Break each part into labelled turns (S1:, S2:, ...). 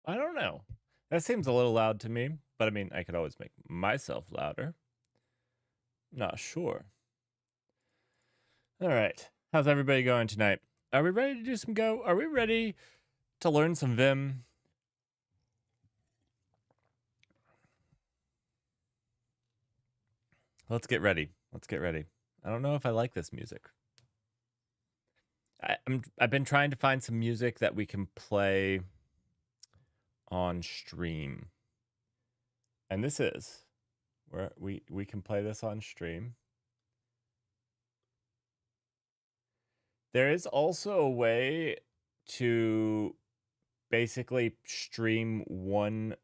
S1: I don't know. That seems a little loud to me, but I mean, I could always make myself louder. Not sure. All right. How's everybody going tonight? Are we ready to do some Go? Are we ready to learn some Vim? Let's get ready. Let's get ready. I don't know if I like this music. I've been trying to find some music that we can play on stream. And this is where we can play this on stream. There is also a way to basically stream one.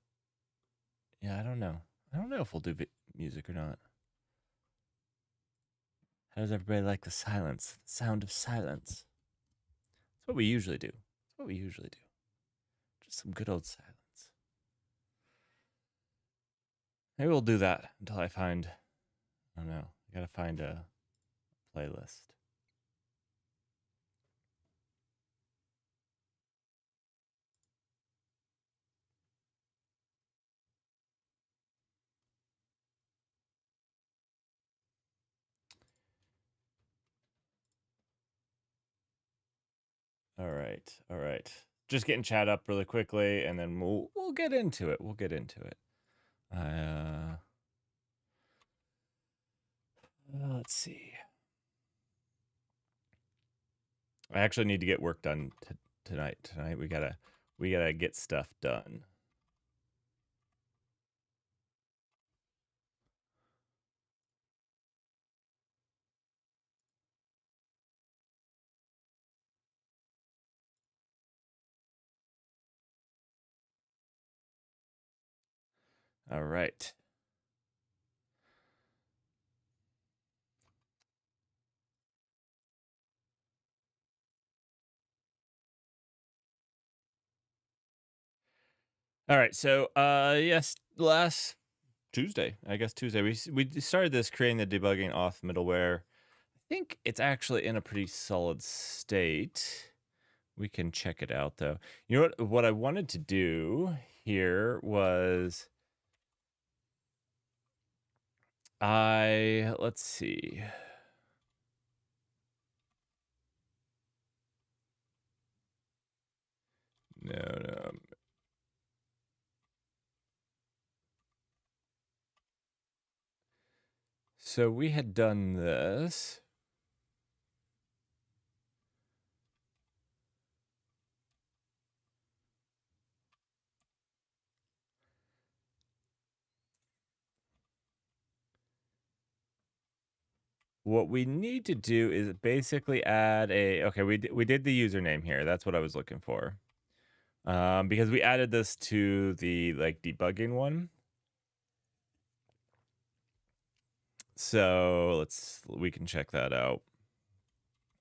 S1: Yeah, I don't know. I don't know if we'll do music or not. How does everybody like the silence? The sound of silence. That's what we usually do. That's what we usually do. Just some good old silence. Maybe we'll do that until I find, I don't know. I gotta find a playlist. All right, all right. Just getting chat up really quickly, and then we'll get into it. We'll get into it. Let's see. I actually need to get work done tonight. Tonight we gotta get stuff done. All right. All right. So, yes, last Tuesday, I guess Tuesday, we started this creating the debugging auth middleware. I think it's actually in a pretty solid state. We can check it out though. You know what I wanted to do here was let's see. No. So we had done this. What we need to do is basically add a, okay, we did the username here. That's what I was looking for. Because we added this to the like debugging one. So we can check that out.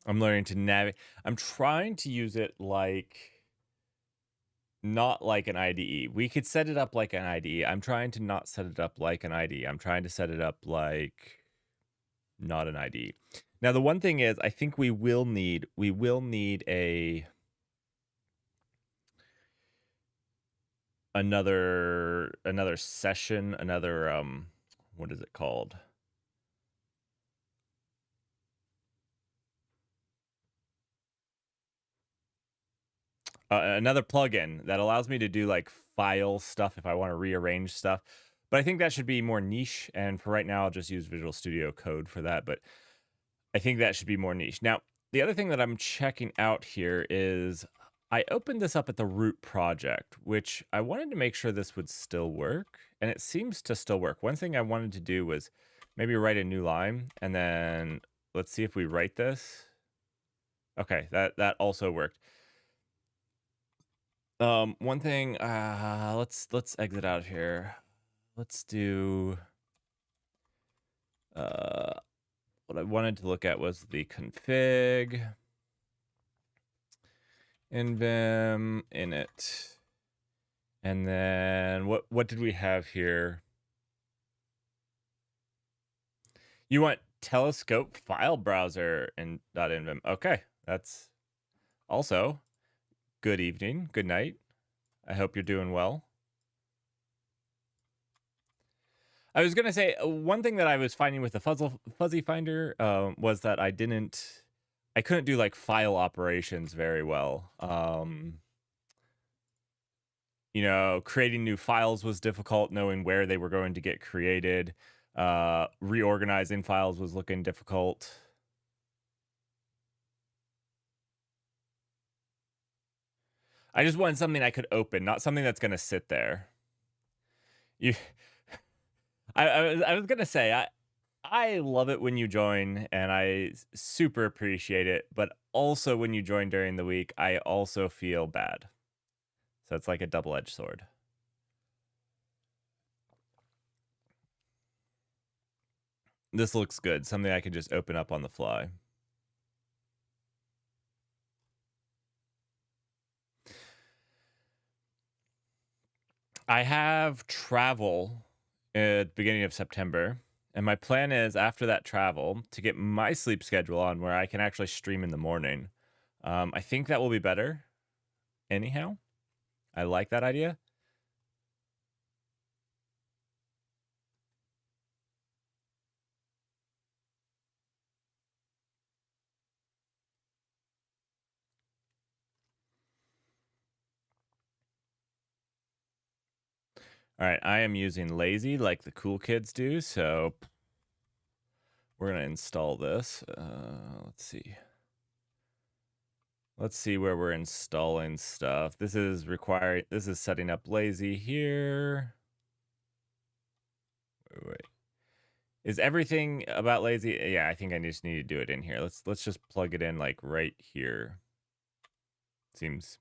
S1: I'm learning to navigate. I'm trying to use it like, not like an IDE. We could set it up like an IDE. I'm trying to not set it up like an IDE. I'm trying to set it up like not an IDE. Now, the one thing is, I think we will need another session, another what is it called? Another plugin that allows me to do like file stuff if I want to rearrange stuff. But I think that should be more niche. And for right now, I'll just use Visual Studio Code for that. But I think that should be more niche. Now, the other thing that I'm checking out here is I opened this up at the root project, which I wanted to make sure this would still work. And it seems to still work. One thing I wanted to do was maybe write a new line. And then let's see if we write this. Okay, that also worked. One thing, let's exit out of here. Let's do, what I wanted to look at was the config, in Vim, init, and then what did we have here? You want telescope file browser and .invim. Okay, that's also good evening, good night. I hope you're doing well. I was gonna say one thing that I was finding with the fuzzy finder was that I couldn't do like file operations very well. You know, creating new files was difficult, knowing where they were going to get created. Reorganizing files was looking difficult. I just wanted something I could open, not something that's gonna sit there. You, I was gonna say I love it when you join, and I super appreciate it. But also when you join during the week, I also feel bad. So it's like a double-edged sword. This looks good. Something I could just open up on the fly. I have travel at the beginning of September. And my plan is after that travel to get my sleep schedule on where I can actually stream in the morning. I think that will be better. Anyhow, I like that idea. All right, I am using Lazy like the cool kids do, so we're going to install this. Let's see. Let's see where we're installing stuff. This is setting up Lazy here. Wait. Is everything about Lazy? Yeah, I think I just need to do it in here. Let's just plug it in like right here. Seems.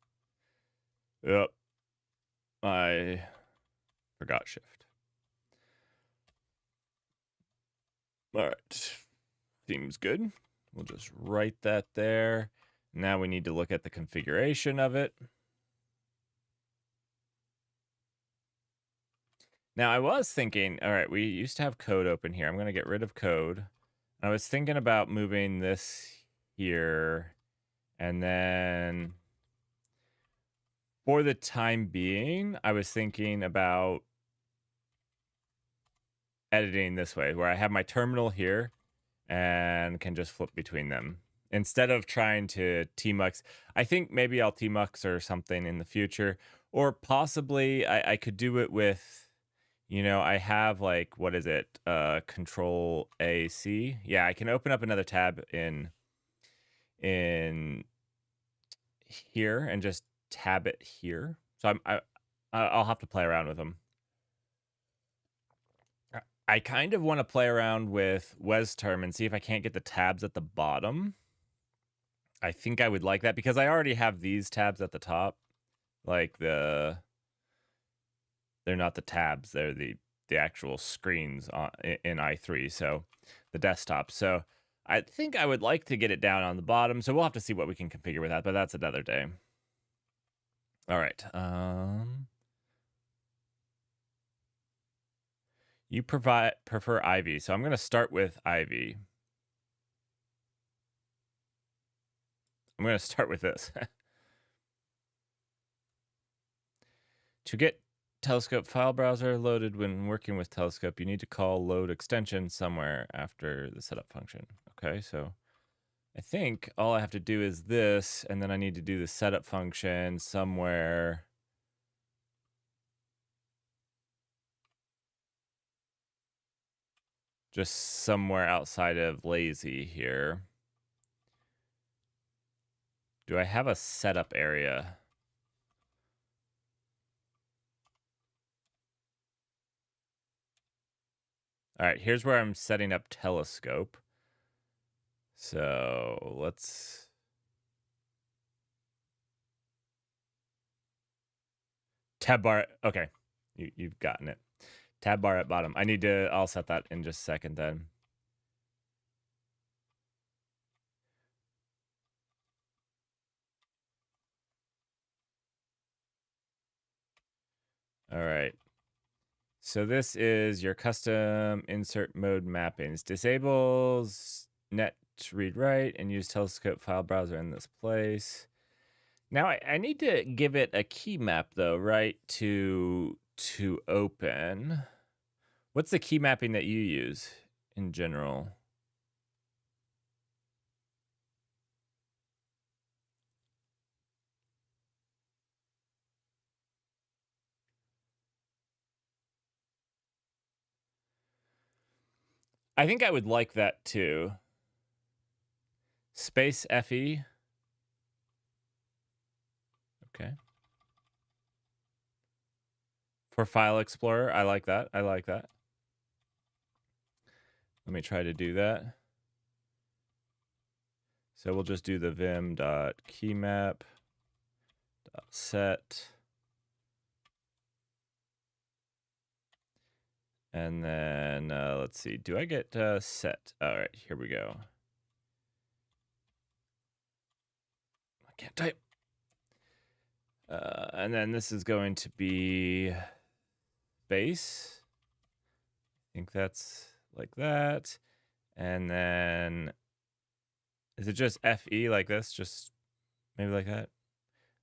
S1: Yep. I forgot shift. All right. Seems good. We'll just write that there. Now we need to look at the configuration of it. Now I was thinking, all right, we used to have code open here. I'm going to get rid of code. I was thinking about moving this here, and then for the time being, I was thinking about editing this way, where I have my terminal here and can just flip between them. Instead of trying to tmux, I think maybe I'll tmux or something in the future, or possibly I could do it with, you know, I have like, what is it? Control AC. Yeah, I can open up another tab in here and just tab it here. So I'll have to play around with them. I kind of want to play around with WesTerm and see if I can't get the tabs at the bottom. I think I would like that because I already have these tabs at the top. Like they're not the tabs, they're the actual screens in i3, so the desktop. So I think I would like to get it down on the bottom, so we'll have to see what we can configure with that, but that's another day. All right. You prefer Ivy, so I'm going to start with Ivy. I'm going to start with this. To get Telescope file browser loaded when working with Telescope, you need to call load extension somewhere after the setup function. Okay, so I think all I have to do is this, and then I need to do the setup function somewhere. Just somewhere outside of Lazy here. Do I have a setup area? All right, here's where I'm setting up Telescope. So let's... Tab bar, okay, you've gotten it. Tab bar at bottom. I'll set that in just a second then. All right. So this is your custom insert mode mappings. Disables net read write and use Telescope file browser in this place. Now I need to give it a key map though, right? To open. What's the key mapping that you use in general? I think I would like that too. Space FE. Okay. For File Explorer, I like that. I like that. Let me try to do that. So we'll just do the vim.keymap.set. And then let's see. Do I get set? All right, here we go. I can't type. And then this is going to be base. I think that's like that. And then is it just FE like this? Just maybe like that?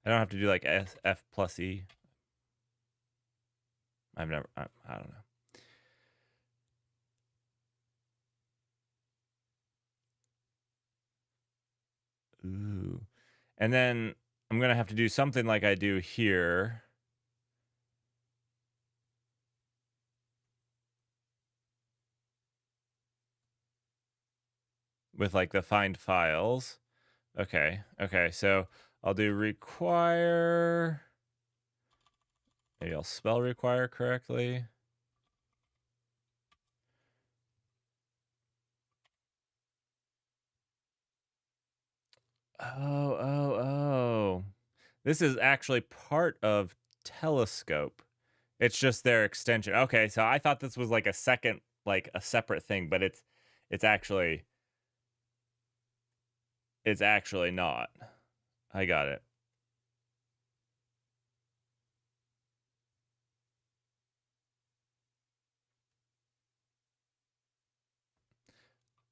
S1: I don't have to do like F plus E. I don't know. Ooh. And then I'm going to have to do something like I do here. With like the find files. Okay. Okay. So I'll do require. Maybe I'll spell require correctly. Oh. This is actually part of Telescope. It's just their extension. Okay, so I thought this was like a second, like a separate thing, but it's actually not. I got it.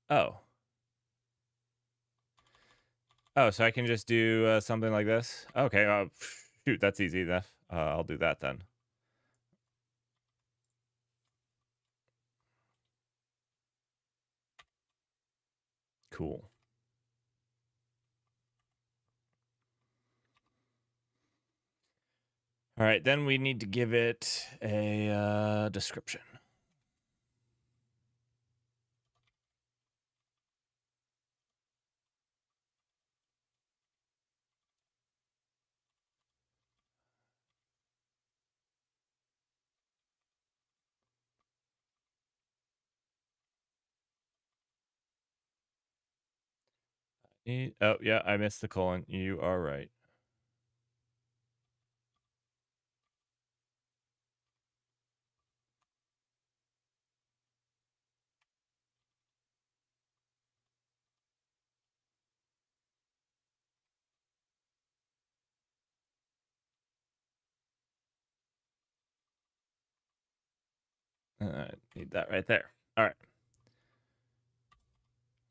S1: Oh. Oh, so I can just do something like this? Okay, shoot, that's easy enough. I'll do that then. Cool. All right, then we need to give it a description. Oh, yeah, I missed the colon. You are right. I need that right there. All right.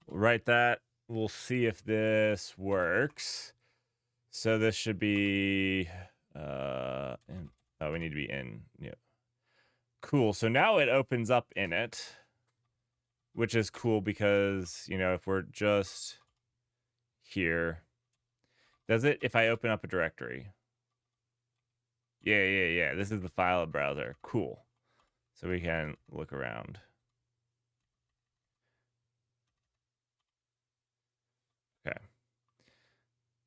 S1: We'll write that. We'll see if this works. So this should be in, oh, we need to be in. Yeah. Cool. So now it opens up in it, which is cool because, you know, if we're just here, does it if I open up a directory? Yeah. This is the file browser. Cool. So we can look around. Okay.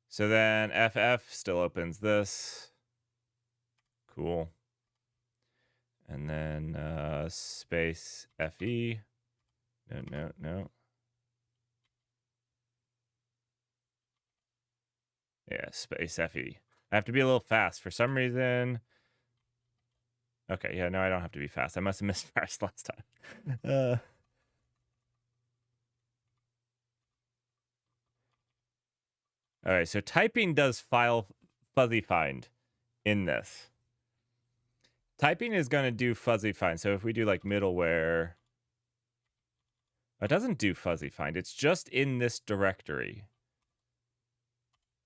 S1: So then FF still opens this. Cool. And then space FE. No. Yeah, space FE. I have to be a little fast for some reason. Okay, yeah, no, I don't have to be fast. I must have missed fast last time. All right, so typing does file fuzzy find in this. Typing is going to do fuzzy find. So if we do like middleware, it doesn't do fuzzy find. It's just in this directory.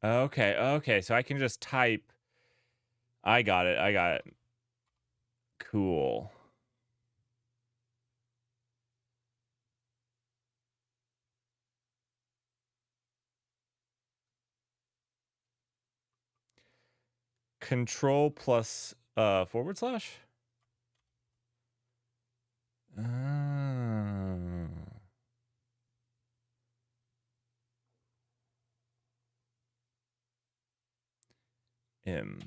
S1: Okay, okay, so I can just type. I got it. I got it. Cool. Control plus forward slash. Oh. M.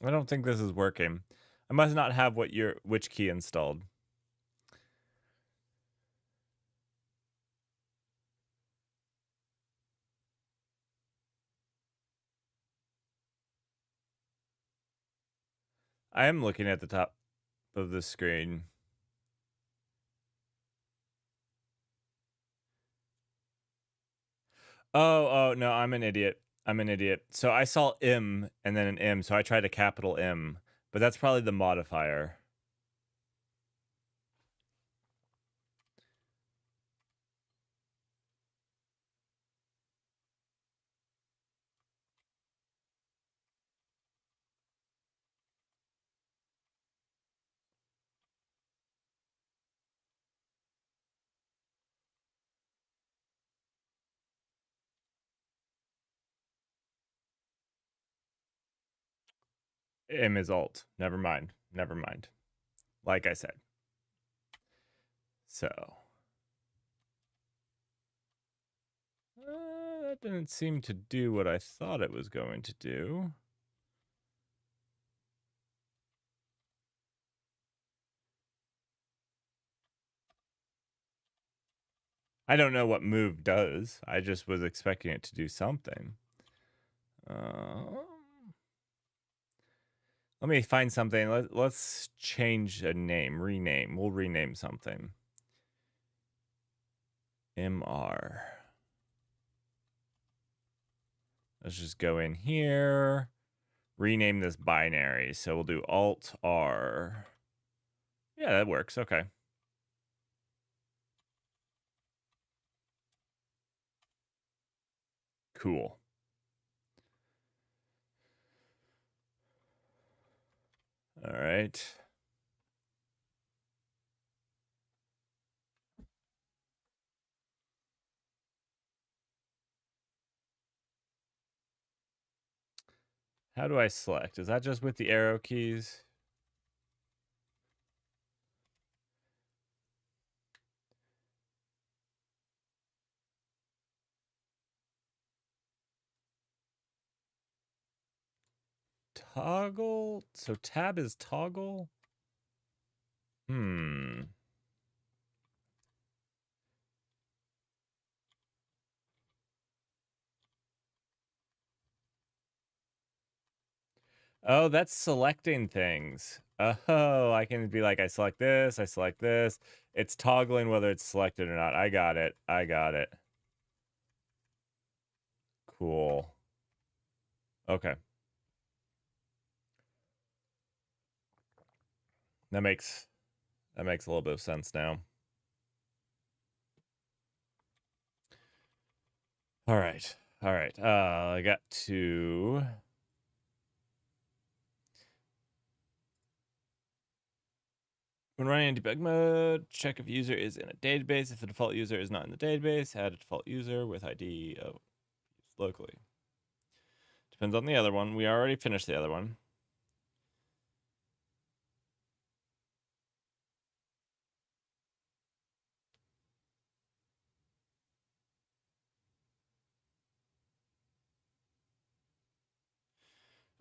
S1: I don't think this is working. I must not have which key installed. I am looking at the top of the screen. Oh, no, I'm an idiot. I'm an idiot. So I saw M and then an M, so I tried a capital M, but that's probably the modifier. M is alt. Never mind. Never mind. Like I said. So. That didn't seem to do what I thought it was going to do. I don't know what move does. I just was expecting it to do something. Let me find something. Let's change a name. Rename. We'll rename something. MR. Let's just go in here. Rename this binary. So we'll do Alt R. Yeah, that works. Okay. Cool. All right. How do I select? Is that just with the arrow keys? Toggle? So tab is toggle? Oh, that's selecting things. Oh, I can be like, I select this, I select this. It's toggling whether it's selected or not. I got it. I got it. Cool. Okay. That makes a little bit of sense now. All right. All right. I got to when running in debug mode, check if user is in a database. If the default user is not in the database, add a default user with ID of locally. Depends on the other one. We already finished the other one.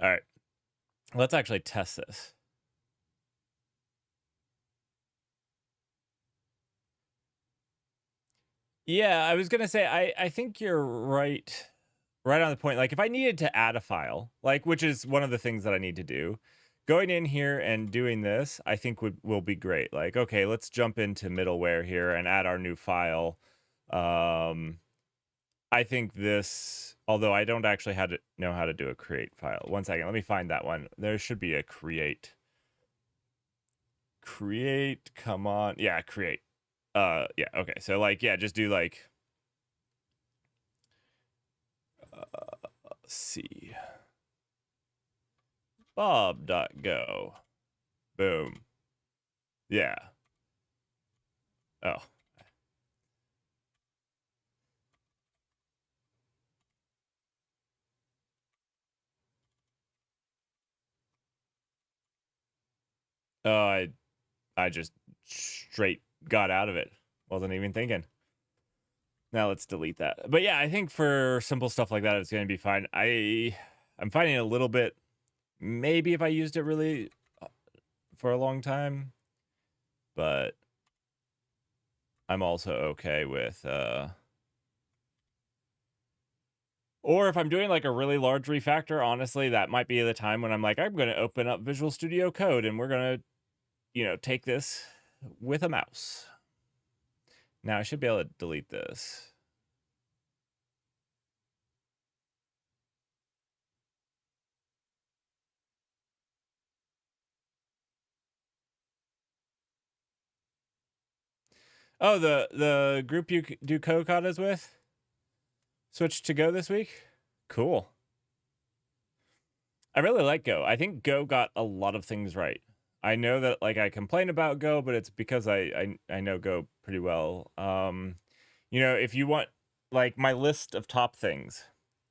S1: All right. Let's actually test this. Yeah, I was gonna say I think you're right on the point. Like if I needed to add a file, like which is one of the things that I need to do, going in here and doing this, I think will be great. Like, okay, let's jump into middleware here and add our new file. I think this, although I don't actually know how to do a create file. One second, let me find that one. There should be a create. Create, come on. Yeah, create. Yeah, okay. So like, yeah, just do like, let's see. Bob.go. Boom. Yeah. Oh. I just straight got out of it. Wasn't even thinking. Now let's delete that. But yeah, I think for simple stuff like that, it's going to be fine. I'm finding it a little bit, maybe if I used it really for a long time, but I'm also okay with, or if I'm doing like a really large refactor, honestly, that might be the time when I'm like, I'm going to open up Visual Studio Code and we're going to, take this with a mouse. Now I should be able to delete this. Oh, the group you do co-katas with switched to Go this week? Cool. I really like Go. I think Go got a lot of things right. I know that like I complain about Go, but it's because I know Go pretty well. If you want like my list of top things,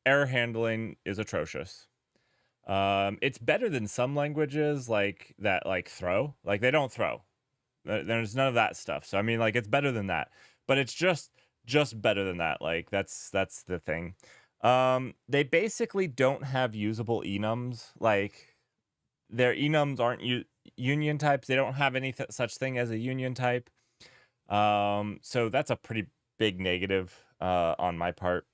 S1: error handling is atrocious. It's better than some languages like that, like throw. Like they don't throw. There's none of that stuff. So I mean, like it's better than that, but it's just better than that. Like that's the thing. They basically don't have usable enums. Like their enums aren't union types. They don't have any such thing as a union type. So that's a pretty big negative on my part.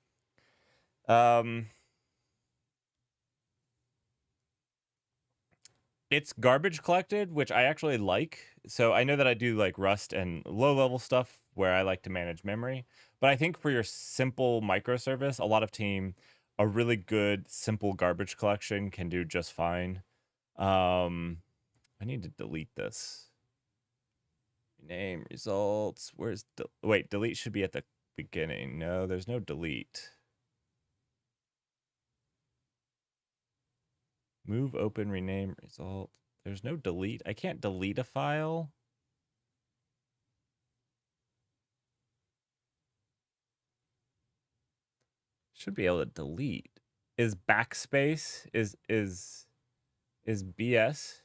S1: It's garbage collected, which I actually like. So I know that I do like Rust and low level stuff where I like to manage memory. But I think for your simple microservice, a lot of a really good simple garbage collection can do just fine. I need to delete this. Name results. Where's wait, delete should be at the beginning. No, there's no delete. Move, open, rename, result. There's no delete. I can't delete a file. Should be able to delete. Is backspace is BS?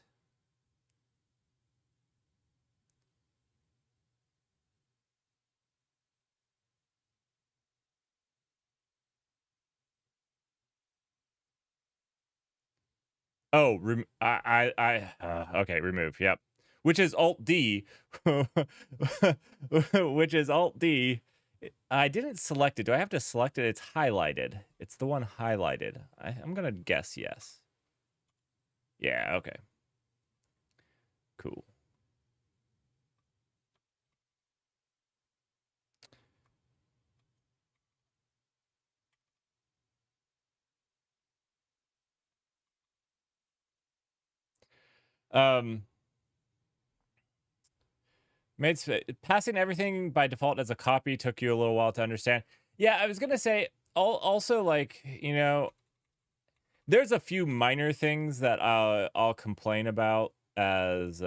S1: Oh, okay, remove. Yep. Which is Alt D. Which is Alt D. I didn't select it. Do I have to select it? It's highlighted. It's the one highlighted. I'm gonna guess yes. Yeah, okay. Cool. Passing everything by default as a copy took you a little while to understand. Yeah, I was gonna say also like there's a few minor things that I'll complain about as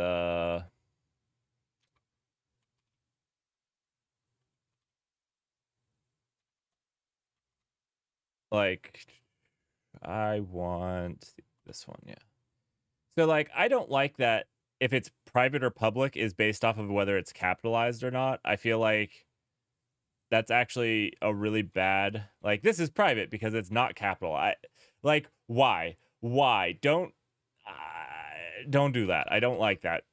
S1: like I want this one, yeah. So like I don't like that if it's private or public is based off of whether it's capitalized or not. I feel like that's actually a really bad, like this is private because it's not capital. Why don't do that. I don't like that,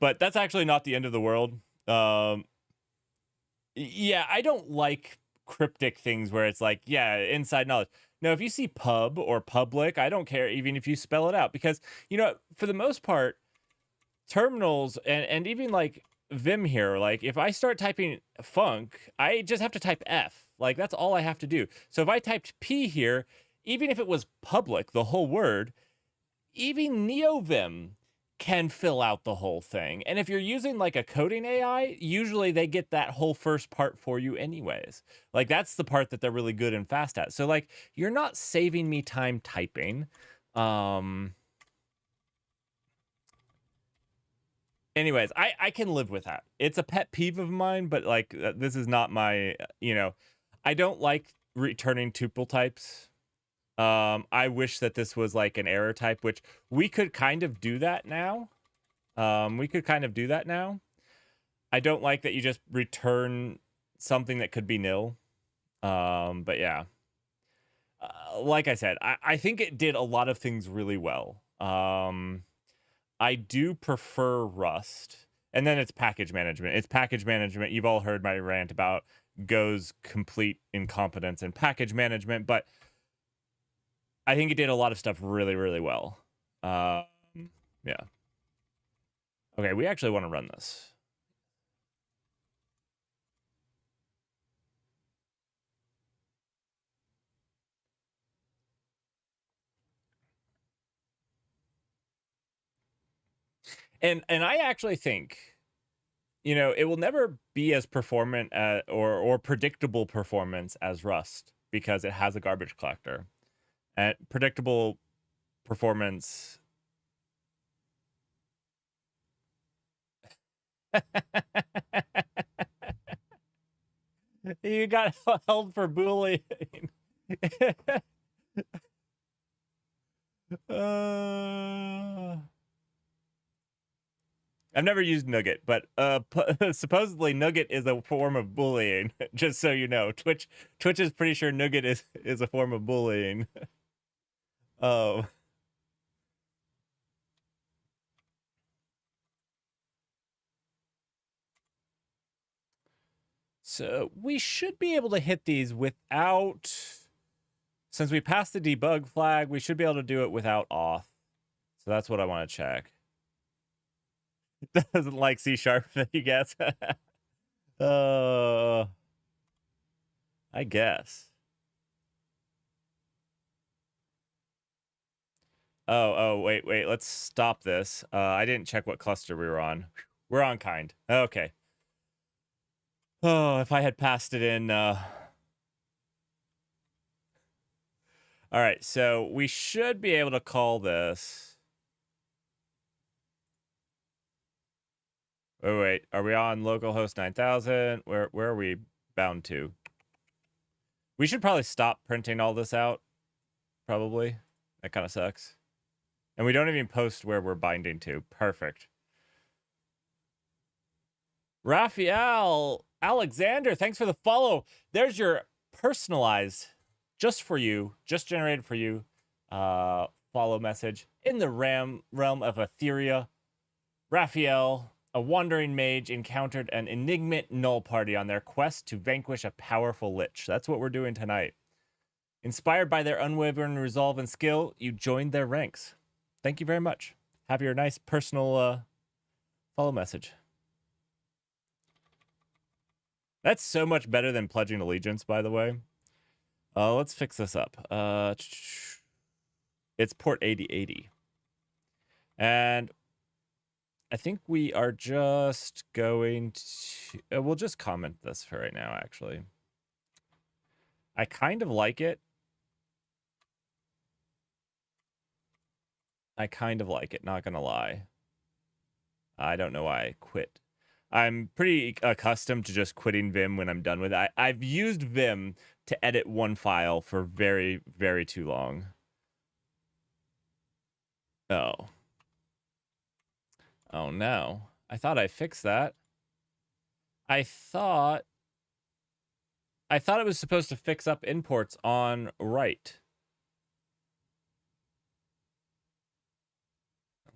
S1: but that's actually not the end of the world. Yeah, I don't like cryptic things where it's like, yeah, inside knowledge. No, if you see pub or public, I don't care even if you spell it out, because, you know, for the most part, terminals and even like Vim here, like if I start typing func, I just have to type F. Like that's all I have to do. So if I typed P here, even if it was public, the whole word, even NeoVim can fill out the whole thing. And if you're using like a coding AI, usually they get that whole first part for you anyways. Like that's the part that they're really good and fast at. So like you're not saving me time typing. Anyways, I can live with that. It's a pet peeve of mine, but like this is not my, you know, I don't like returning tuple types. I wish that this was like an error type, which we could kind of do that now. We could kind of do that now. I don't like that you just return something that could be nil. But yeah. Like I said, I think it did a lot of things really well. I do prefer Rust. And then it's package management. It's package management. You've all heard my rant about Go's complete incompetence in package management, but I think it did a lot of stuff really, really well. Yeah. Okay, we actually want to run this. And I actually think, you know, it will never be as performant or predictable performance as Rust because it has a garbage collector. And predictable performance. You got held for bullying. I've never used Nugget, but supposedly Nugget is a form of bullying. Just so you know, Twitch is pretty sure Nugget is a form of bullying. Oh. So we should be able to hit these without, since we passed the debug flag, we should be able to do it without auth. So that's what I want to check. Doesn't like C#, you guess. I guess. Oh, wait. Let's stop this. I didn't check what cluster we were on. We're on kind. Okay. Oh, if I had passed it in. All right, so we should be able to call this. Oh, wait. Are we on localhost 9000? Where are we bound to? We should probably stop printing all this out. Probably. That kind of sucks. And we don't even post where we're binding to. Perfect. Raphael Alexander, thanks for the follow. There's your personalized, just for you, just generated for you, follow message in the realm of Etheria. Raphael, a wandering mage, encountered an enigmate null party on their quest to vanquish a powerful lich. That's what we're doing tonight. Inspired by their unwavering resolve and skill, you joined their ranks. Thank you very much. Have your nice personal follow message. That's so much better than pledging allegiance, by the way. Let's fix this up. It's port 8080. And I think we are just going to... we'll just comment this for right now, actually. I kind of like it. Not gonna lie. I don't know why I quit. I'm pretty accustomed to just quitting Vim when I'm done with it. I've used Vim to edit one file for very, very too long. Oh. Oh, no. I thought I fixed that. I thought it was supposed to fix up imports on right.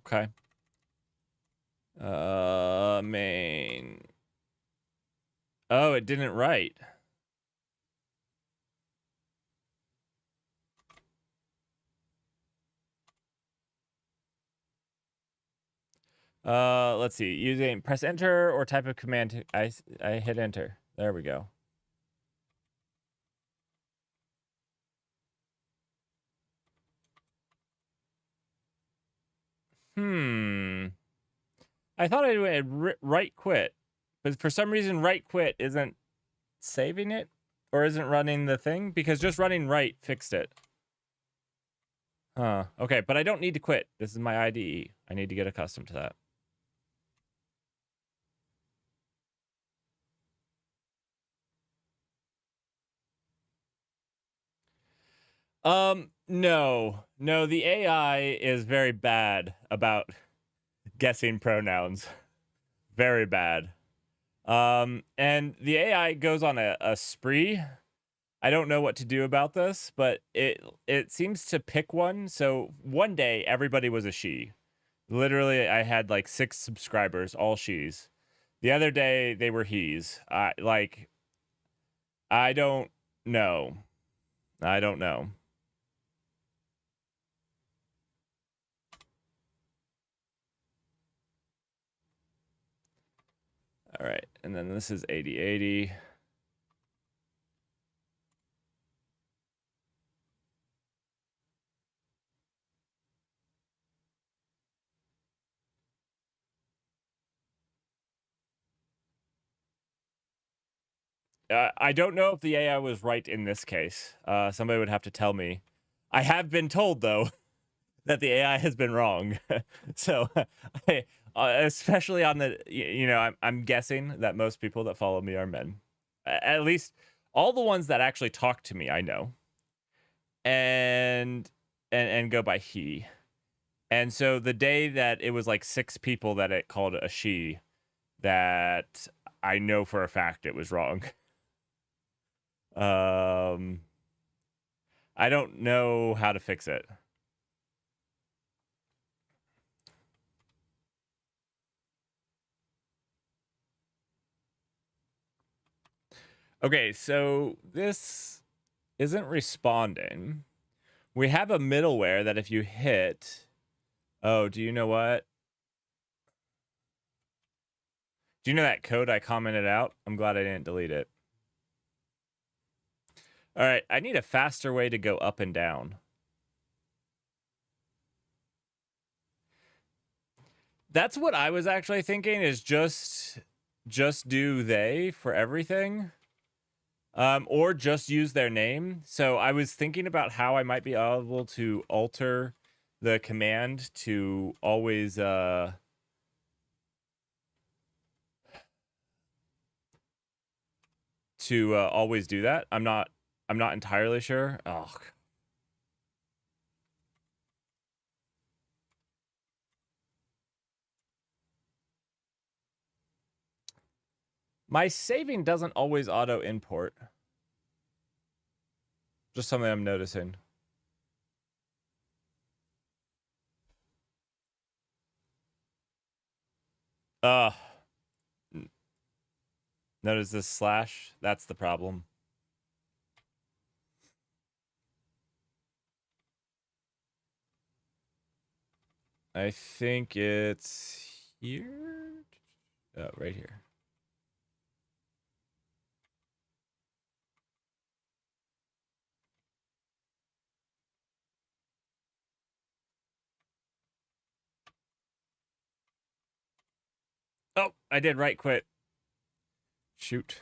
S1: Okay. Main. Oh, it didn't write. Let's see. Using press enter or type of command. I hit enter. There we go. I thought I would right quit, but for some reason right quit isn't saving it or isn't running the thing, because just running right fixed it. Huh. Okay, but I don't need to quit. This is my IDE. I need to get accustomed to that. No. No, the AI is very bad about guessing pronouns. Very bad. And the AI goes on a spree. I don't know what to do about this, but it seems to pick one. So one day everybody was a she. Literally, I had like 6 subscribers, all she's. The other day they were he's. I don't know. I don't know. All right, and then this is 8080. I don't know if the AI was right in this case. Somebody would have to tell me. I have been told though that the AI has been wrong. So, especially on the, I'm guessing that most people that follow me are men. At least all the ones that actually talk to me, I know, and go by he. And so the day that it was like 6 people that it called a she, that I know for a fact it was wrong. Um, I don't know how to fix it. Okay, so this isn't responding. We have a middleware that if you hit, oh, do you know what? Do you know that code I commented out? I'm glad I didn't delete it. All right, I need a faster way to go up and down. That's what I was actually thinking, is just do they for everything. Or just use their name. So I was thinking about how I might be able to alter the command to always always do that. I'm not entirely sure. Oh. My saving doesn't always auto import. Just something I'm noticing. Uh Notice this slash? That's the problem. I think it's here. Oh, right here. Oh, I did right quit. Shoot.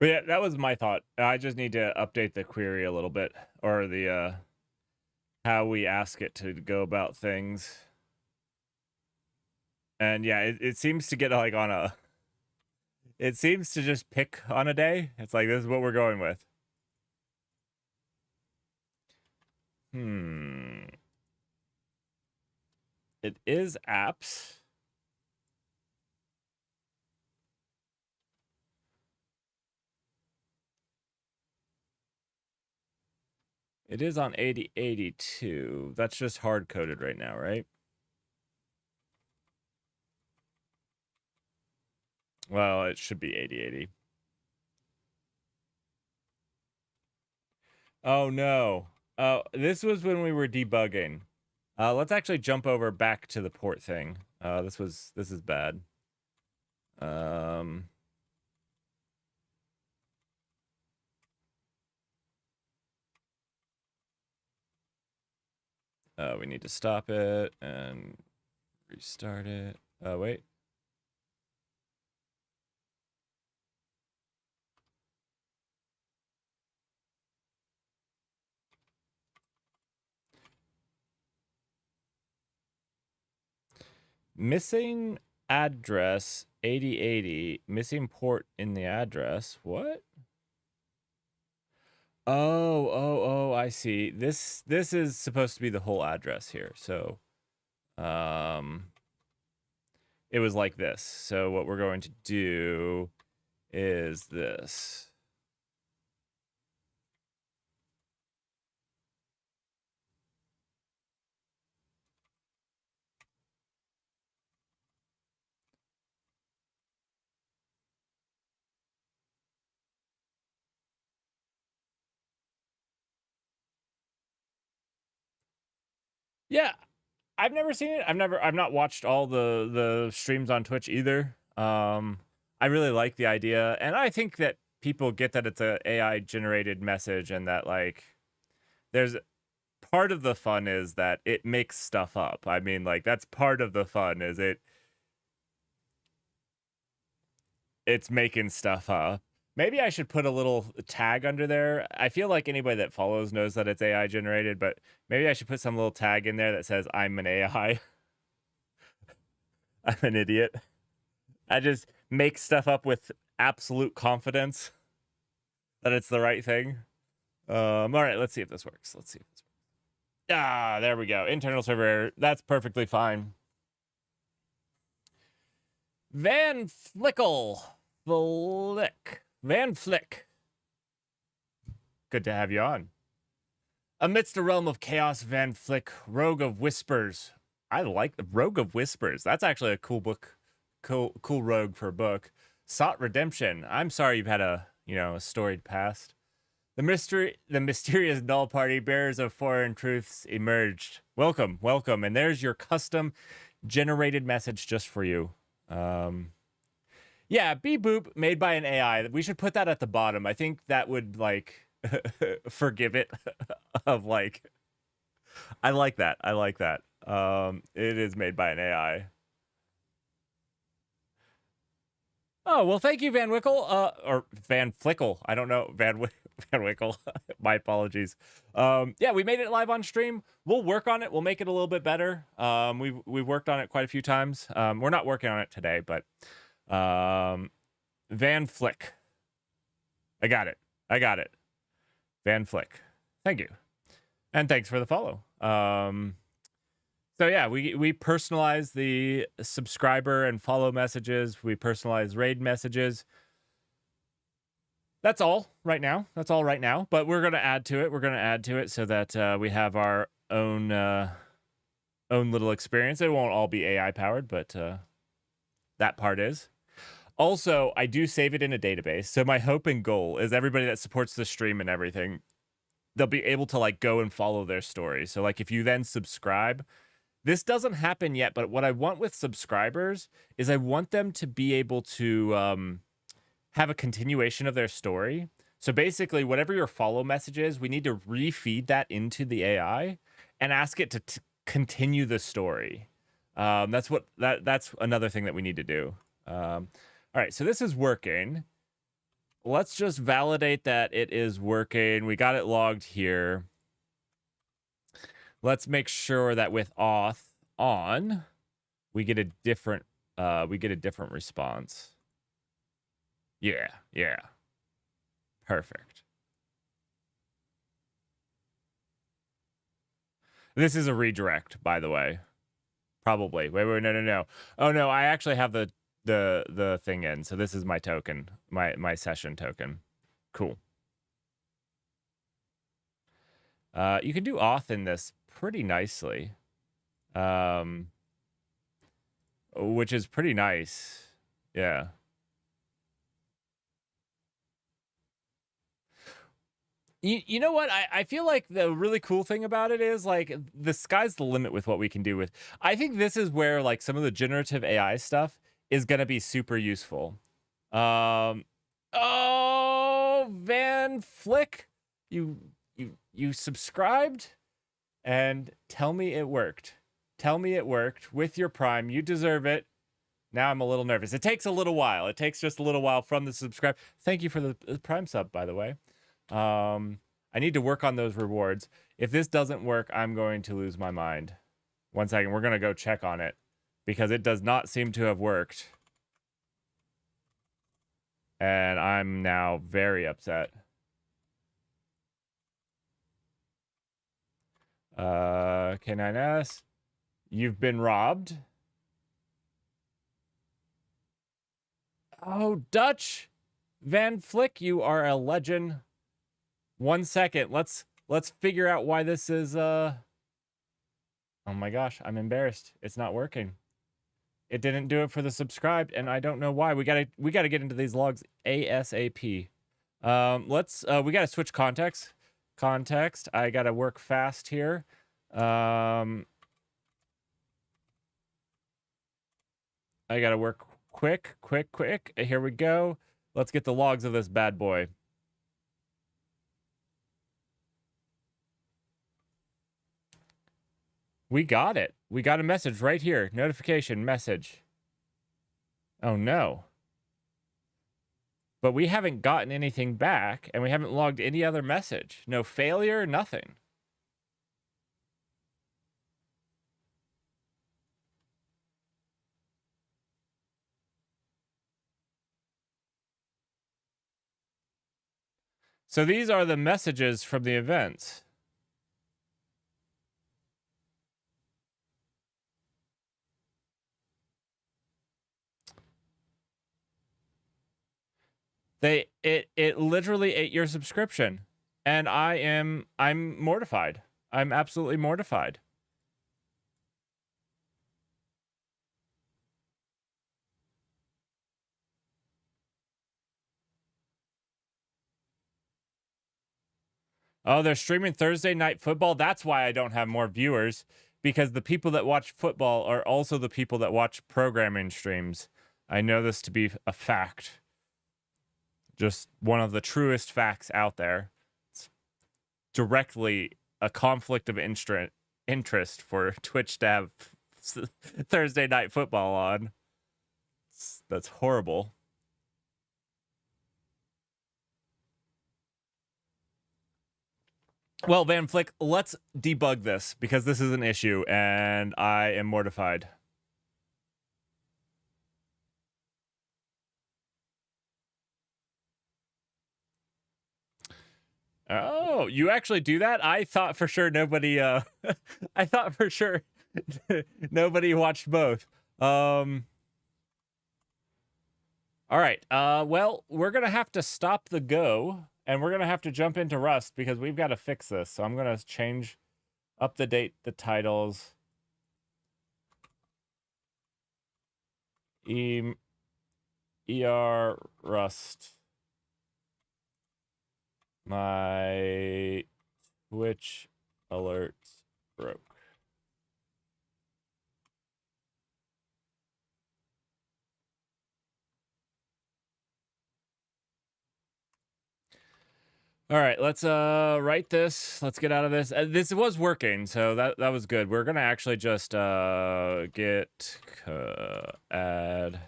S1: But yeah, that was my thought. I just need to update the query a little bit, or the how we ask it to go about things. And yeah, it seems to get like on a, it seems to just pick on a day. It's like, this is what we're going with. It is apps. It is on 8082. That's just hard coded right now, right? Well, it should be 8080. Oh no. Oh, this was when we were debugging. Let's actually jump over back to the port thing. This is bad. We need to stop it and restart it. Wait. Missing address 8080. Missing port in the address. What? Oh, I see. This is supposed to be the whole address here. So, it was like this. So what we're going to do is this. Yeah, I've never seen it. I've not watched all the streams on Twitch either. I really like the idea, and I think that people get that it's a AI generated message, and that like there's part of the fun is that it makes stuff up. I mean, like that's part of the fun is it's making stuff up. Maybe I should put a little tag under there. I feel like anybody that follows knows that it's AI generated, but maybe I should put some little tag in there that says I'm an AI. I'm an idiot. I just make stuff up with absolute confidence that it's the right thing. All right, let's see if this works. Ah, there we go. Internal server error. That's perfectly fine. Van Flick. Good to have you on. Amidst a realm of chaos, Van Flick, Rogue of Whispers. I like the Rogue of Whispers. That's actually a cool book. Cool rogue for a book. Sought redemption. I'm sorry you've had a storied past. The mysterious null party bearers of foreign truths emerged. Welcome, and there's your custom generated message just for you. Yeah, beep boop made by an AI. We should put that at the bottom. I think that would like forgive it of like. I like that. It is made by an AI. Oh, well, thank you, Van Wickle, or Van Flickle. I don't know, Van Wickle. My apologies. Yeah, we made it live on stream. We'll work on it. We'll make it a little bit better. We've worked on it quite a few times. We're not working on it today, but Van Flick. I got it. Van Flick. Thank you. And thanks for the follow. So yeah, we personalize the subscriber and follow messages. We personalize raid messages. That's all right now. But we're gonna add to it. So that we have our own little experience. It won't all be AI powered, but that part is. Also, I do save it in a database. So my hope and goal is everybody that supports the stream and everything, they'll be able to like go and follow their story. So like if you then subscribe. This doesn't happen yet, but what I want with subscribers is I want them to be able to have a continuation of their story. So basically, whatever your follow message is, we need to refeed that into the AI and ask it to continue the story. That's another thing that we need to do. All right, so this is working. let's just validate that it is working. We got it logged here. Let's make sure that with auth on, we get a different response. Yeah. Perfect. This is a redirect, by the way. Probably. Wait, no. Oh no, I actually have the thing in. So this is my token, my session token. Cool. You can do auth in this pretty nicely. Which is pretty nice. Yeah. You know what? I feel like the really cool thing about it is like the sky's the limit with what we can do with. I think this is where like some of the generative AI stuff is gonna be super useful. Oh, Van Flick, you subscribed, and tell me it worked. Tell me it worked with your Prime. You deserve it. Now I'm a little nervous. It takes a little while. It takes just a little while from the subscribe. Thank you for the Prime sub, by the way. I need to work on those rewards. If this doesn't work, I'm going to lose my mind. 1 second. We're going to go check on it because it does not seem to have worked. And I'm now very upset. K9S, you've been robbed. Oh, Dutch Van Flick, you are a legend. 1 second. Let's figure out why this is oh my gosh, I'm embarrassed. It's not working. It didn't do it for the subscribed, and I don't know why. We gotta get into these logs ASAP. We gotta switch context. I gotta work fast here. I gotta work quick. Here we go. Let's get the logs of this bad boy. We got it. We got a message right here. Notification message. Oh no. But we haven't gotten anything back, and we haven't logged any other message. No failure, nothing. So these are the messages from the events. It literally ate your subscription, and I'm mortified. I'm absolutely mortified. Oh, they're streaming Thursday Night Football. That's why I don't have more viewers, because the people that watch football are also the people that watch programming streams. I know this to be a fact. Just one of the truest facts out there. It's directly a conflict of interest for Twitch to have Thursday Night Football on. That's horrible. Well, Van Flick, let's debug this because this is an issue and I am mortified. Oh, you actually do that? I thought for sure nobody I thought for sure nobody watched both. All right. Well, we're going to have to stop the go and we're going to have to jump into Rust because we've got to fix this. So I'm going to change up the date, the titles. ER Rust. My Twitch alerts broke. All right, let's write this. Let's get out of this. This was working, so that was good. We're gonna actually just git add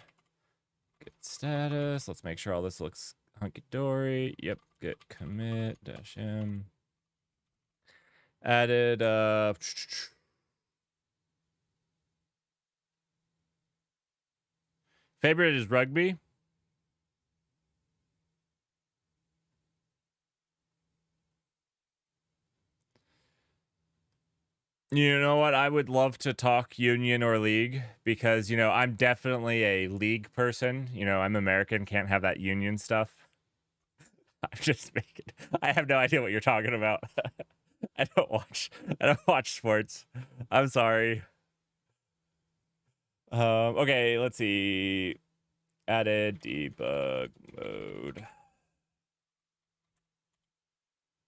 S1: git status. Let's make sure all this looks Hunky dory. Yep. Git commit -m. Added favorite is rugby. You know what? I would love to talk union or league because, I'm definitely a league person. I'm American, can't have that union stuff. I'm just making I have no idea what you're talking about. I don't watch sports. I'm sorry. Okay, let's see. Added debug mode.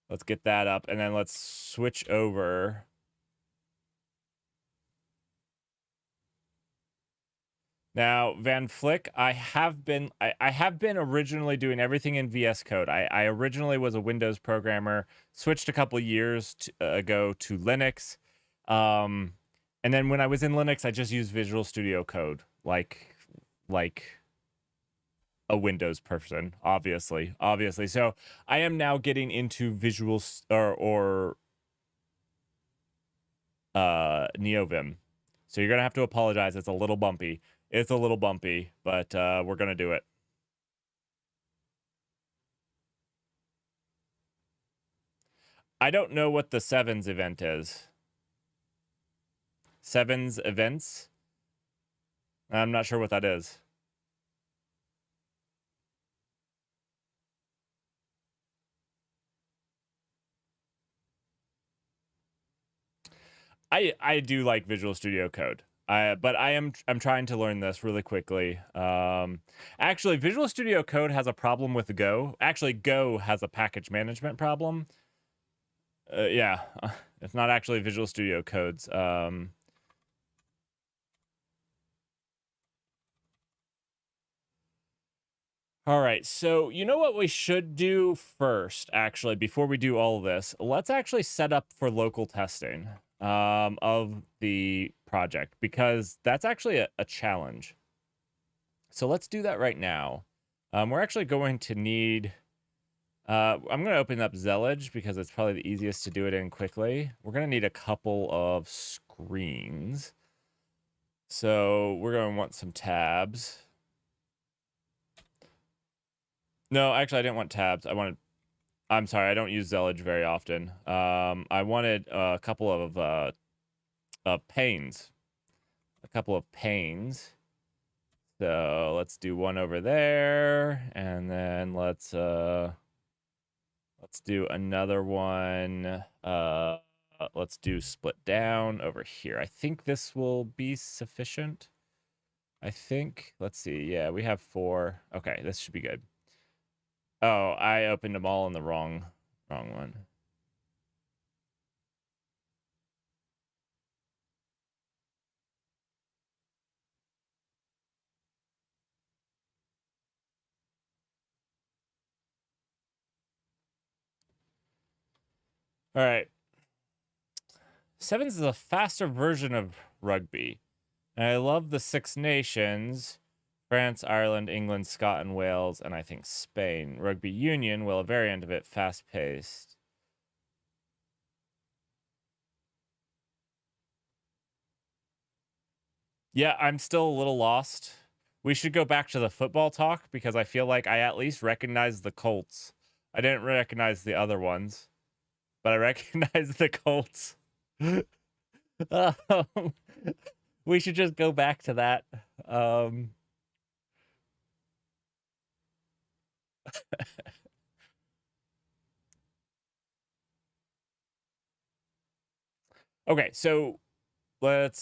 S1: Let's get that up and then let's switch over. Now, Van Flick, I have been originally doing everything in VS Code. I originally was a Windows programmer, switched a couple years ago to Linux. And then when I was in Linux, I just used Visual Studio Code, like a Windows person, obviously. So I am now getting into Visual or NeoVim. So you're gonna have to apologize. It's a little bumpy. But we're gonna do it. I don't know what the Sevens event is. Sevens events? I'm not sure what that is. I do like Visual Studio Code. But I'm trying to learn this really quickly. Actually, Visual Studio Code has a problem with Go. Actually, Go has a package management problem. Yeah, it's not actually Visual Studio Code's. All right, so you know what we should do first, actually, before we do all of this? Let's actually set up for local testing of the project, because that's actually a challenge. So let's do that right now. We're actually going to need... I'm going to open up Zellage, because it's probably the easiest to do it in quickly. We're going to need a couple of screens. So we're going to want some tabs. No, actually, I didn't want tabs. I'm sorry, I don't use Zellage very often. I wanted a couple of panes. A couple of panes. So let's do one over there, and then let's do another one. Let's do split down over here. I think this will be sufficient. I think. Let's see. Yeah, we have 4. Okay, this should be good. Oh, I opened them all in the wrong one. All right. Sevens is a faster version of rugby. And I love the 6 nations: France, Ireland, England, Scotland, Wales, and I think Spain. Rugby union, well, a variant of it, fast-paced. Yeah, I'm still a little lost. We should go back to the football talk, because I feel like I at least recognize the Colts. I didn't recognize the other ones, but I recognize the Colts. um, we should just go back to that. Okay, so let's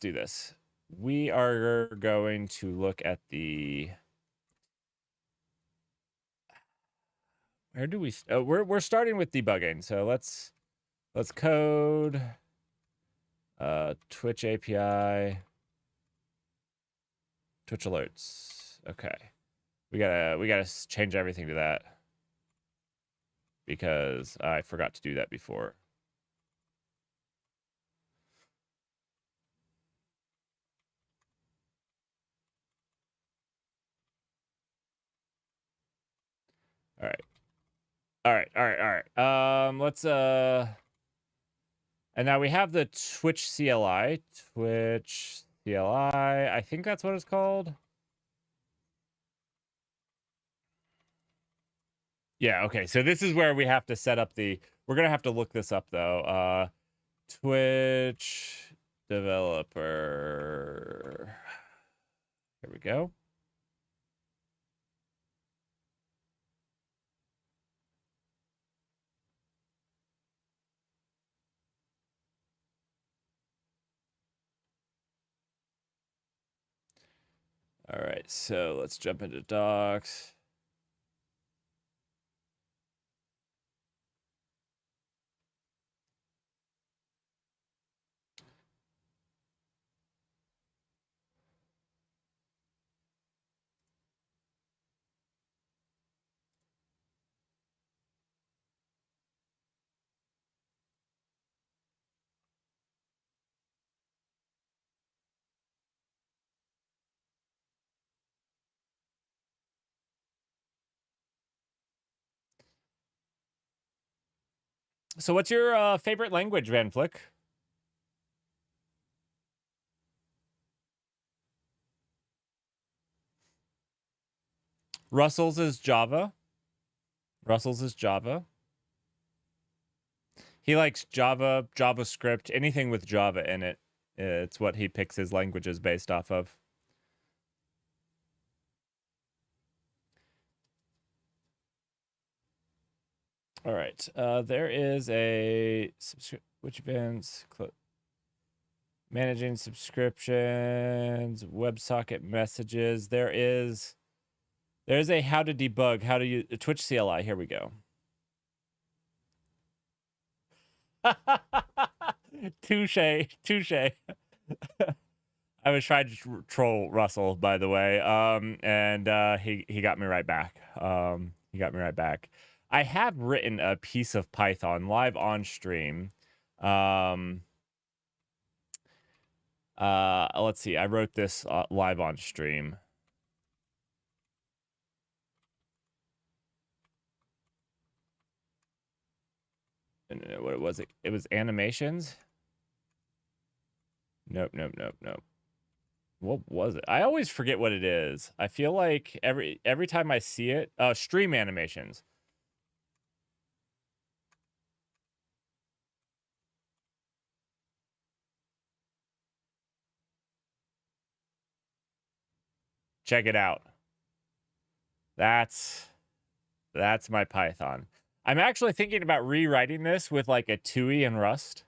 S1: do this. We are going to look at the... Where do we... Oh, we're starting with debugging. So let's code Twitch API, Twitch alerts. Okay. We gotta change everything to that, because I forgot to do that before. All right. All right. All right. All right. Let's and now we have the Twitch CLI. Twitch CLI. I think that's what it's called. Yeah, okay. So this is where we have to set up the we're gonna have to look this up though. Twitch developer. Here we go. All right, so let's jump into docs. So what's your favorite language, Van Flick? Russell's is Java. Russell's is Java. He likes Java, JavaScript, anything with Java in it. It's what he picks his languages based off of. All right. There is a which events managing subscriptions, WebSocket messages. There's a how to debug, how to use Twitch CLI. Here we go. Touche. I was trying to troll Russell, by the way. And he got me right back. He got me right back. I have written a piece of Python live on stream. Let's see. I wrote this live on stream. What was it? It was animations. Nope. What was it? I always forget what it is. I feel like every time I see it, stream animations. Check it out. That's my Python. I'm actually thinking about rewriting this with like a TUI and Rust.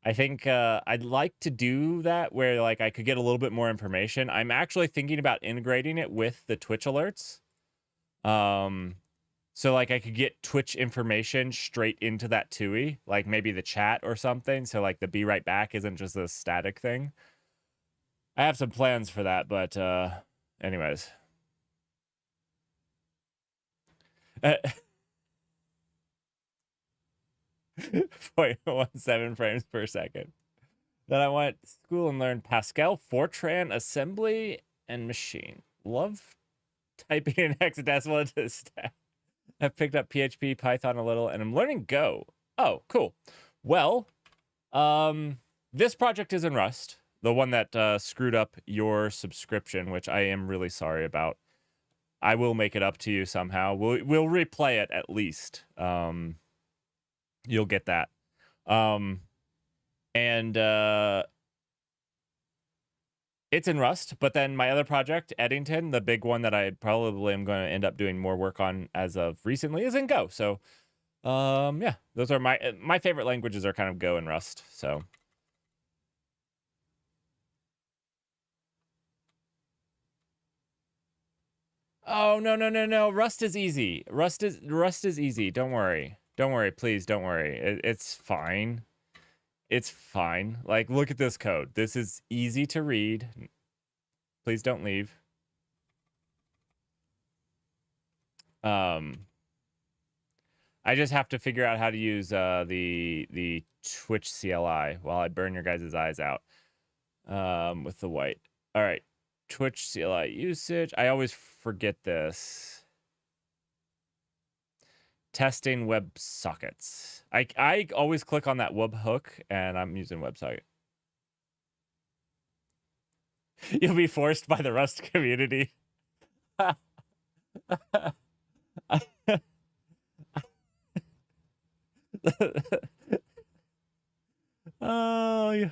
S1: I think I'd like to do that where like I could get a little bit more information. I'm actually thinking about integrating it with the Twitch alerts. So like I could get Twitch information straight into that TUI, like maybe the chat or something. So like the be right back isn't just a static thing. I have some plans for that, but anyways. 0.17 frames per second. Then I went to school and learned Pascal, Fortran, assembly, and machine. Love typing in hexadecimal into stack. I've picked up PHP, Python a little, and I'm learning Go. Oh, cool. Well, this project is in Rust, the one that screwed up your subscription, which I am really sorry about. I will make it up to you somehow. We'll replay it at least. You'll get that. And it's in Rust, but then my other project, Eddington, the big one that I probably am going to end up doing more work on as of recently, is in Go. So, yeah, those are my favorite languages are kind of Go and Rust. So, oh no, Rust is easy. Rust is easy. Don't worry, please don't worry. It's fine. It's fine. Like, look at this code. This is easy to read. Please don't leave. I just have to figure out how to use the Twitch CLI while I burn your guys' eyes out with the white. All right, Twitch CLI usage. I always forget this. testing WebSockets. I always click on that webhook, and I'm using WebSocket. You'll be forced by the Rust community. Oh,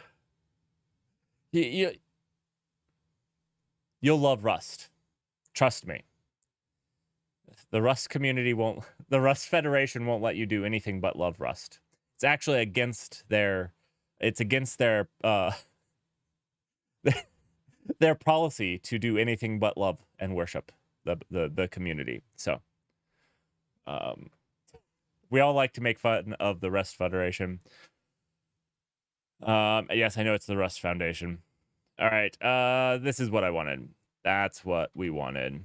S1: you'll love Rust. Trust me. The Rust community won't, the Rust Federation won't let you do anything but love Rust. It's actually against their their policy to do anything but love and worship the community. So, we all like to make fun of the Rust Federation. Yes, I know it's the Rust Foundation. All right, this is what I wanted. That's what we wanted.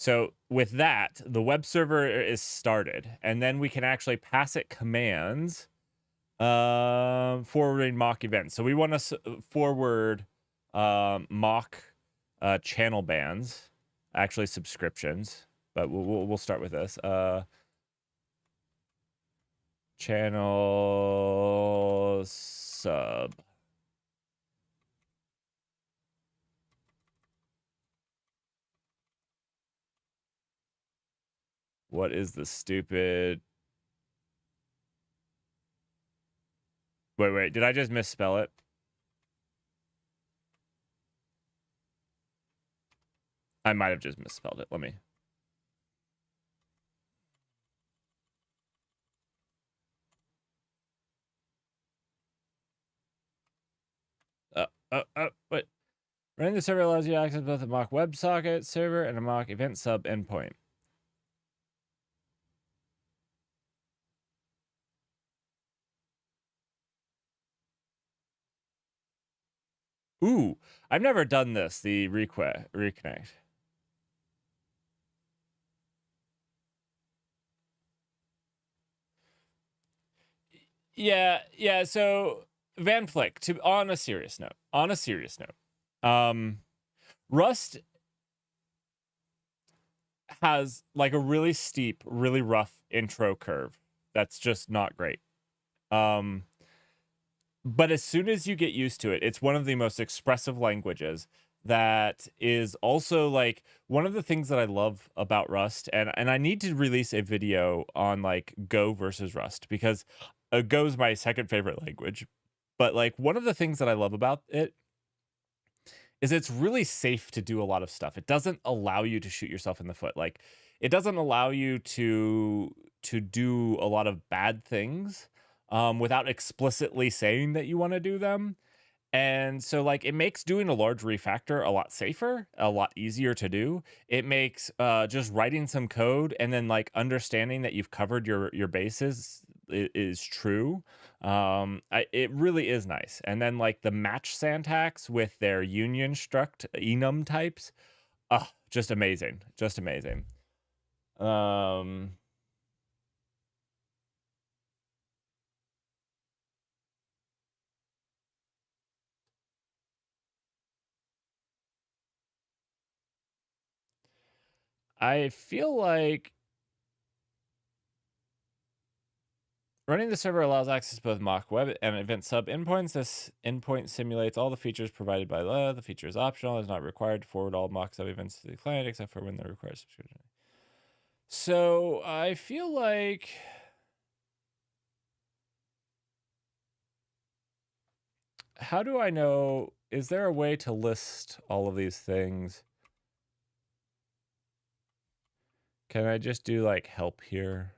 S1: So with that, the web server is started, and then we can actually pass it commands forwarding mock events. So we want to forward mock channel bans, actually subscriptions, but we'll start with this. Channel sub. What is the stupid... Wait, did I just misspell it? I might have just misspelled it. Let me... Wait. Running the server allows you to access both a mock WebSocket server and a mock event sub endpoint. Ooh, I've never done this, the reconnect. Yeah, so Van Flick, on a serious note, Rust has like a really steep, really rough intro curve. That's just not great. But as soon as you get used to it, it's one of the most expressive languages that is also like one of the things that I love about Rust. And I need to release a video on like Go versus Rust, because Go is my second favorite language. But like one of the things that I love about it is it's really safe to do a lot of stuff. It doesn't allow you to shoot yourself in the foot. Like it doesn't allow you to do a lot of bad things without explicitly saying that you want to do them. And so like it makes doing a large refactor a lot safer, a lot easier to do. It makes just writing some code and then like understanding that you've covered your bases is true. It really is nice. And then like the match syntax with their union struct enum types, just amazing. I feel like running the server allows access to both mock web and event sub endpoints. This endpoint simulates all the features provided by the feature is optional. It is not required to forward all mock sub events to the client except for when they require subscription. So I feel like how do I know? Is there a way to list all of these things? Can I just do like help here?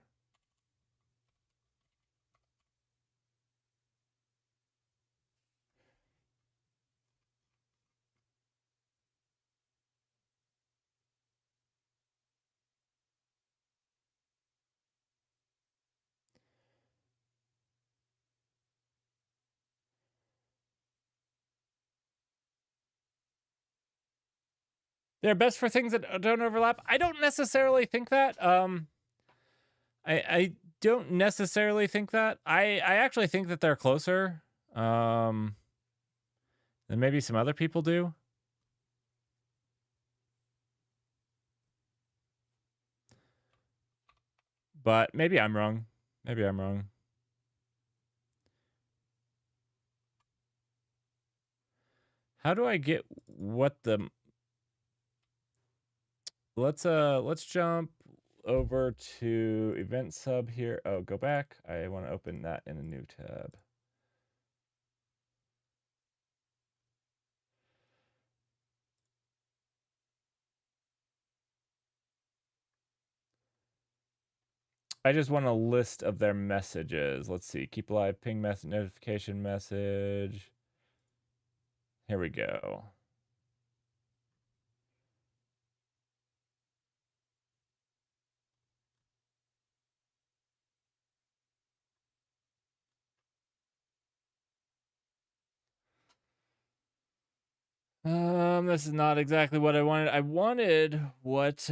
S1: They're best for things that don't overlap. I don't necessarily think that. I don't necessarily think that. I actually think that they're closer than maybe some other people do. but maybe I'm wrong. Maybe I'm wrong. How do I get what the let's jump over to event sub here. Oh, go back. I want to open that in a new tab. I just want a list of their messages. Let's see. Keep alive, ping message, notification message. Here we go. This is not exactly what I wanted. I wanted what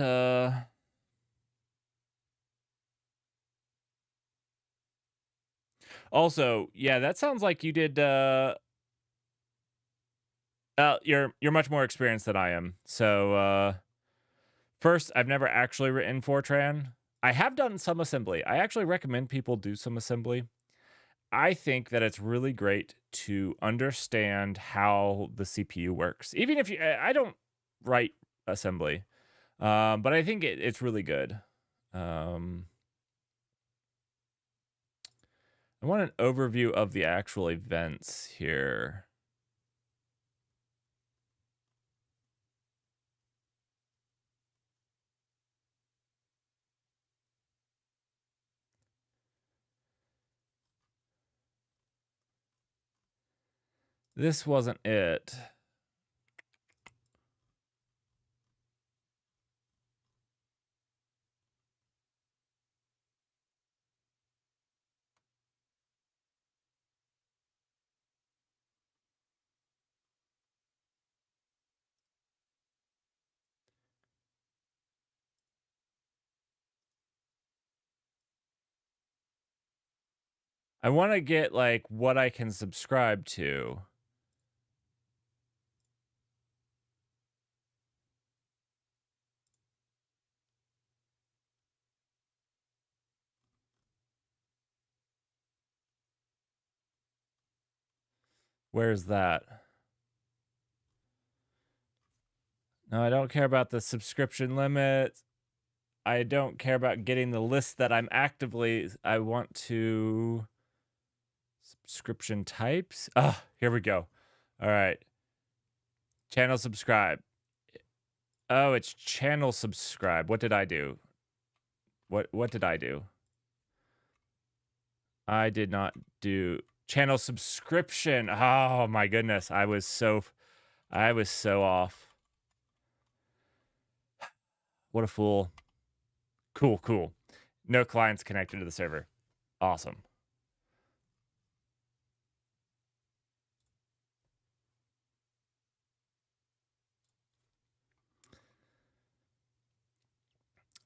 S1: also, yeah, that sounds like you did you're much more experienced than I am. So first, I've never actually written Fortran. I have done some assembly. I actually recommend people do some assembly. I think that it's really great to understand how the CPU works. Even if you I don't write assembly. But I think it's really good. I want an overview of the actual events here. This wasn't it. I want to get like what I can subscribe to. Where's that? No, I don't care about the subscription limit. I don't care about getting the list that I'm actively. I want to subscription types. Oh, here we go. All right. Channel subscribe. Oh, it's channel subscribe. What did I do? What did I do? I did not do channel subscription. Oh my goodness. I was so off. What a fool. Cool, cool. No clients connected to the server. Awesome.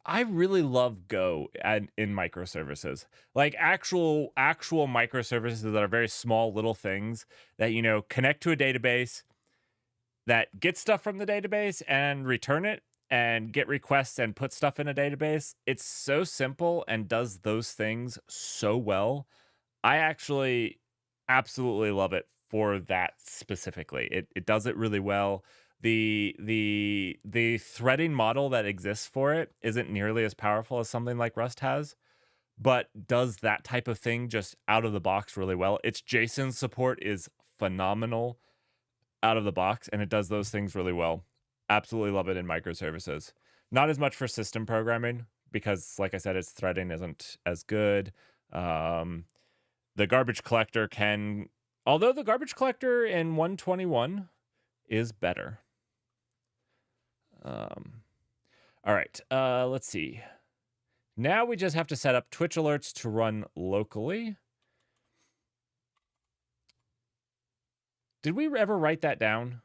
S1: I really love Go in microservices. Like actual microservices that are very small little things that connect to a database, that get stuff from the database and return it and get requests and put stuff in a database. It's so simple and does those things so well. I actually absolutely love it for that specifically. It does it really well. The threading model that exists for it isn't nearly as powerful as something like Rust has, but does that type of thing just out of the box really well. Its JSON support is phenomenal out of the box, and it does those things really well. Absolutely love it in microservices. Not as much for system programming because, like I said, its threading isn't as good. The garbage collector can, although the garbage collector in 121 is better. All right, let's see. Now we just have to set up Twitch alerts to run locally. Did we ever write that down?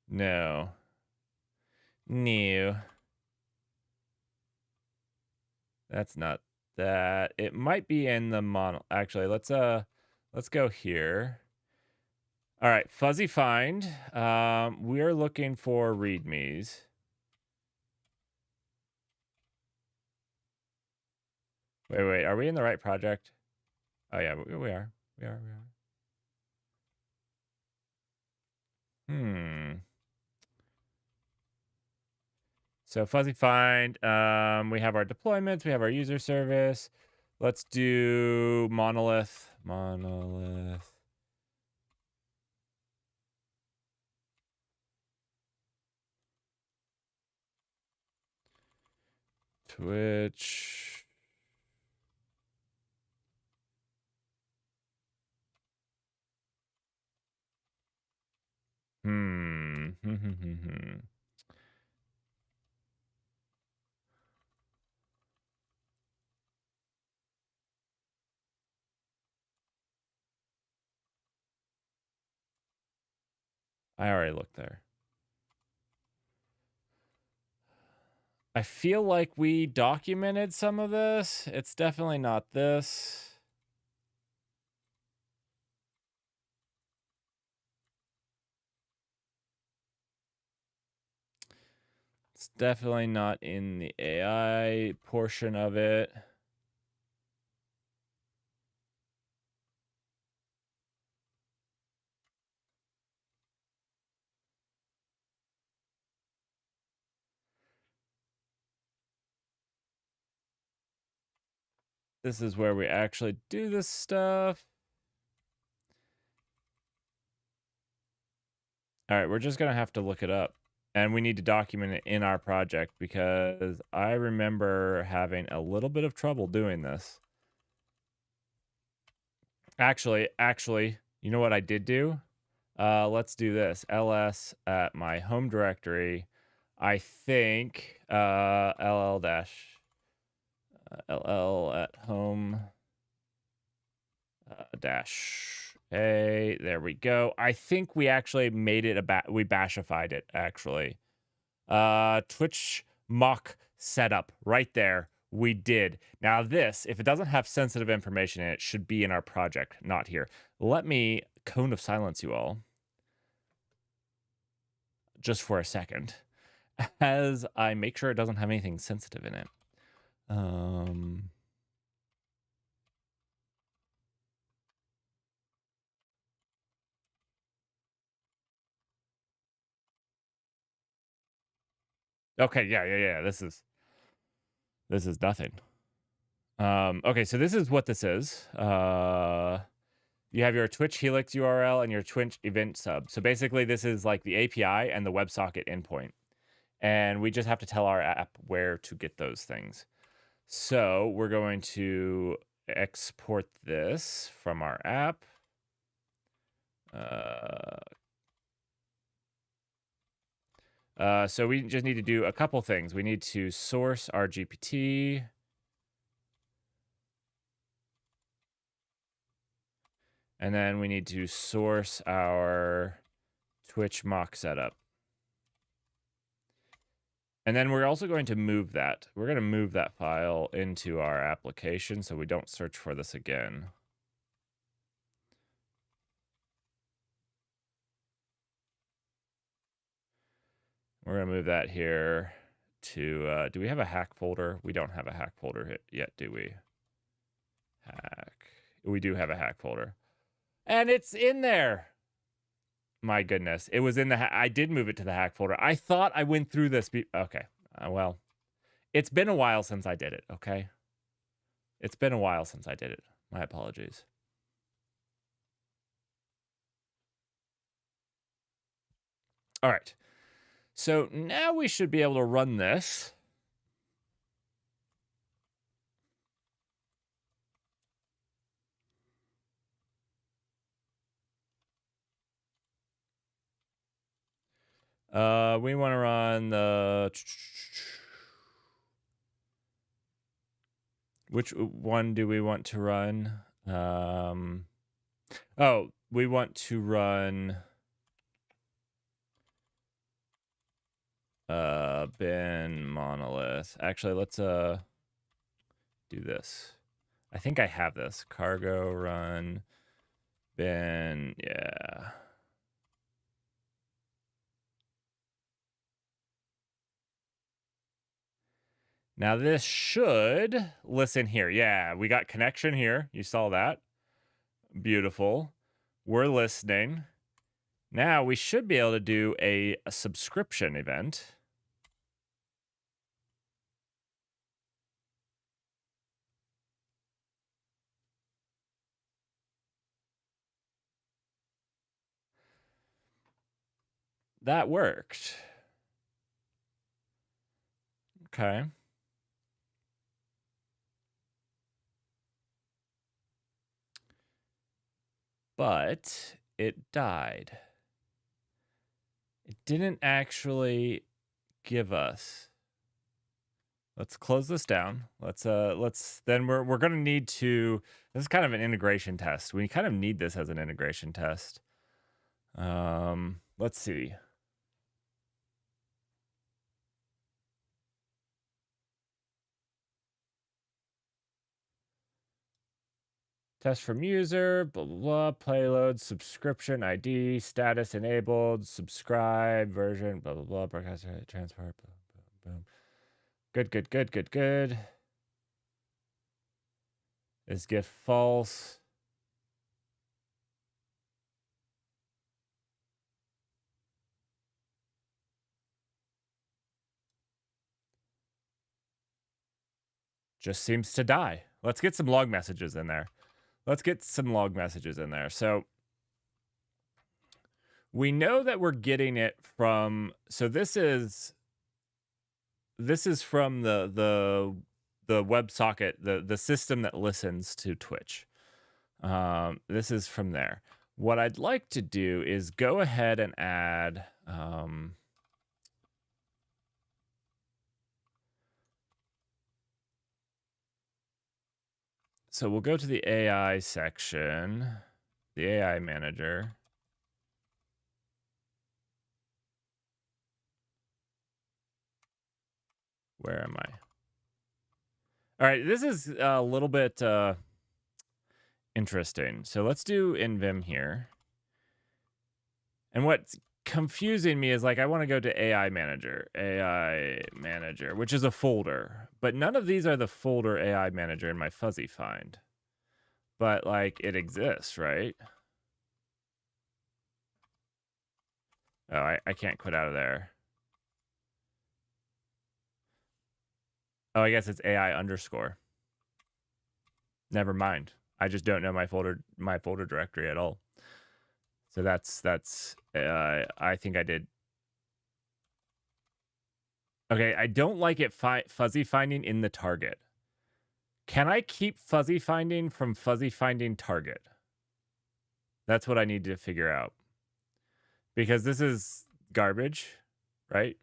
S1: No. No. That's not that. It might be in the actually, let's go here. All right, fuzzy find. We're looking for readmes. Wait. Are we in the right project? Oh yeah, we are. We are. So fuzzy find. We have our deployments. We have our user service. Let's do monolith. Twitch. I already looked there. I feel like we documented some of this. It's definitely not this. It's definitely not in the AI portion of it. This is where we actually do this stuff. All right, we're just going to have to look it up. And we need to document it in our project because I remember having a little bit of trouble doing this. Actually, you know what I did do? Let's do this. ls at my home directory. I think ll at home dash a. There we go. I think we actually made it we bashified it actually. Twitch mock setup right there. We did. Now this, if it doesn't have sensitive information in it, should be in our project, not here. Let me cone of silence you all just for a second as I make sure it doesn't have anything sensitive in it. Okay, yeah. This is nothing. Okay, so this is what this is. You have your Twitch Helix URL and your Twitch event sub. So basically this is like the API and the WebSocket endpoint. And we just have to tell our app where to get those things. So we're going to export this from our app. So we just need to do a couple things. We need to source our GPT. And then we need to source our Twitch mock setup. And then we're also going to move that. We're going to move that file into our application so we don't search for this again. We're going to move that here to, do we have a hack folder? We don't have a hack folder yet, do we? Hack. We do have a hack folder. And it's in there. My goodness. It was in the, I did move it to the hack folder. I thought I went through this. Okay. Well, it's been a while since I did it. Okay. It's been a while since I did it. My apologies. All right. So now we should be able to run this. We want to run the... Which one do we want to run? Oh, we want to run... bin monolith. Actually, let's do this. I think I have this. Cargo run bin, yeah. Now this should listen here. Yeah, we got connection here. You saw that. Beautiful. We're listening. Now we should be able to do a subscription event. That worked. Okay. But it died. It didn't actually give us. Let's close this down. Let's then we're gonna need to, this is kind of an integration test. We kind of need this as an integration test. Let's see. Test from user, blah, blah, blah, payload, subscription, ID, status enabled, subscribe, version, blah, blah, blah, broadcast, transfer, boom, boom, boom. Good, good, good, good, good. Is GIF false? Just seems to die. Let's get some log messages in there. So we know that we're getting it from, so this is from the WebSocket, the system that listens to Twitch. This is from there. What I'd like to do is go ahead and add so we'll go to the AI section, the AI manager. Where am I? All right, this is a little bit interesting. So let's do NVim here. And what's confusing me is, like, I want to go to AI manager, which is a folder. But none of these are the folder AI manager in my fuzzy find. But, like, it exists, right? Oh, I can't quit out of there. Oh, I guess it's AI underscore. Never mind. I just don't know my folder directory at all. So that's I think I did. Okay, I don't like it fuzzy finding in the target. Can I keep fuzzy finding from fuzzy finding target? That's what I need to figure out. Because this is garbage, right?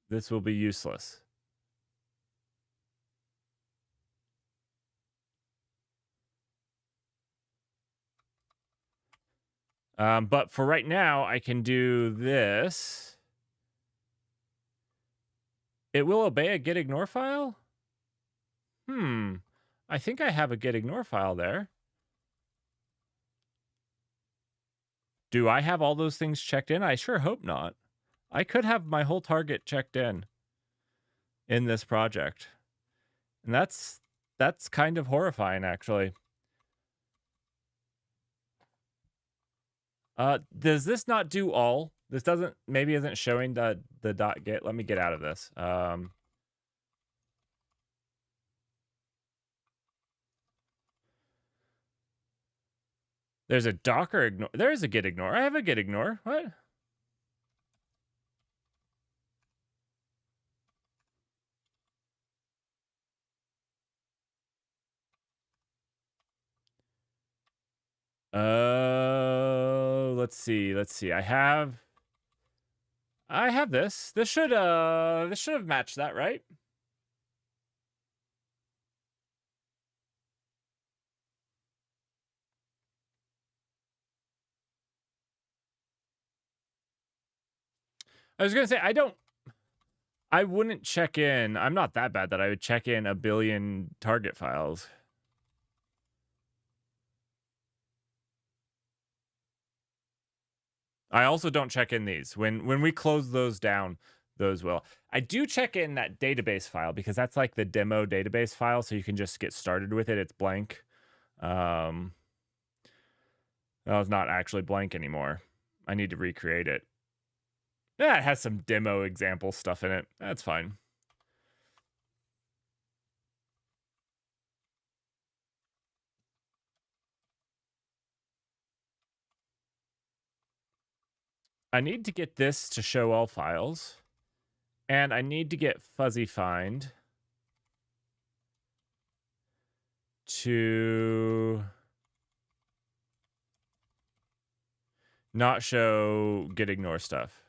S1: This will be useless. But for right now, I can do this. It will obey a get ignore file? I think I have a get ignore file there. Do I have all those things checked in? I sure hope not. I could have my whole target checked in this project. And that's kind of horrifying, actually. Does this not do all? This maybe isn't showing the dot get. Let me get out of this. There's a Docker ignore. There is a get ignore. I have a get ignore. What? Let's see. I have this. This should have matched that, right? I was gonna say I wouldn't check in. I'm not that bad that I would check in a billion target files. I also don't check in these. When we close those down, those will. I do check in that database file because that's like the demo database file, so you can just get started with it. It's blank. Oh, it's not actually blank anymore. I need to recreate it. Yeah, it has some demo example stuff in it. That's fine. I need to get this to show all files. And I need to get fuzzy find to not show get ignore stuff.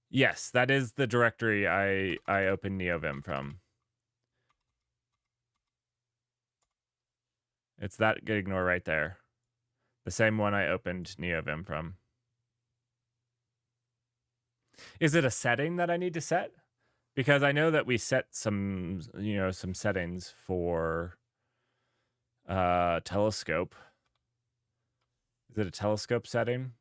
S1: Yes, that is the directory I opened NeoVim from. It's that get ignore right there. The same one I opened NeoVim from. Is it a setting that I need to set? Because I know that we set some, some settings for telescope. Is it a telescope setting?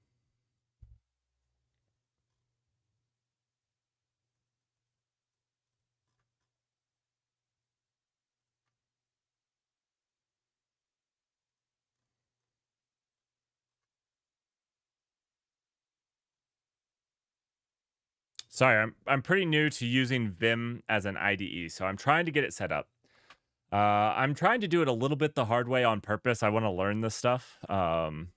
S1: Sorry, I'm pretty new to using Vim as an IDE, so I'm trying to get it set up. I'm trying to do it a little bit the hard way on purpose. I want to learn this stuff. I'm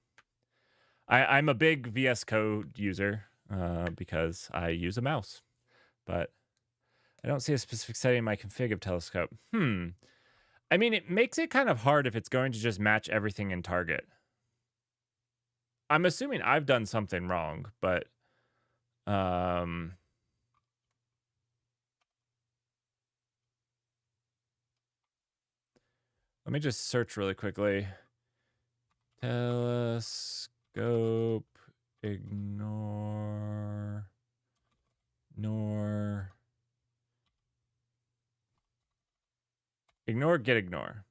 S1: a big VS Code user because I use a mouse, but I don't see a specific setting in my config of Telescope. I mean, it makes it kind of hard if it's going to just match everything in Target. I'm assuming I've done something wrong, but let me just search really quickly. Telescope ignore get ignore.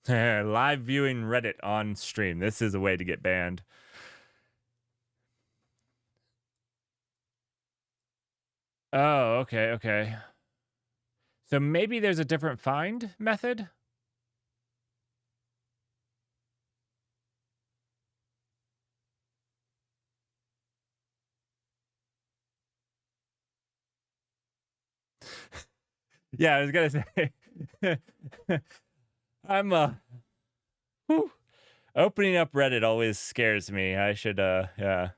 S1: Live viewing Reddit on stream. This is a way to get banned. Oh, okay. So maybe there's a different find method? Yeah, I was gonna say. I'm opening up Reddit always scares me. I should yeah.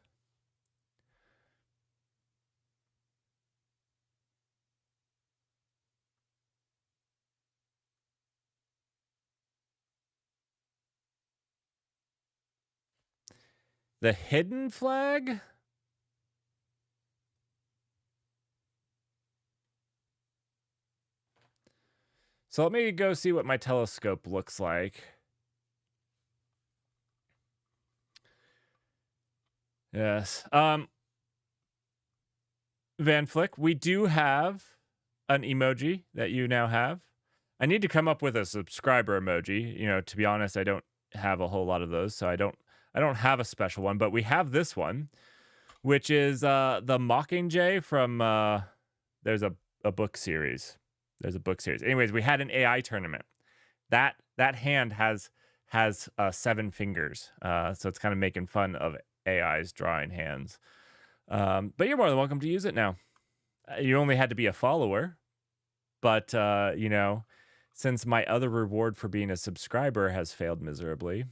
S1: The hidden flag? So let me go see what my telescope looks like. Yes. Van Flick, we do have an emoji that you now have. I need to come up with a subscriber emoji. To be honest, I don't have a whole lot of those, so I don't have a special one, but we have this one, which is the Mockingjay from there's a book series. There's a book series. Anyways, we had an AI tournament. That hand has 7 fingers. So it's kind of making fun of AI's drawing hands. But you're more than welcome to use it now. You only had to be a follower, but since my other reward for being a subscriber has failed miserably,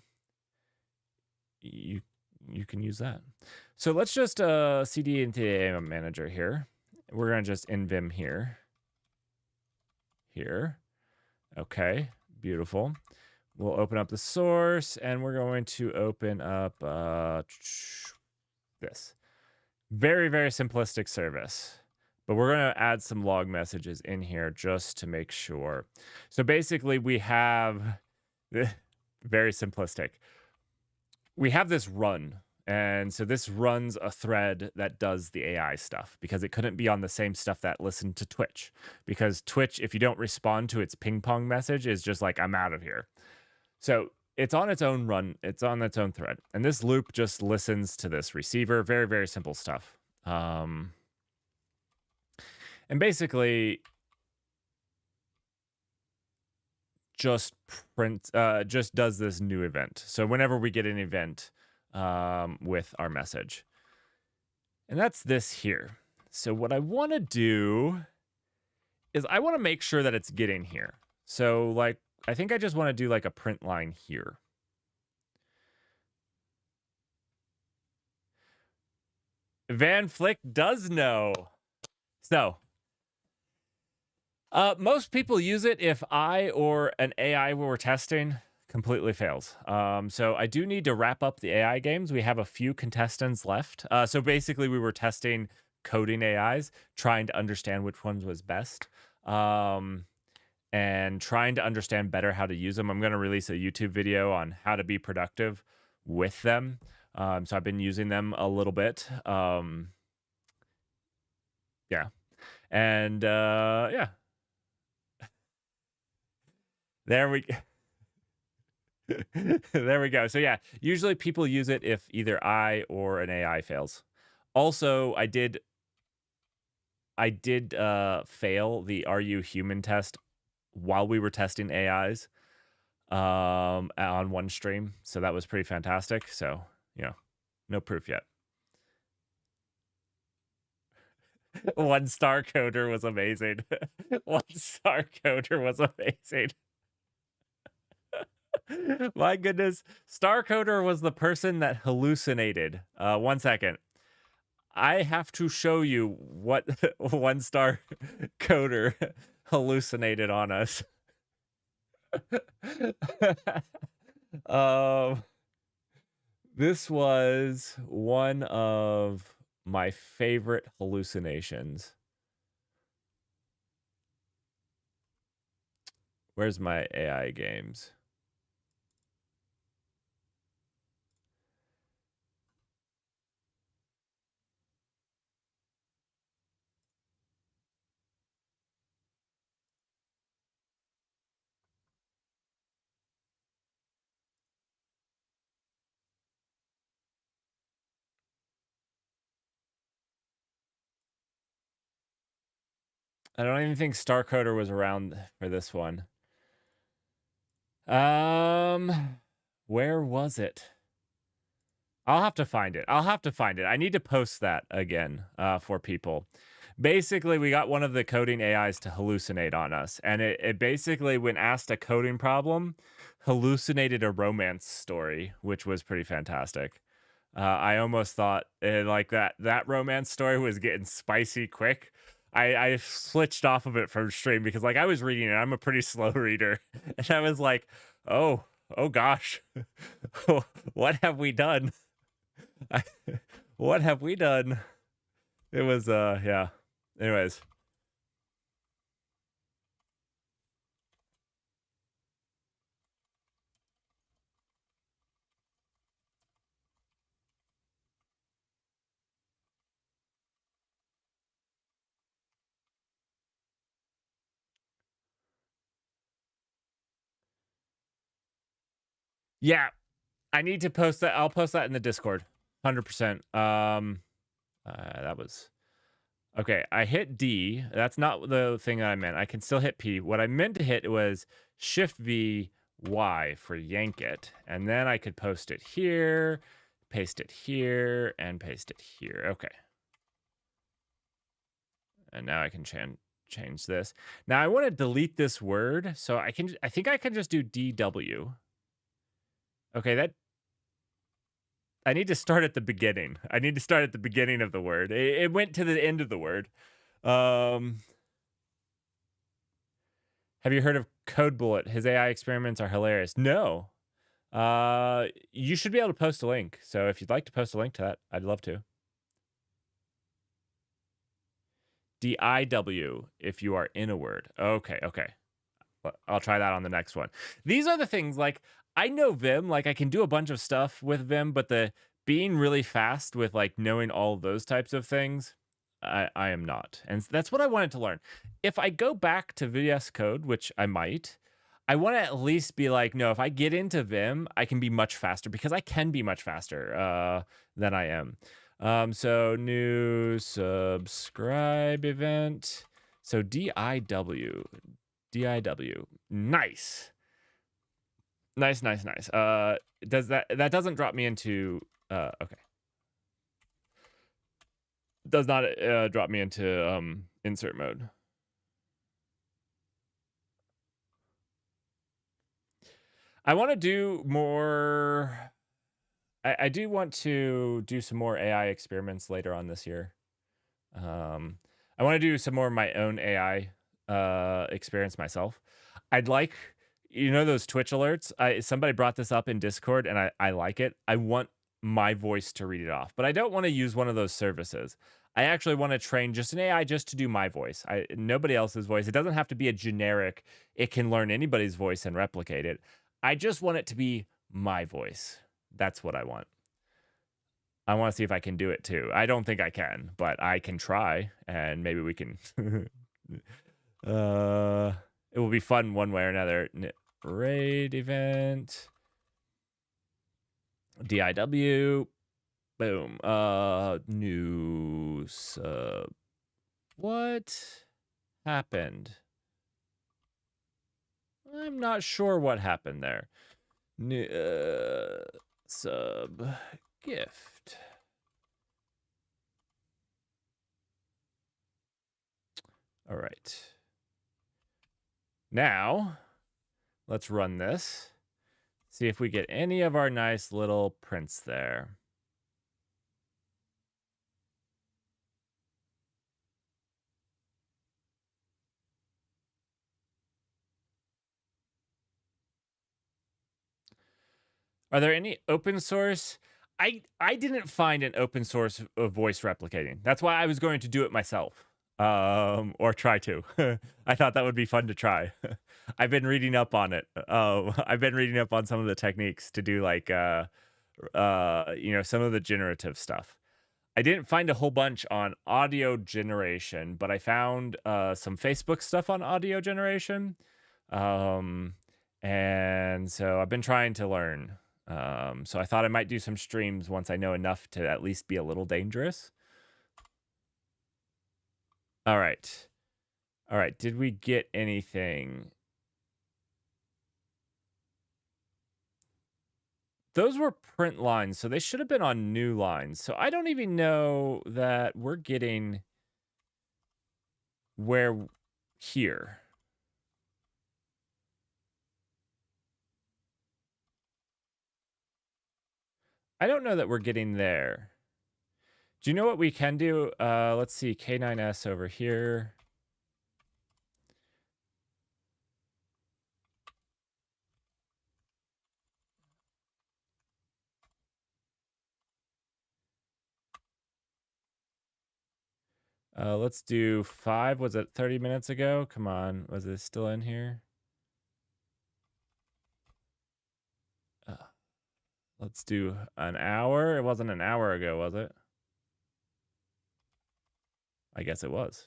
S1: you can use that. So let's just cd into the AI manager here. We're gonna just invim here. Okay, beautiful. We'll open up the source and we're going to open up this. Very, very simplistic service. But we're going to add some log messages in here just to make sure. So basically we have, very simplistic. We have this run. And so this runs a thread that does the AI stuff because it couldn't be on the same stuff that listened to Twitch. Because Twitch, if you don't respond to its ping pong message, is just like, I'm out of here. So it's on its own run. It's on its own thread. And this loop just listens to this receiver. Very, very simple stuff. And basically just just does this new event. So whenever we get an event with our message. And that's this here. So what I want to do is I want to make sure that it's getting here. So like, I think I just want to do like a print line here. Van Flick does know. So, most people use it if I or an AI we're testing completely fails. So I do need to wrap up the AI games. We have a few contestants left. So basically we were testing coding AIs, trying to understand which ones was best. And trying to understand better how to use them. I'm going to release a YouTube video on how to be productive with them. So I've been using them a little bit. Yeah. And yeah. There we there we go. So yeah, usually people use it if either I or an AI fails. Also, I did fail the Are You Human test while we were testing AIs on one stream. So that was pretty fantastic. So, you know, no proof yet. One star coder was amazing. One star coder was amazing. My goodness. Star coder was the person that hallucinated. 1 second. I have to show you what one star coder hallucinated on us. This was one of my favorite hallucinations. Where's my AI games? I don't even think Starcoder was around for this one. Where was it? I'll have to find it. I need to post that again for people. Basically, we got one of the coding AIs to hallucinate on us. And it basically, when asked a coding problem, hallucinated a romance story, which was pretty fantastic. I almost thought like that romance story was getting spicy quick. I switched off of it from stream because like I was reading it. I'm a pretty slow reader. And I was like, oh gosh, what have we done? What have we done? It was yeah. Anyways. Yeah, I need to post that. I'll post that in the Discord. 100%. That was okay. I hit D. That's not the thing that I meant. I can still hit P. What I meant to hit was Shift V Y for yank it, and then I could post it here, paste it here, and paste it here. Okay. And now I can change this. Now I want to delete this word, so I think I can just do DW. Okay, that I need to start at the beginning. I need to start at the beginning of the word. It went to the end of the word. Have you heard of Code Bullet? His AI experiments are hilarious. No. You should be able to post a link. So if you'd like to post a link to that, I'd love to. DIW if you are in a word. Okay. I'll try that on the next one. These are the things like I know Vim, like I can do a bunch of stuff with Vim, but the being really fast with like knowing all of those types of things, I am not. And that's what I wanted to learn. If I go back to VS Code, which I might, I want to at least be like, no, if I get into Vim, I can be much faster because I can be much faster than I am. So new subscribe event. So DIW. Nice. Nice, nice, nice. Does that doesn't drop me into okay. Does not drop me into insert mode. I want to do more. I do want to do some more AI experiments later on this year. I want to do some more of my own AI experience myself. I'd like, those Twitch alerts. Somebody brought this up in Discord, and I like it. I want my voice to read it off, but I don't want to use one of those services. I actually want to train just an AI just to do my voice. Nobody else's voice. It doesn't have to be a generic. It can learn anybody's voice and replicate it. I just want it to be my voice. That's what I want. I want to see if I can do it too. I don't think I can, but I can try, and maybe we can. It will be fun one way or another. Raid event. DIW. Boom. New sub. What happened? I'm not sure what happened there. New sub gift. All right. Now, let's run this. See if we get any of our nice little prints there. Are there any open source? I didn't find an open source of voice replicating. That's why I was going to do it myself. Or try to. I thought that would be fun to try. I've been reading up on it. I've been reading up on some of the techniques to do like some of the generative stuff. I didn't find a whole bunch on audio generation, but I found some Facebook stuff on audio generation. And so I've been trying to learn. So I thought I might do some streams once I know enough to at least be a little dangerous. All right. All right. Did we get anything? Those were print lines, so they should have been on new lines. So I don't even know that we're getting where here. I don't know that we're getting there. Do you know what we can do? Let's see, K9S over here. Let's do 5. Was it 30 minutes ago? Come on. Was it still in here? Let's do an hour. It wasn't an hour ago, was it? I guess it was.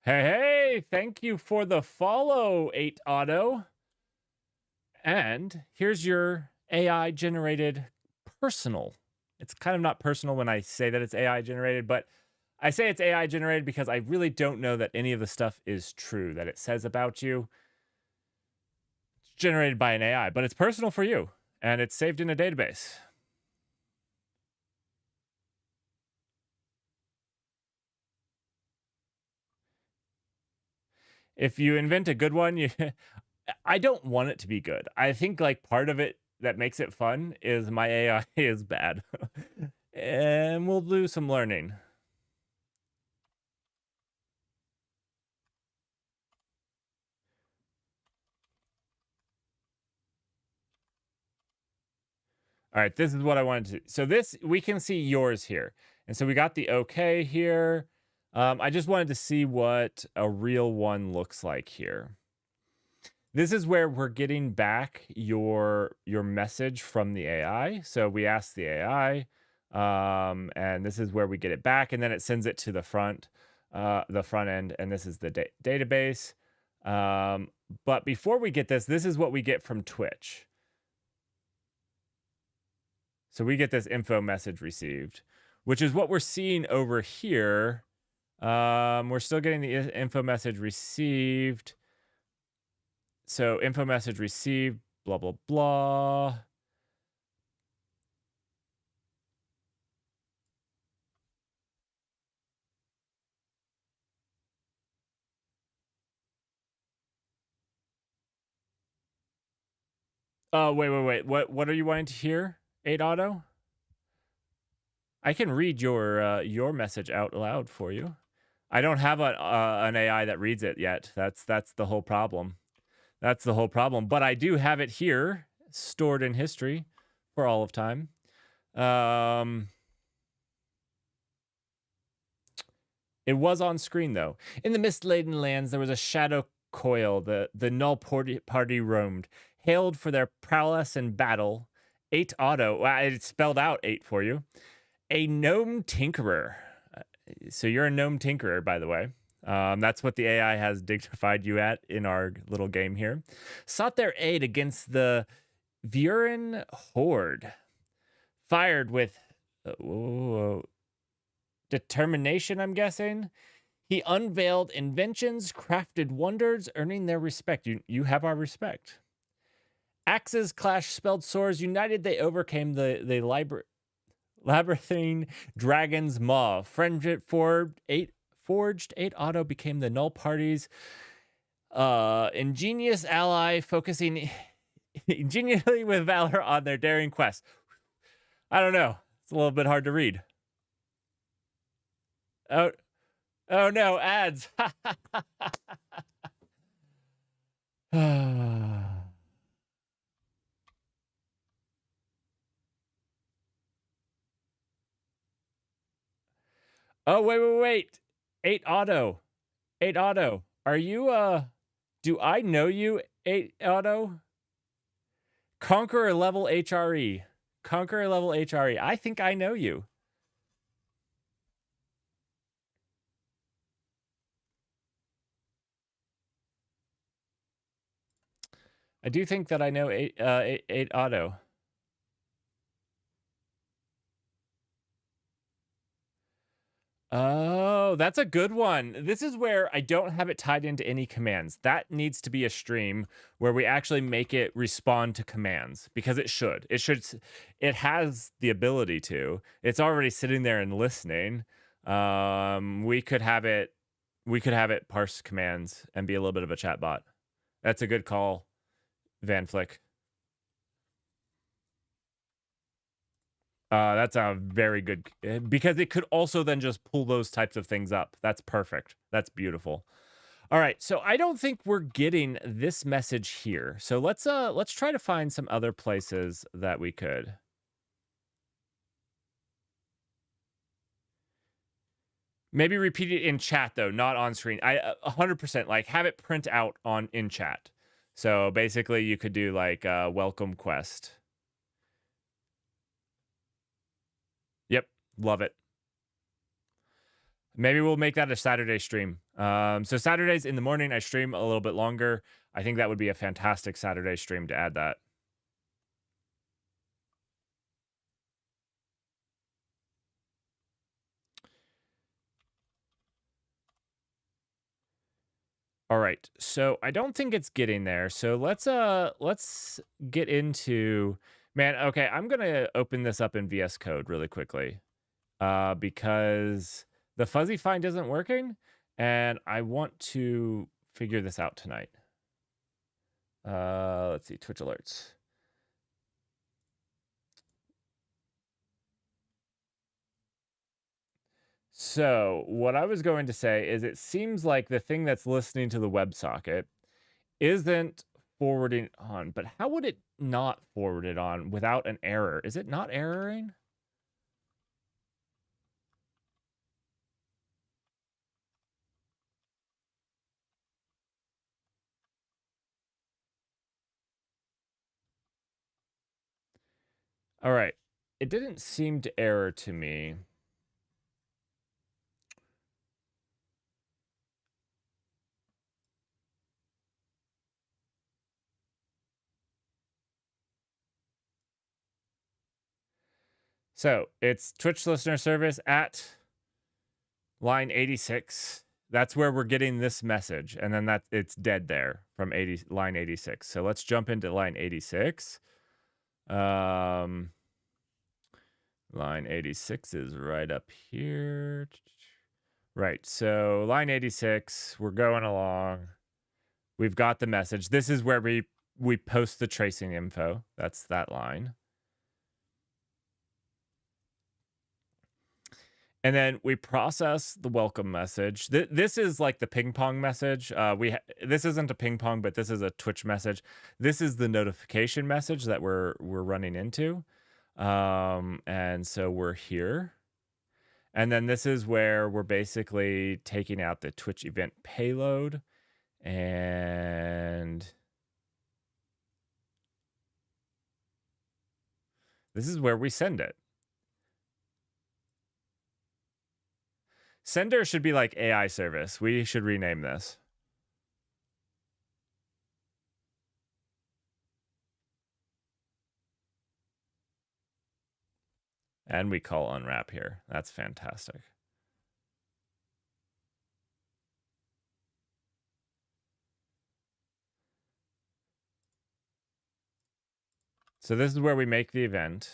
S1: Hey, thank you for the follow, 8 Auto. And here's your AI generated personal. It's kind of not personal when I say that it's AI generated, but I say it's AI generated because I really don't know that any of the stuff is true that it says about you. It's generated by an AI, but it's personal for you and it's saved in a database. If you invent a good one, I don't want it to be good. I think like part of it that makes it fun is my AI is bad. And we'll do some learning. All right, this is what I wanted to. So this, we can see yours here. And so we got the okay here. I just wanted to see what a real one looks like here. This is where we're getting back your message from the AI. So we ask the AI, and this is where we get it back, and then it sends it to the front end, and this is the database. But before we get this is what we get from Twitch. So we get this info message received, which is what we're seeing over here. We're still getting the info message received. So info message received, blah, blah, blah. Oh, wait. What are you wanting to hear, 8 Auto? I can read your message out loud for you. I don't have an AI that reads it yet. That's the whole problem. That's the whole problem. But I do have it here, stored in history for all of time. It was on screen though. In the mist-laden lands, there was a shadow coil. The null party roamed, hailed for their prowess in battle. 8 Auto. Well, it spelled out 8 for you. A gnome tinkerer. So you're a gnome tinkerer, by the way. That's what the AI has dignified you at in our little game here. Sought their aid against the Vuren horde. Fired with determination, I'm guessing. He unveiled inventions, crafted wonders, earning their respect. You have our respect. Axes clashed, spelled swords. United, they overcame the labyrinthine dragon's maw. Friendship forged 8 Auto became the null party's ingenious ally, focusing ingeniously with valor on their daring quest. I don't know. It's a little bit hard to read. Oh no, ads. Oh, wait. 8 Auto. 8 Auto. Are you do I know you, 8 Auto? Conqueror level HRE. Conqueror level HRE. I think I know you. I do think that I know 8 Auto. Oh, that's a good one. This is where I don't have it tied into any commands. That needs to be a stream where we actually make it respond to commands, because it should. It has the ability to. It's already sitting there and listening. We could have it parse commands and be a little bit of a chatbot. That's a good call, Van Flick. That's a very good, because it could also then just pull those types of things up. That's perfect. That's beautiful. All right, so I don't think we're getting this message here. So let's try to find some other places that we could. Maybe repeat it in chat though, not on screen. I 100% like have it print out on in chat. So basically you could do like welcome quest. Yep, love it. Maybe we'll make that a Saturday stream. So Saturdays in the morning, I stream a little bit longer. I think that would be a fantastic Saturday stream to add that. All right. So I don't think it's getting there. So let's get into, man, okay, I'm going to open this up in VS Code really quickly. Because the fuzzy find isn't working and I want to figure this out tonight. Let's see, Twitch alerts. So what I was going to say is it seems like the thing that's listening to the WebSocket isn't forwarding on, but how would it not forward it on without an error? Is it not erroring? All right. It didn't seem to error to me. So it's Twitch listener service at line 86. That's where we're getting this message. And then it's dead there from line 86. So let's jump into line 86. Line 86 is right up here. Right. So line 86, we're going along. We've got the message. This is where we post the tracing info. That's that line. And then we process the welcome message. This is like the ping pong message. This isn't a ping pong, but this is a Twitch message. This is the notification message that we're running into. And so we're here. And then this is where we're basically taking out the Twitch event payload. And this is where we send it. Sender should be like AI service. We should rename this. And we call unwrap here. That's fantastic. So this is where we make the event.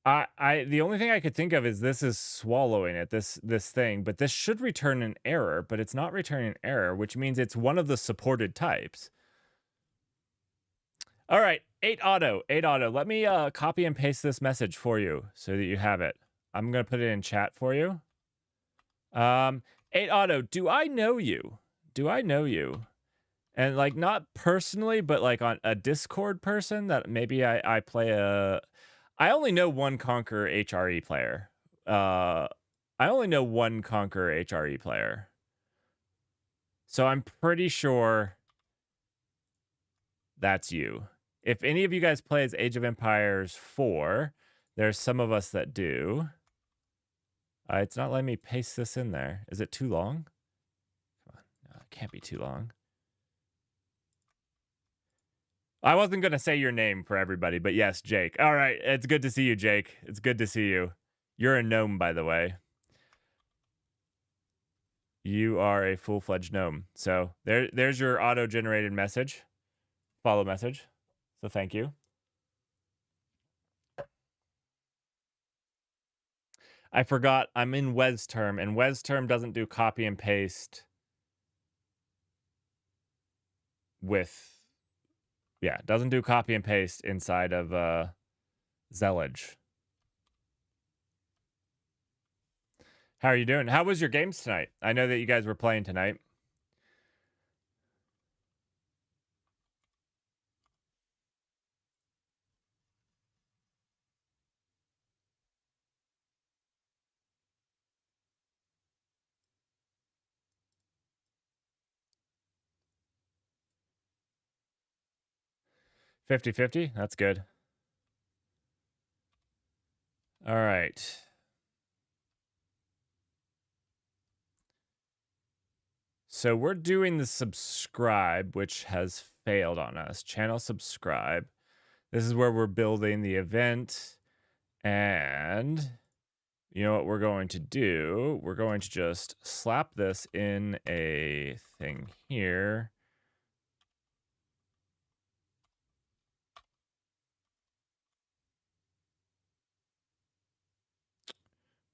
S1: The only thing I could think of is this is swallowing it, this thing, but this should return an error, but it's not returning an error, which means it's one of the supported types. All right, 8auto. Let me copy and paste this message for you so that you have it. I'm gonna put it in chat for you. 8auto, do I know you? And like not personally, but like on a Discord person that maybe I play I only know one Conquer HRE player. So I'm pretty sure that's you. If any of you guys play as Age of Empires 4, there's some of us that do. It's not letting me paste this in there. Is it too long? Come on. No, it can't be too long. I wasn't going to say your name for everybody, but yes, Jake. All right. It's good to see you, Jake. It's good to see you. You're a gnome, by the way. You are a full-fledged gnome. So there's your auto-generated message. Follow message. So thank you. I forgot I'm in WesTerm, and WesTerm doesn't do copy and paste doesn't do copy and paste inside of Zellage. How are you doing? How was your games tonight? I know that you guys were playing tonight. $50-50? That's good. All right. So we're doing the subscribe, which has failed on us. Channel subscribe. This is where we're building the event. And you know what we're going to do? We're going to just slap this in a thing here.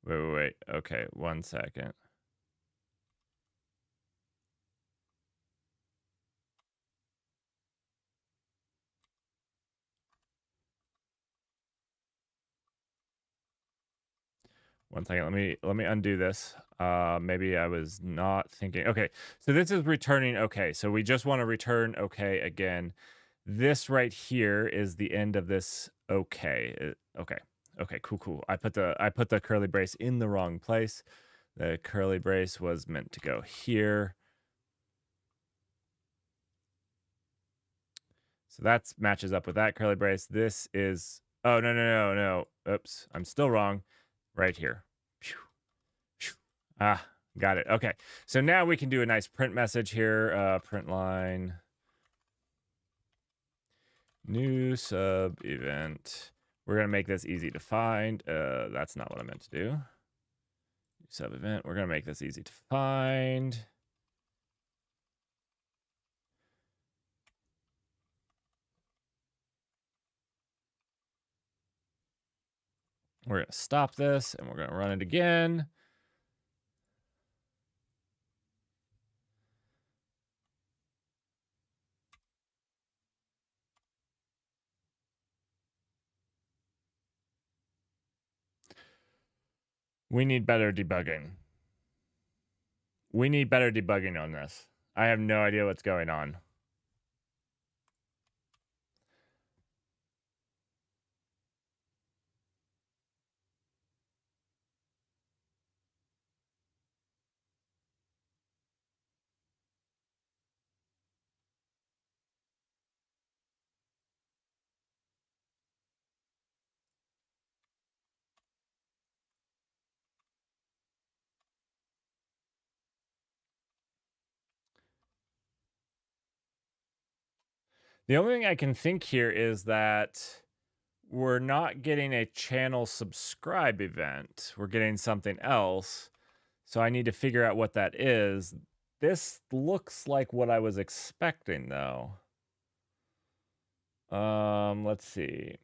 S1: Wait. Okay, 1 second. One second. Let me undo this. Maybe I was not thinking. Okay, so this is returning okay. So we just want to return okay again. This right here is the end of this okay. Okay, cool. I put the curly brace in the wrong place. The curly brace was meant to go here. So that matches up with that curly brace. This is Oh, no. Oops, I'm still wrong. Right here. Ah, got it. Okay. So now we can do a nice print message here. Print line. New sub event. We're going to make this easy to find. That's not what I meant to do. New sub event. We're going to make this easy to find. We're going to stop this and we're going to run it again. We need better debugging. We need better debugging on this. I have no idea what's going on. The only thing I can think here is that we're not getting a channel subscribe event. We're getting something else. So I need to figure out what that is. This looks like what I was expecting though. Let's see.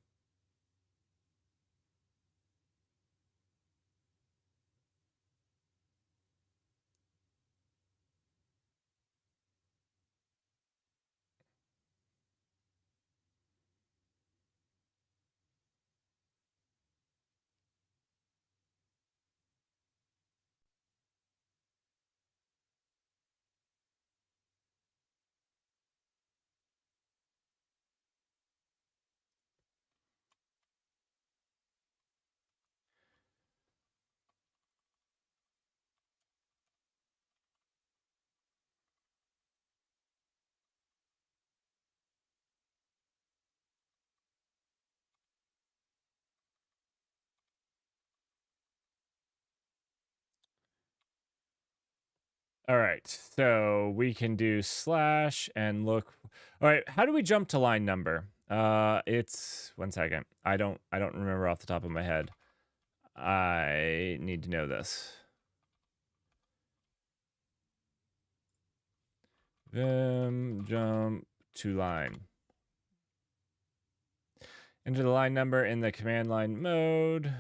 S1: All right, so we can do slash and look. All right, how do we jump to line number? It's 1 second. I don't remember off the top of my head. I need to know this. Vim jump to line. Enter the line number in the command line mode.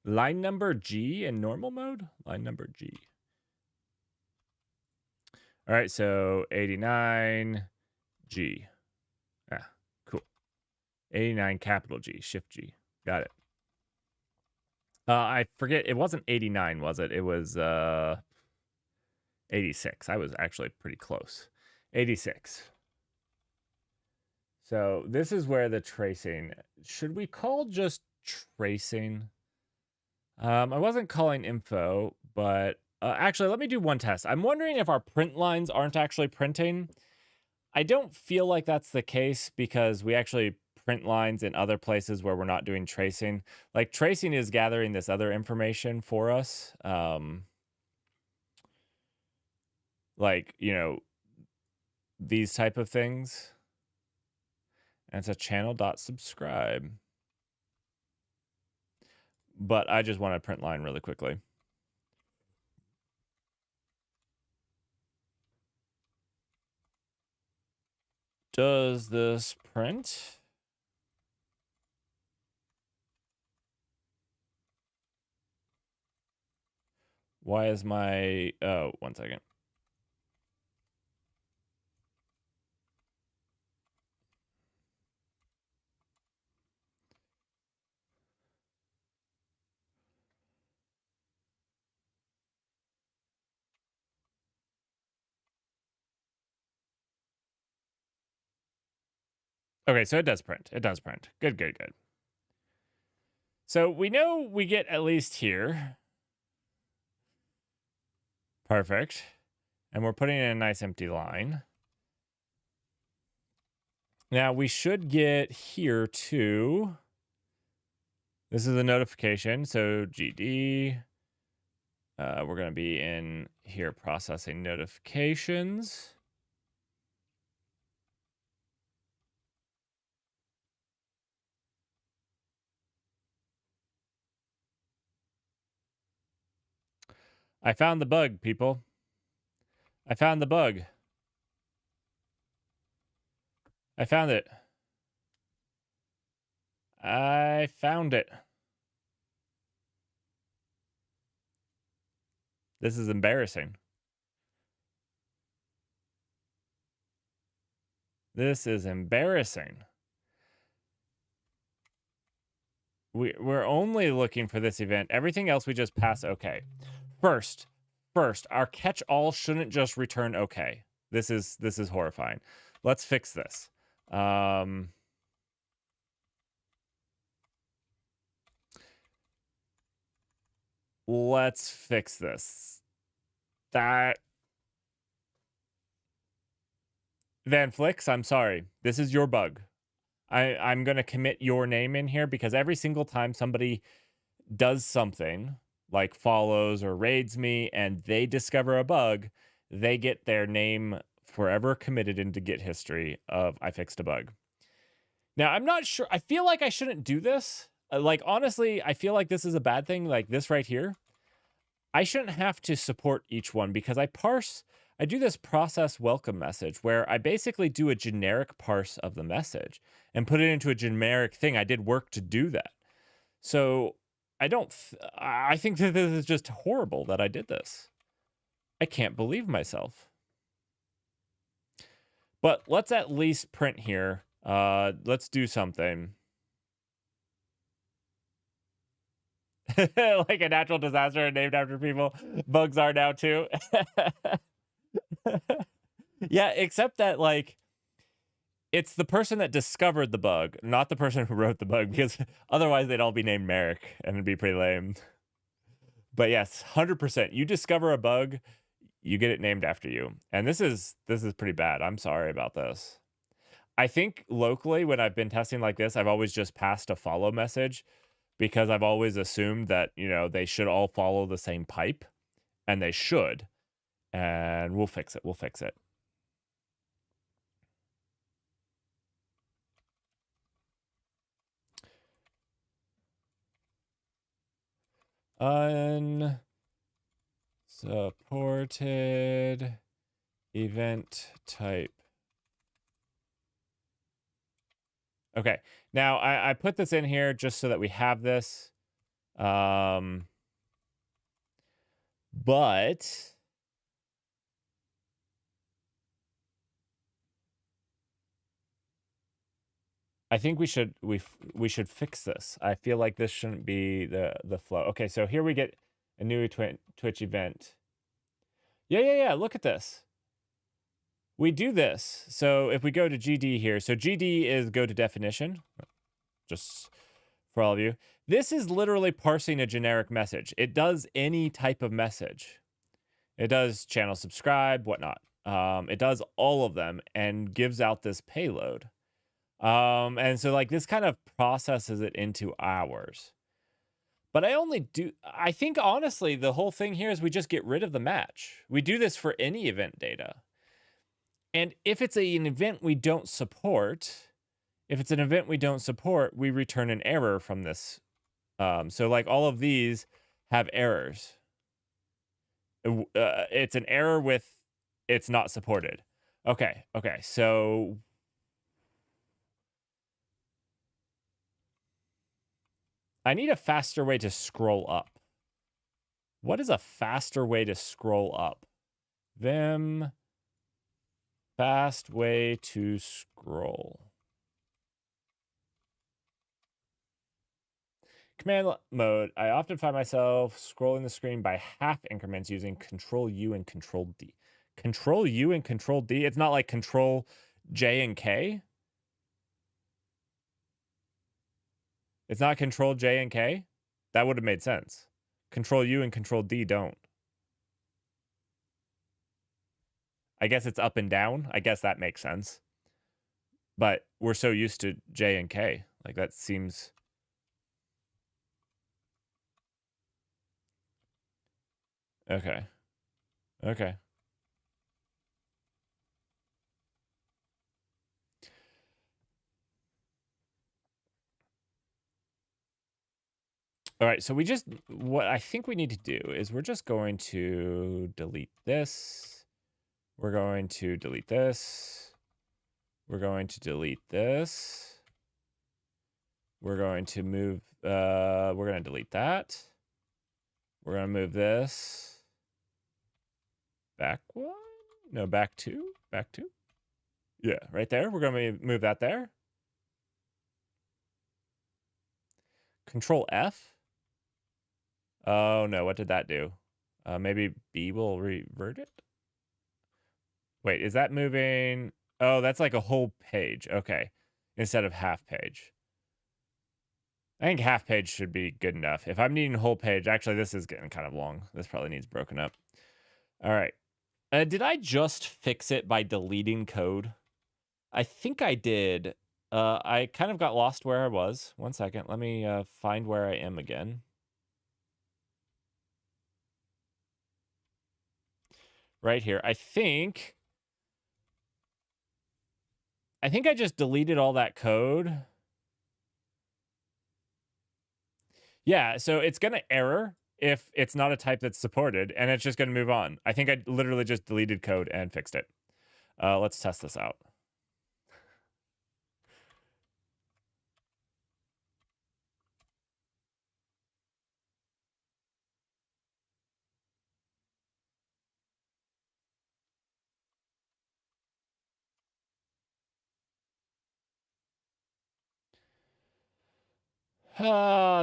S1: Line number G in normal mode? Line number G. All right, so 89 G. Ah, cool. 89 capital G, shift G. Got it. I forget, it wasn't 89, was it? It was 86. I was actually pretty close. 86. So this is where the tracing, should we call just tracing? I wasn't calling info, but actually, let me do one test. I'm wondering if our print lines aren't actually printing. I don't feel like that's the case because we actually print lines in other places where we're not doing tracing. Like tracing is gathering this other information for us. Like, you know, these type of things. And it's a channel.subscribe. But I just want to print line really quickly. Does this print? Why is my, oh, 1 second. Okay, so it does print. It does print. Good, good, good. So we know we get at least here. Perfect. And we're putting in a nice empty line. Now we should get here too. This is a notification. So GD, we're going to be in here processing notifications. I found the bug, people. I found the bug. I found it. I found it. This is embarrassing. This is embarrassing. We're only looking for this event. Everything else we just pass okay. First, our catch-all shouldn't just return okay. This is horrifying. Let's fix this. Let's fix this. That Van Flix, I'm sorry. This is your bug. I'm going to commit your name in here because every single time somebody does something like follows or raids me and they discover a bug, they get their name forever committed into Git history of I fixed a bug. Now, I'm not sure. I feel like I shouldn't do this. Like, honestly, I feel like this is a bad thing, like this right here. I shouldn't have to support each one because I do this process welcome message where I basically do a generic parse of the message and put it into a generic thing. I did work to do that. So I think that this is just horrible that I did this. I can't believe myself. But let's at least print here. Let's do something. Like a natural disaster named after people. Bugs are now too. Yeah, except that like it's the person that discovered the bug, not the person who wrote the bug, because otherwise they'd all be named Merrick and it'd be pretty lame. But yes, 100%. You discover a bug, you get it named after you. And this is pretty bad. I'm sorry about this. I think locally when I've been testing like this, I've always just passed a follow message because I've always assumed that, you know, they should all follow the same pipe, and they should. And we'll fix it. We'll fix it. Unsupported event type. Okay, now I put this in here just so that we have this. But I think we should fix this. I feel like this shouldn't be the flow. Okay, so here we get a new Twitch event. Yeah. Look at this. We do this. So if we go to GD here, so GD is go to definition, just for all of you. This is literally parsing a generic message. It does any type of message. It does channel subscribe, whatnot. It does all of them and gives out this payload. And so like this kind of processes it into hours. But I think honestly, the whole thing here is we just get rid of the match. We do this for any event data. And if it's an event we don't support, we return an error from this. So like all of these have errors. It's an error with it's not supported. Okay. So I need a faster way to scroll up. What is a faster way to scroll up? Vim fast way to scroll. Command mode. I often find myself scrolling the screen by half increments using Control U and Control D. Control U and Control D? It's not like Control J and K? It's not Control J and K? That would have made sense. Control U and Control D don't. I guess it's up and down. I guess that makes sense. but we're so used to J and K. Like that seems... Okay. Okay. All right, so what I think we need to do is we're just going to delete this. We're going to delete this. We're going to delete this. We're going to move, we're going to delete that. We're going to move this. Back one? No, back two? Back two? Yeah, right there. We're going to move that there. Control F. Oh, no. What did that do? Maybe B will revert it? Wait, is that moving? Oh, that's like a whole page. Okay. Instead of half page. I think half page should be good enough. If I'm needing whole page, actually, this is getting kind of long. This probably needs broken up. All right. Did I just fix it by deleting code? I think I did. I kind of got lost where I was. One second. Let me find where I am again. Right here. I think I just deleted all that code. Yeah, so it's going to error if it's not a type that's supported, and it's just going to move on. I think I literally just deleted code and fixed it. Let's test this out.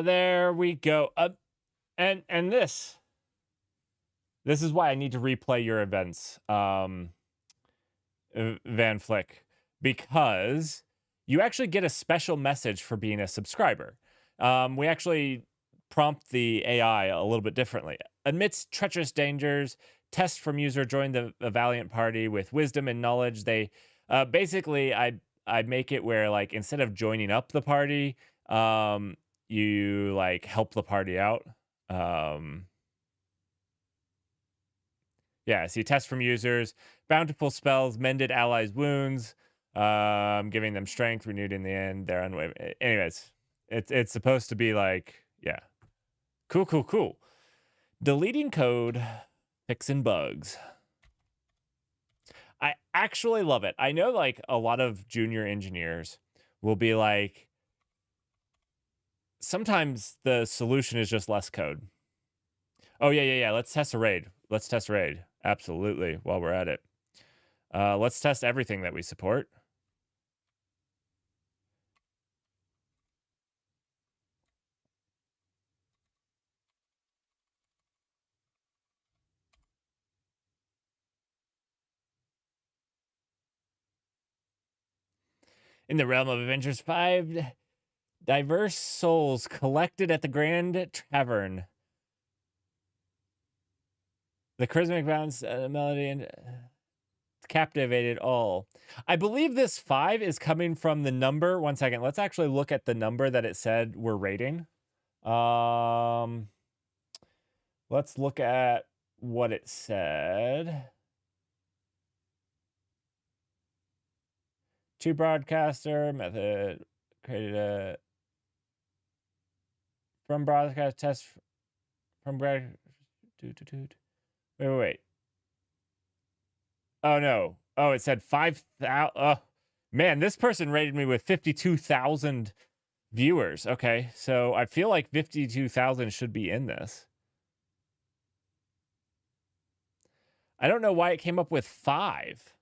S1: There we go. And this is why I need to replay your events, Van Flick, because you actually get a special message for being a subscriber. We actually prompt the AI a little bit differently. Amidst treacherous dangers, test from user join the valiant party with wisdom and knowledge. They basically, I make it where, like, instead of joining up the party, you like help the party out. Yeah, so you test from users, bountiful spells, mended allies' wounds, giving them strength, renewed in the end. They're unwavering. Anyways, it's supposed to be like, yeah, cool. Deleting code, fixing bugs. I actually love it. I know, like, a lot of junior engineers will be like, sometimes the solution is just less code. Oh, yeah. Let's test a raid. Absolutely, while we're at it. Let's test everything that we support. In the realm of Adventures 5, diverse souls collected at the Grand Tavern. The charismatic balance, melody, and captivated all. I believe this 5 is coming from the number. One second. Let's actually look at the number that it said we're rating. Let's look at what it said. To broadcaster method created a from broadcast test from broad. Wait. Oh no. Oh, it said 5,000. Oh, man, this person rated me with 52,000 viewers. Okay, so I feel like 52,000 should be in this. I don't know why it came up with 5.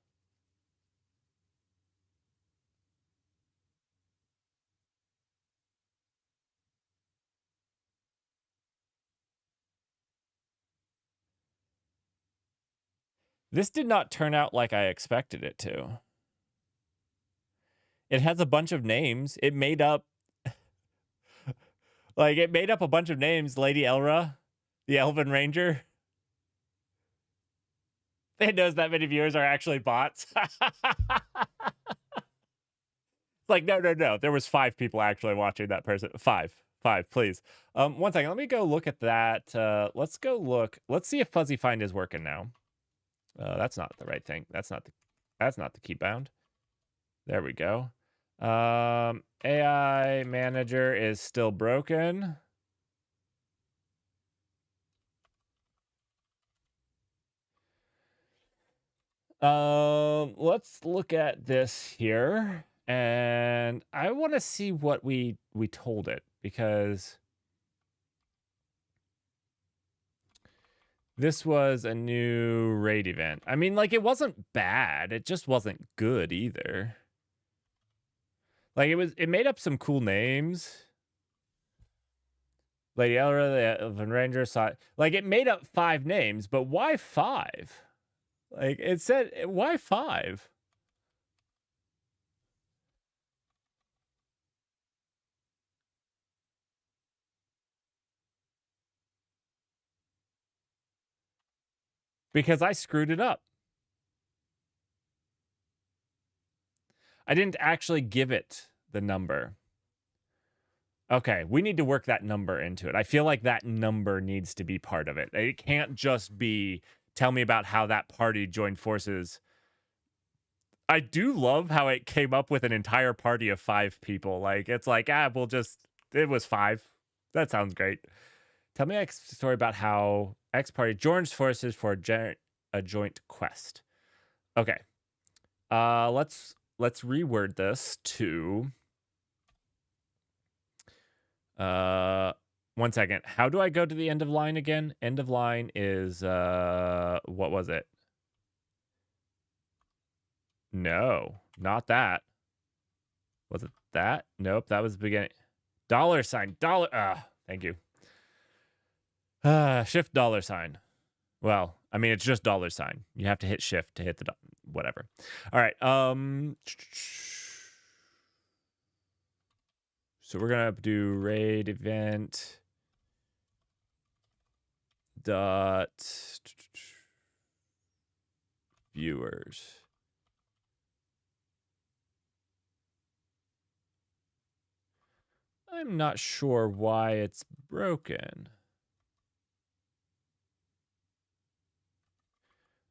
S1: This did not turn out like I expected it to. It has a bunch of names. It made up a bunch of names. Lady Elra, the Elven Ranger. It knows that many viewers are actually bots. Like, no. There was 5 people actually watching that person. 5, please. One second. Let me go look at that. Let's go look. Let's see if fuzzy find is working now. That's not the right thing. That's not the key bound. There we go. AI manager is still broken. Let's look at this here, and I want to see what we told it, because this was a new raid event. I mean, like, it wasn't bad. It just wasn't good either. Like, it made up some cool names. Lady Elra, the Elven Ranger, like, it made up 5 names, but why 5? Like, it said, why 5? Because I screwed it up. I didn't actually give it the number. Okay, we need to work that number into it. I feel like that number needs to be part of it. It can't just be, tell me about how that party joined forces. I do love how it came up with an entire party of 5 people. Like, it's like, it was 5. That sounds great. Tell me a story about how X party joins forces for a joint quest. Okay. Let's reword this to one second. How do I go to the end of line again? End of line is what was it? No, not that. Was it that? Nope, that was the beginning. $sign. Thank you. Shift $sign. Well, I mean, it's just $sign. You have to hit shift to hit the whatever. All right. So we're gonna do raid event dot viewers. I'm not sure why it's broken.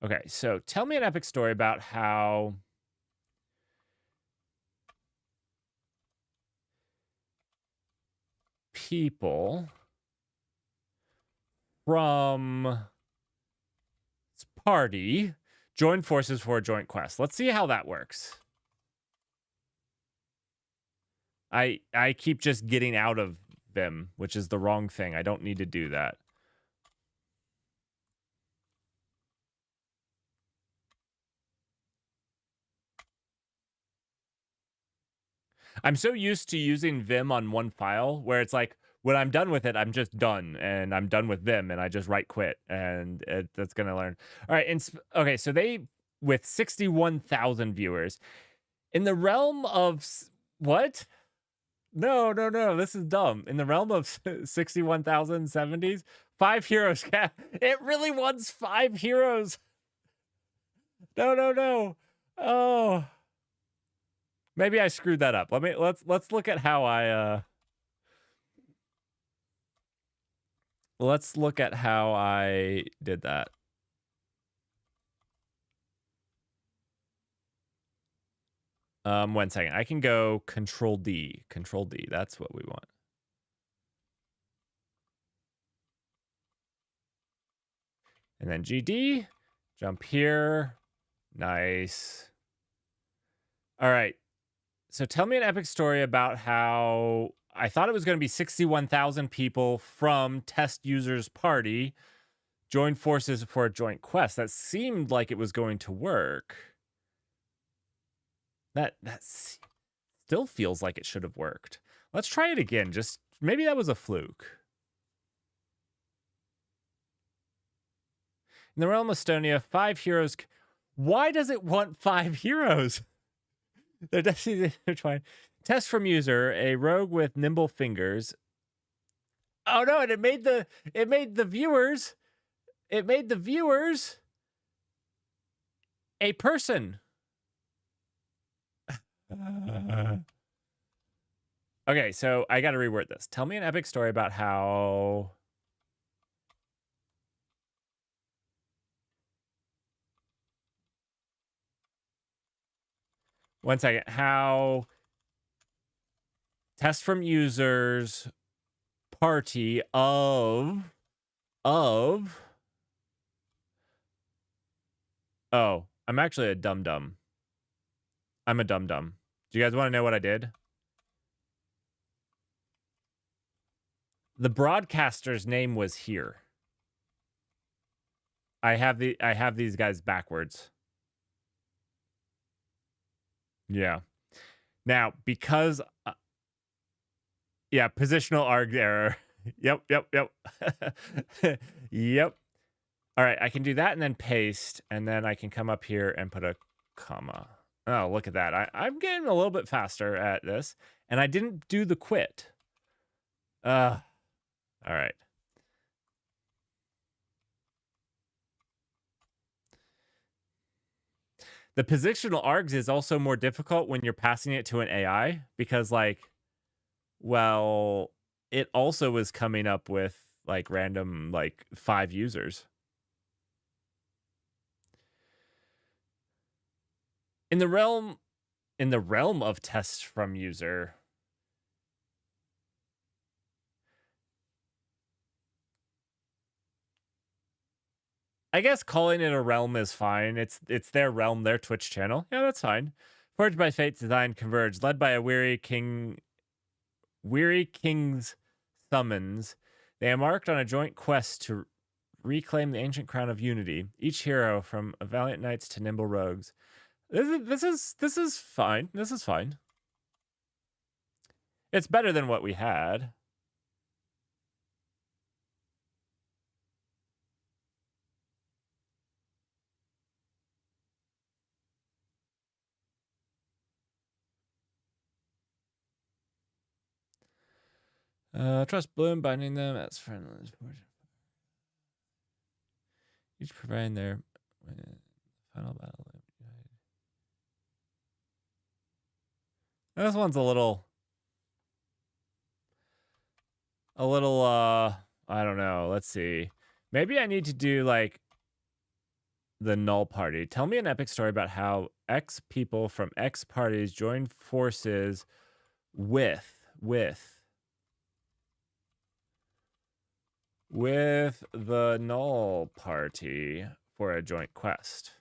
S1: Okay, so tell me an epic story about how people from this party join forces for a joint quest. Let's see how that works. I keep just getting out of them, which is the wrong thing. I don't need to do that. I'm so used to using Vim on one file where it's like, when I'm done with it, I'm just done, and I'm done with Vim, and I just write quit, and that's going to learn. All right, okay, so with 61,000 viewers, in the realm of, what? No, this is dumb. In the realm of 61,070s, 5 heroes. It really wants 5 heroes. No. Oh. Maybe I screwed that up. Let's look at how I let's look at how I did that. One second. I can go Control D. Control D. That's what we want. And then GD. Jump here. Nice. All right. So tell me an epic story about how I thought it was going to be 61,000 people from test users party join forces for a joint quest. That seemed like it was going to work. That still feels like it should have worked. Let's try it again. Just maybe that was a fluke. In the realm of Estonia, 5 heroes. Why does it want 5 heroes? They're trying. Test from user, a rogue with nimble fingers. Oh no, and it made the viewers. It made the viewers a person. Okay, so I got to reword this. Tell me an epic story about how. One second. How test from users party of. Oh, I'm actually a dum dum. I'm a dum dum. Do you guys want to know what I did? The broadcaster's name was here. I have these guys backwards. Yeah. Now, because yeah, positional arg error. Yep. Yep. All right, I can do that and then paste, and then I can come up here and put a comma. Oh, look at that. I'm getting a little bit faster at this, and I didn't do the quit. All right. The positional args is also more difficult when you're passing it to an AI because, like, well, it also was coming up with like random like 5 users. In the realm of tests from user, I guess calling it a realm is fine. It's their realm, their Twitch channel. Yeah, that's fine. Forged by fate, designed, converged, led by a weary king's summons. They embarked on a joint quest to reclaim the ancient crown of unity. Each hero, from valiant knights to nimble rogues. This is fine. This is fine. It's better than what we had. Trust bloom, binding them as friendly. Each providing their final battle. This one's a little, I don't know. Let's see. Maybe I need to do like the null party. Tell me an epic story about how X people from X parties joined forces with the null party for a joint quest.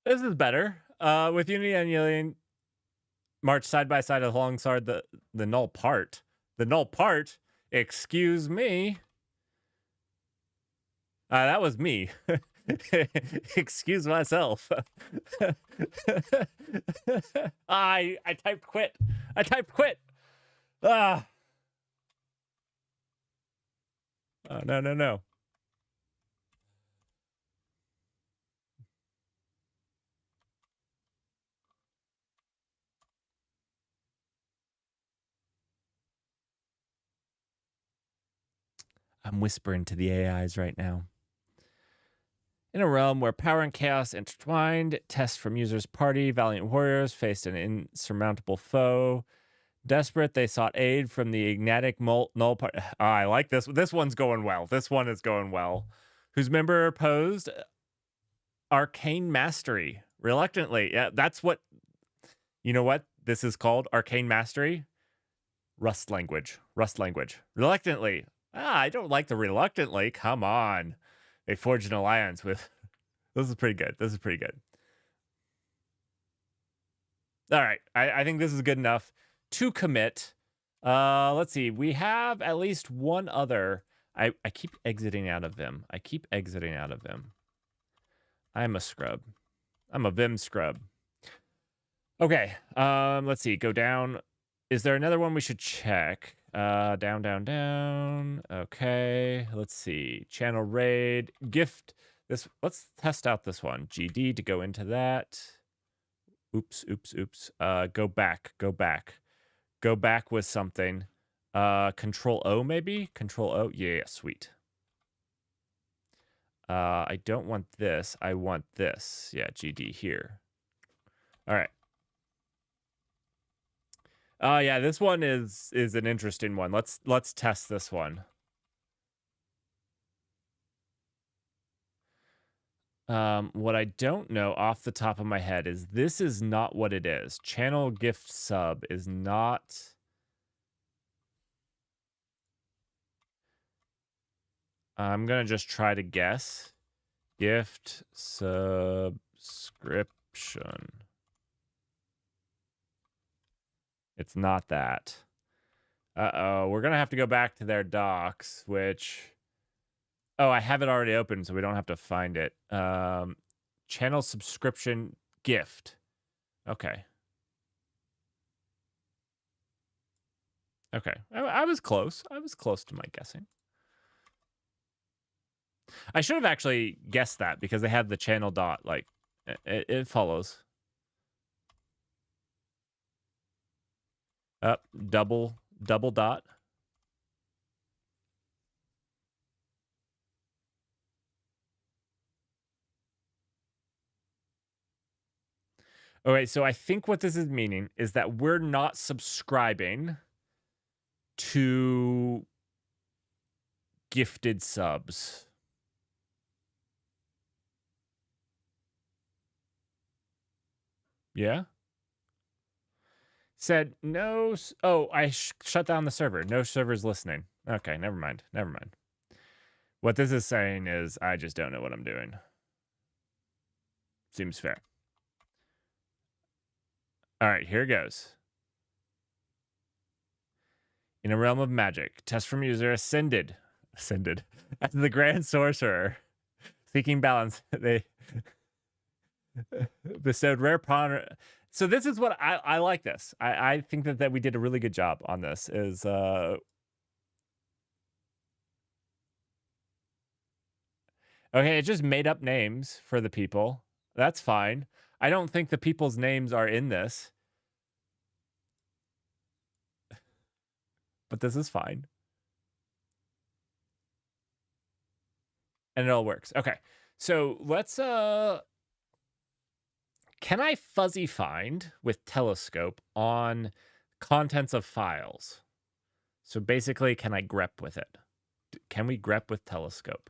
S1: This is better. With Unity and Alien march side by side alongside the null part. The null part? Excuse me. That was me. Excuse myself. I typed quit. I typed quit. Ah. Oh, no. I'm whispering to the AIs right now. In a realm where power and chaos intertwined, tests from users' party, valiant warriors faced an insurmountable foe. Desperate, they sought aid from the enigmatic null part. I like this. This one's going well. This one is going well. Whose member posed arcane mastery. Reluctantly. Yeah, that's what. You know what this is called? Arcane mastery? Rust language. Reluctantly. I don't like the reluctantly. Come on. They forged an alliance with. This is pretty good. All right. I think this is good enough to commit. Let's see. We have at least one other. I keep exiting out of them. I'm a scrub. I'm a Vim scrub. Okay. Let's see. Go down. Is there another one we should check? Down, down, down. Okay, let's see. Channel raid, gift. This, let's test out this one. GD to go into that. Oops, oops, oops. Go back, go back. Go back with something. Control O maybe? Control O. Yeah, sweet. I don't want this. I want this. Yeah, GD here. All right. Yeah, this one is an interesting one. Let's test this one. What I don't know off the top of my head is this is not what it is. Channel gift sub is not. I'm gonna just try to guess. Gift subscription. It's not that. Uh-oh, we're gonna have to go back to their docs, which... Oh, I have it already open, so we don't have to find it. Channel subscription gift. Okay. Okay. I was close. I was close to my guessing. I should have actually guessed that because they had the channel dot. Like, it follows. Up, double dot. Okay, so I think what this is meaning is that we're not subscribing to gifted subs. Yeah? Said no. Oh, I shut down the server. No server's listening. Okay, never mind. Never mind. What this is saying is I just don't know what I'm doing. Seems fair. All right, here goes. In a realm of magic, test from user ascended as the grand sorcerer, seeking balance. They bestowed rare honor. So this is what I like. This I think that we did a really good job on this. Is okay, it just made up names for the people. That's fine. I don't think the people's names are in this, but this is fine. And it all works. Okay. So let's can I fuzzy find with telescope on contents of files? So basically, can I grep with it? Can we grep with telescope?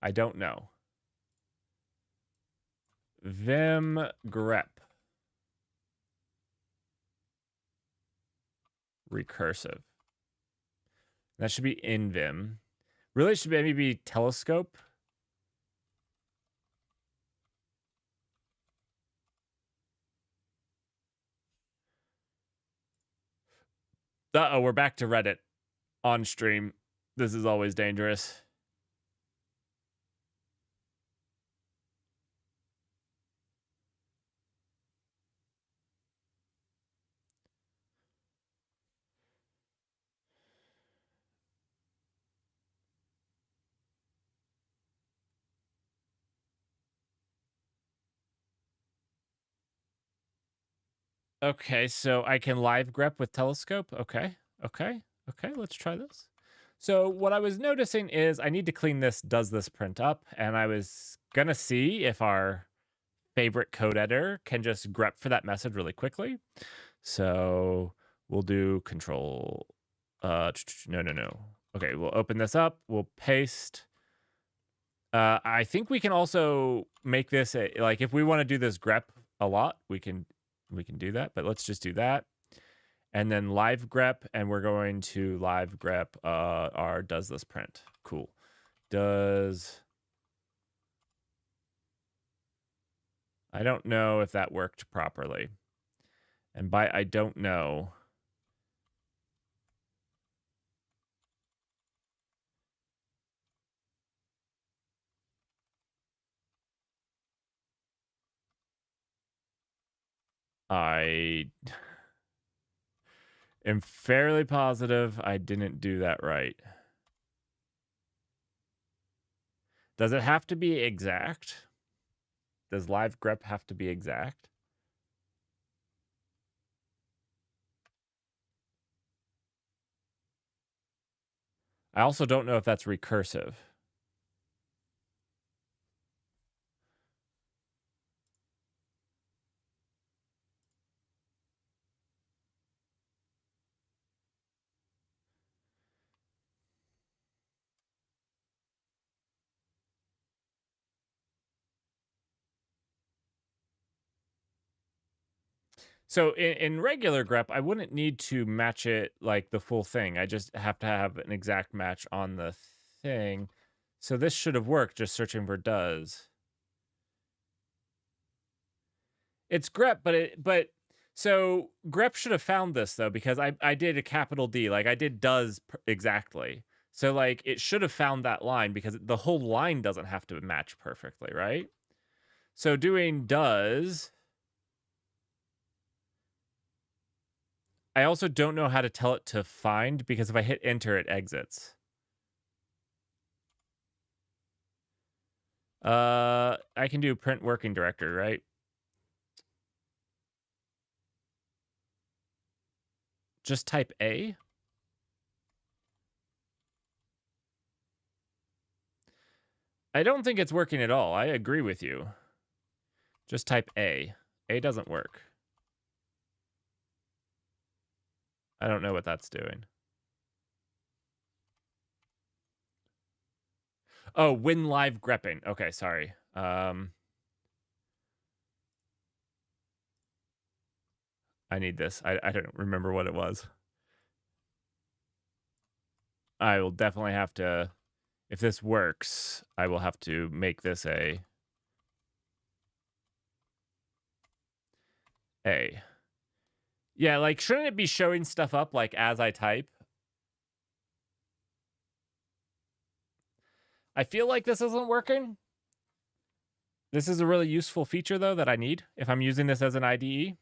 S1: I don't know. Vim grep. Recursive. That should be in Vim. Really, it should maybe be telescope. Uh-oh, we're back to Reddit on stream. This is always dangerous. Okay, so I can live grep with telescope. Okay, let's try this. So what I was noticing is I need to clean this does this print up, and I was gonna see if our favorite code editor can just grep for that message really quickly. So we'll do control, no. Okay, we'll open this up, we'll paste. I think we can also make this like if we want to do this grep a lot, we can do that, but let's just do that. And then live grep, and we're going to live grep our does this print. Cool. Does... I don't know if that worked properly. And by I don't know... am fairly positive I didn't do that right. Does it have to be exact? Does live grep have to be exact? I also don't know if that's recursive. So in regular grep, I wouldn't need to match it like the full thing. I just have to have an exact match on the thing. So this should have worked just searching for does. It's grep, but so grep should have found this though because I did a capital D, like I did does exactly. So like it should have found that line because the whole line doesn't have to match perfectly, right? So doing does, I also don't know how to tell it to find because if I hit enter, it exits. I can do print working directory, right? Just type A. I don't think it's working at all. I agree with you. Just type A. A doesn't work. I don't know what that's doing. Oh, when live grepping. Okay, sorry. I need this. I don't remember what it was. I will definitely have to, if this works, I will have to make this a. Yeah, like, shouldn't it be showing stuff up, like, as I type? I feel like this isn't working. This is a really useful feature, though, that I need if I'm using this as an IDE.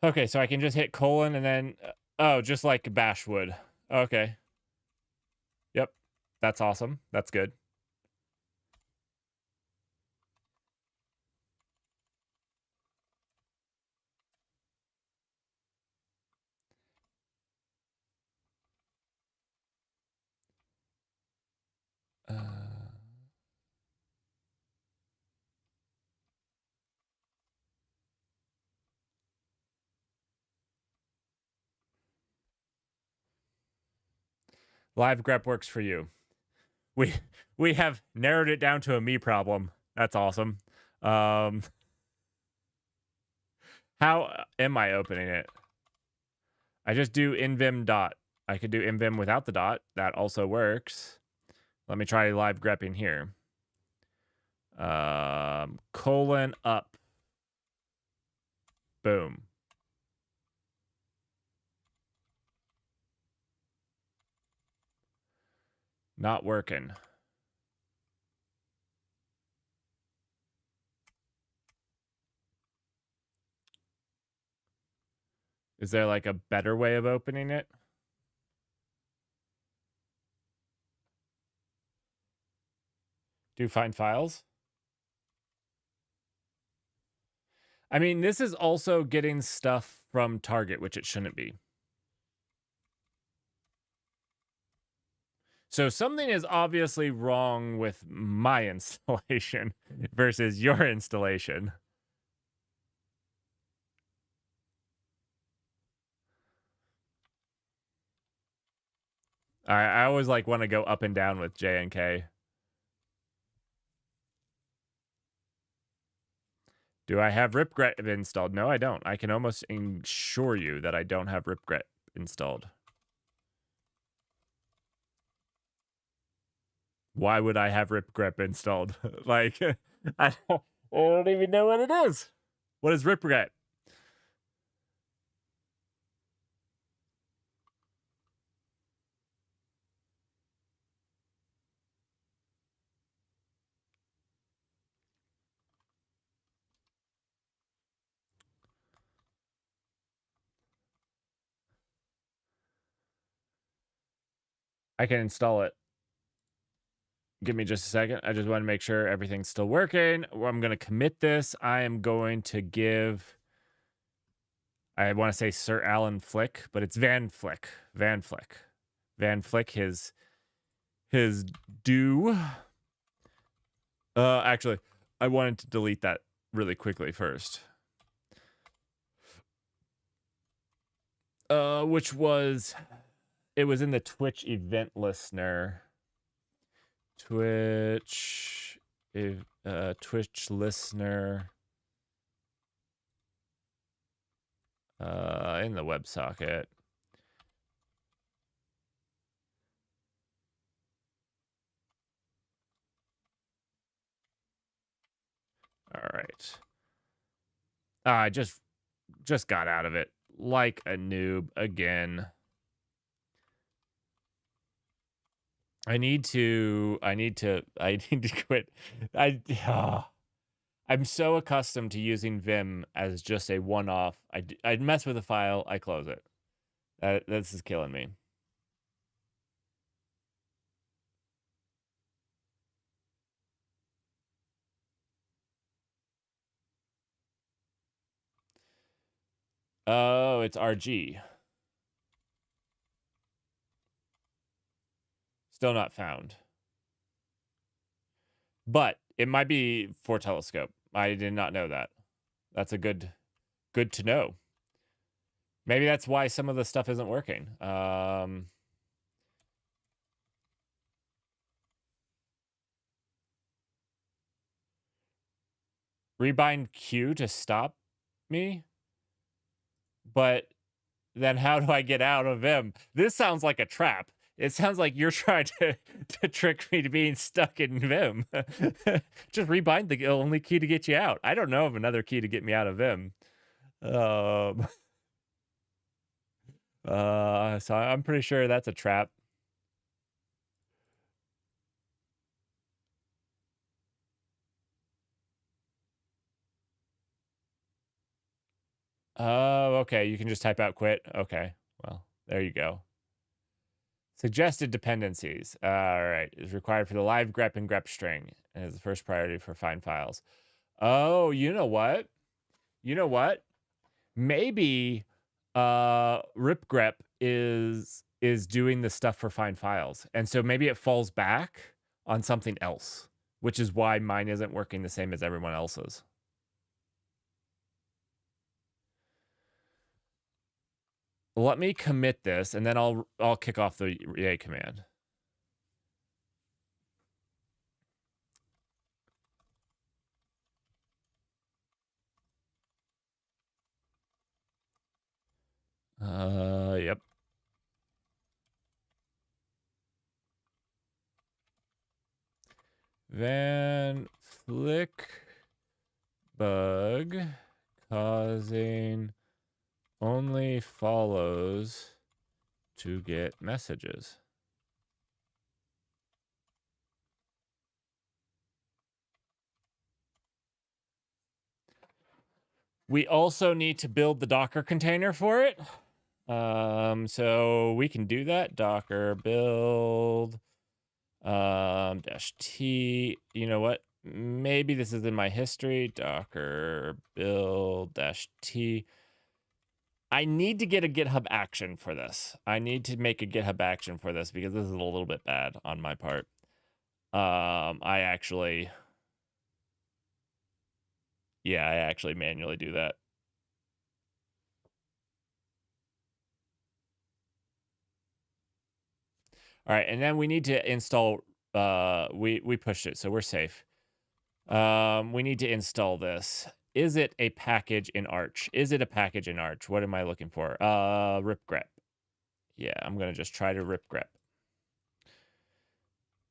S1: Okay, so I can just hit colon and then, oh, just like bash would. Okay. Yep. That's awesome. That's good. Uh, Live grep works for you. We we have narrowed it down to a me problem. That's awesome. Um, how am I opening it? I just do invim dot. I could do invim without the dot. That also works. Let me try live grepping here. Colon up. Boom. Not working. Is there like a better way of opening it? Do find files? I mean, this is also getting stuff from Target, which it shouldn't be. So something is obviously wrong with my installation versus your installation. I always like want to go up and down with J and K. Do I have ripgrep installed? No, I don't. I can almost ensure you that I don't have ripgrep installed. Why would I have ripgrep installed? Like, I don't even know what it is. What is ripgrep? I can install it. Give me just a second. I just want to make sure everything's still working. I'm going to commit this. I am going to give, I want to say Sir Alan Flick, but it's Van Flick. Van Flick. Van Flick, his due. Actually, I wanted to delete that really quickly first. Which was, it was in the Twitch event listener. Twitch listener. In the WebSocket. All right. I just got out of it like a noob again. I need to quit. I'm so accustomed to using Vim as just a one-off. I'd mess with a file, I close it. This is killing me. Oh, it's RG. Still not found. But it might be for Telescope. I did not know that. That's a good to know. Maybe that's why some of the stuff isn't working. Rebind Q to stop me? But then how do I get out of Vim? This sounds like a trap. It sounds like you're trying to trick me to being stuck in Vim. Just rebind the only key to get you out. I don't know of another key to get me out of Vim. So I'm pretty sure that's a trap. Oh, okay. You can just type out quit. Okay. Well, there you go. Suggested dependencies. All right. Is required for the live grep and grep string and is the first priority for find files. Oh, you know what? You know what? Maybe rip grep is doing the stuff for find files. And so maybe it falls back on something else, which is why mine isn't working the same as everyone else's. Let me commit this, and then I'll kick off the yay command. Yep. Van Flick bug causing only follows to get messages. We also need to build the Docker container for it. So we can do that. Docker build -t. You know what? Maybe this is in my history. Docker build -t. I need to get a GitHub action for this. I need to make a GitHub action for this because this is a little bit bad on my part. I actually manually do that. All right, and then we need to install, we pushed it, so we're safe. We need to install this. Is it a package in Arch? Is it a package in Arch? What am I looking for? Rip grep. Yeah, I'm gonna just try to rip grep.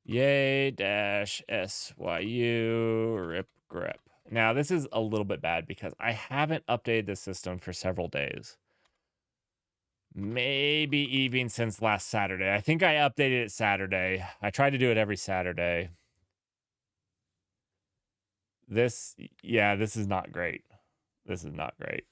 S1: Yay -syu rip grep. Now this is a little bit bad because I haven't updated the system for several days. Maybe even since last Saturday. I think I updated it Saturday. I try to do it every Saturday. This is not great. This is not great.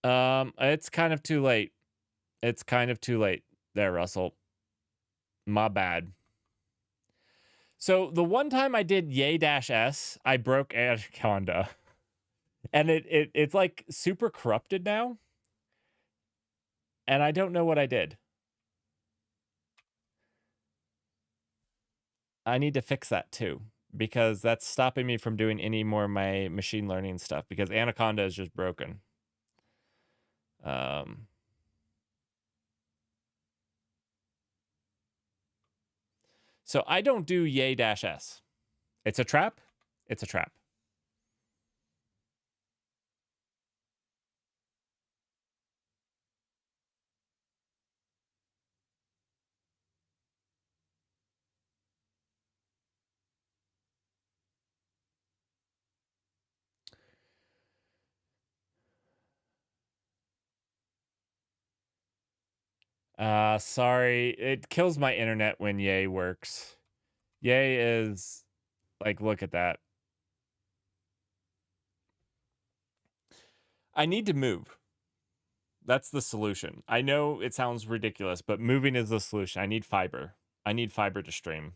S1: It's kind of too late. It's kind of too late there, Russell. My bad. So the one time I did yay-s, I broke Anaconda. And it's like super corrupted now. And I don't know what I did. I need to fix that too, because that's stopping me from doing any more of my machine learning stuff because Anaconda is just broken. So I don't do yay-s. It's a trap. It's a trap. Sorry. It kills my internet when yay works. Yay is like, look at that. I need to move. That's the solution. I know it sounds ridiculous, but moving is the solution. I need fiber. I need fiber to stream.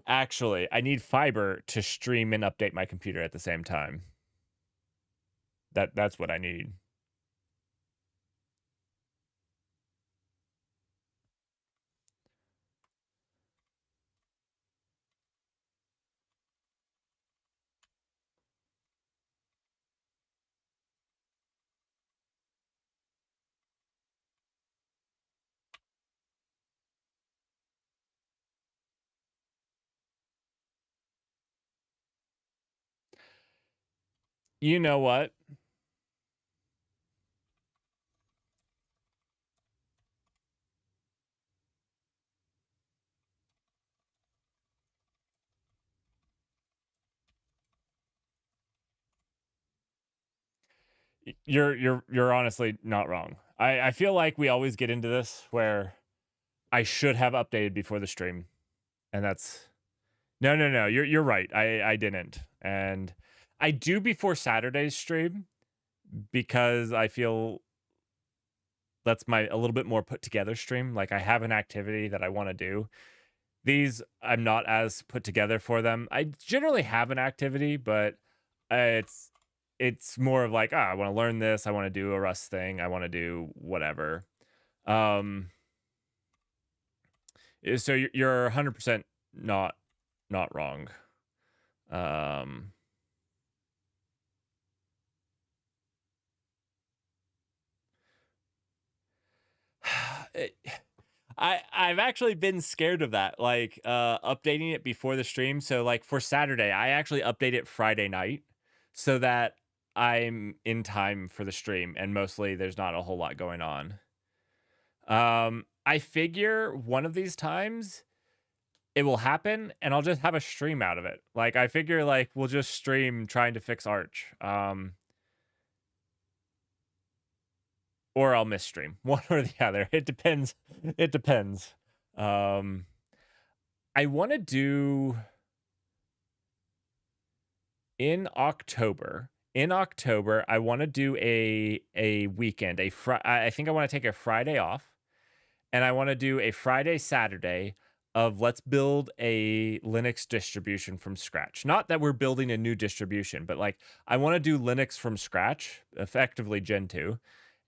S1: Actually, I need fiber to stream and update my computer at the same time. That's what I need. You know what? You're honestly not wrong. I feel like we always get into this where I should have updated before the stream. And that's no. You're right. I didn't. And I do before Saturday's stream because I feel that's my a little bit more put together stream. Like I have an activity that I want to do. These I'm not as put together for them. I generally have an activity, but it's more of like, I want to learn this, I want to do a Rust thing, I want to do whatever. Um so you're 100% not wrong. Um it, I've actually been scared of that, like updating it before the stream. So like for Saturday, I actually update it Friday night so that I'm in time for the stream and mostly there's not a whole lot going on. I figure one of these times it will happen and I'll just have a stream out of it. Like I figure like we'll just stream trying to fix Arch. Or I'll miss stream. One or the other. It depends. It depends. I want to do in October. In October, I want to do a weekend. I think I want to take a Friday off, and I want to do a Friday Saturday of let's build a Linux distribution from scratch. Not that we're building a new distribution, but like I want to do Linux from scratch, effectively Gen 2.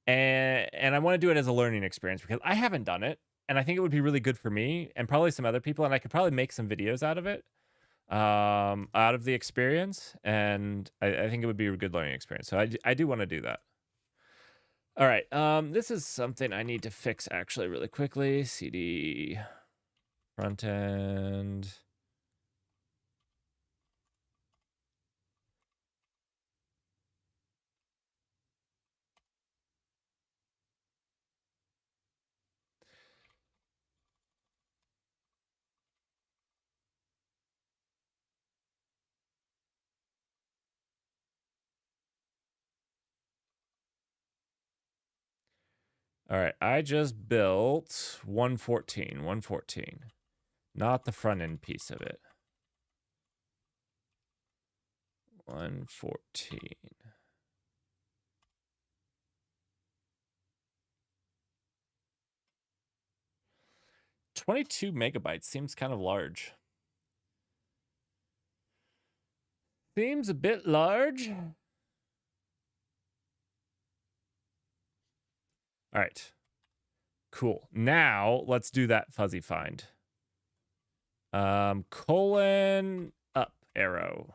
S1: And I want to do it as a learning experience because I haven't done it, and I think it would be really good for me and probably some other people, and I could probably make some videos out of it, out of the experience, and I think it would be a good learning experience. So I do want to do that. All right, this is something I need to fix actually really quickly. CD front end. All right, I just built 114, not the front end piece of it. 114. 22 megabytes seems kind of large. Seems a bit large. All right. Cool. Now let's do that fuzzy find. Colon up arrow.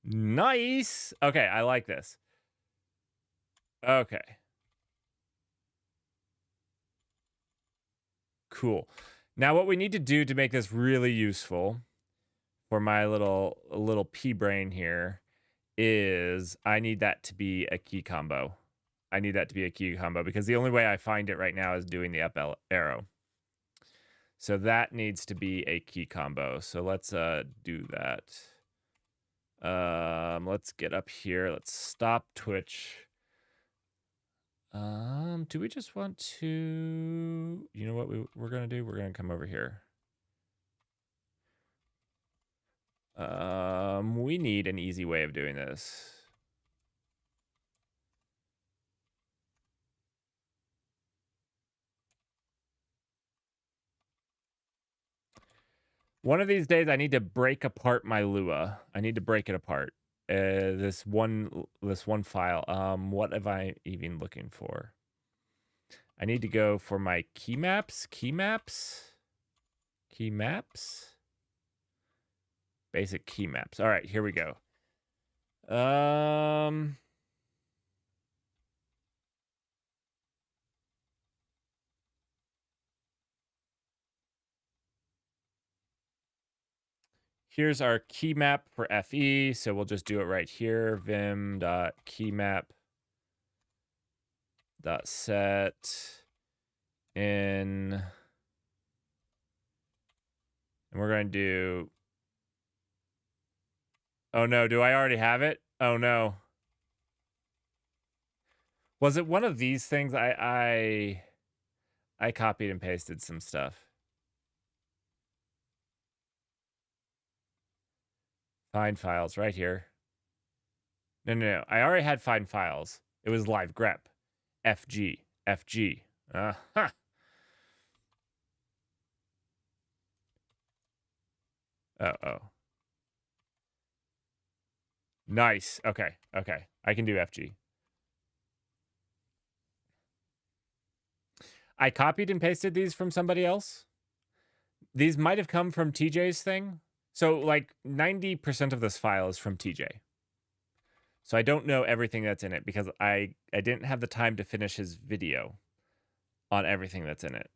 S1: Nice. Okay, I like this. Okay. Cool. Now what we need to do to make this really useful for my little pea brain here is I need that to be a key combo. I need that to be a key combo because the only way I find it right now is doing the up arrow. So that needs to be a key combo. So let's do that. Let's get up here. Let's stop Twitch. Do we just want to, you know what we're gonna do? We're gonna come over here. We need an easy way of doing this. One of these days, I need to break apart my Lua. I need to break it apart. This one file. What am I even looking for? I need to go for my key maps. Basic key maps. All right, here we go. Here's our key map for FE. So we'll just do it right here. vim.keymap.set in. And we're going to do. Oh no, do I already have it? Oh no. Was it one of these things? I copied and pasted some stuff. Find files right here. No. I already had find files. It was live grep. FG. Huh. Oh. Nice. Okay. I can do FG. I copied and pasted these from somebody else. These might have come from TJ's thing. So like 90% of this file is from TJ. So I don't know everything that's in it because I didn't have the time to finish his video on everything that's in it.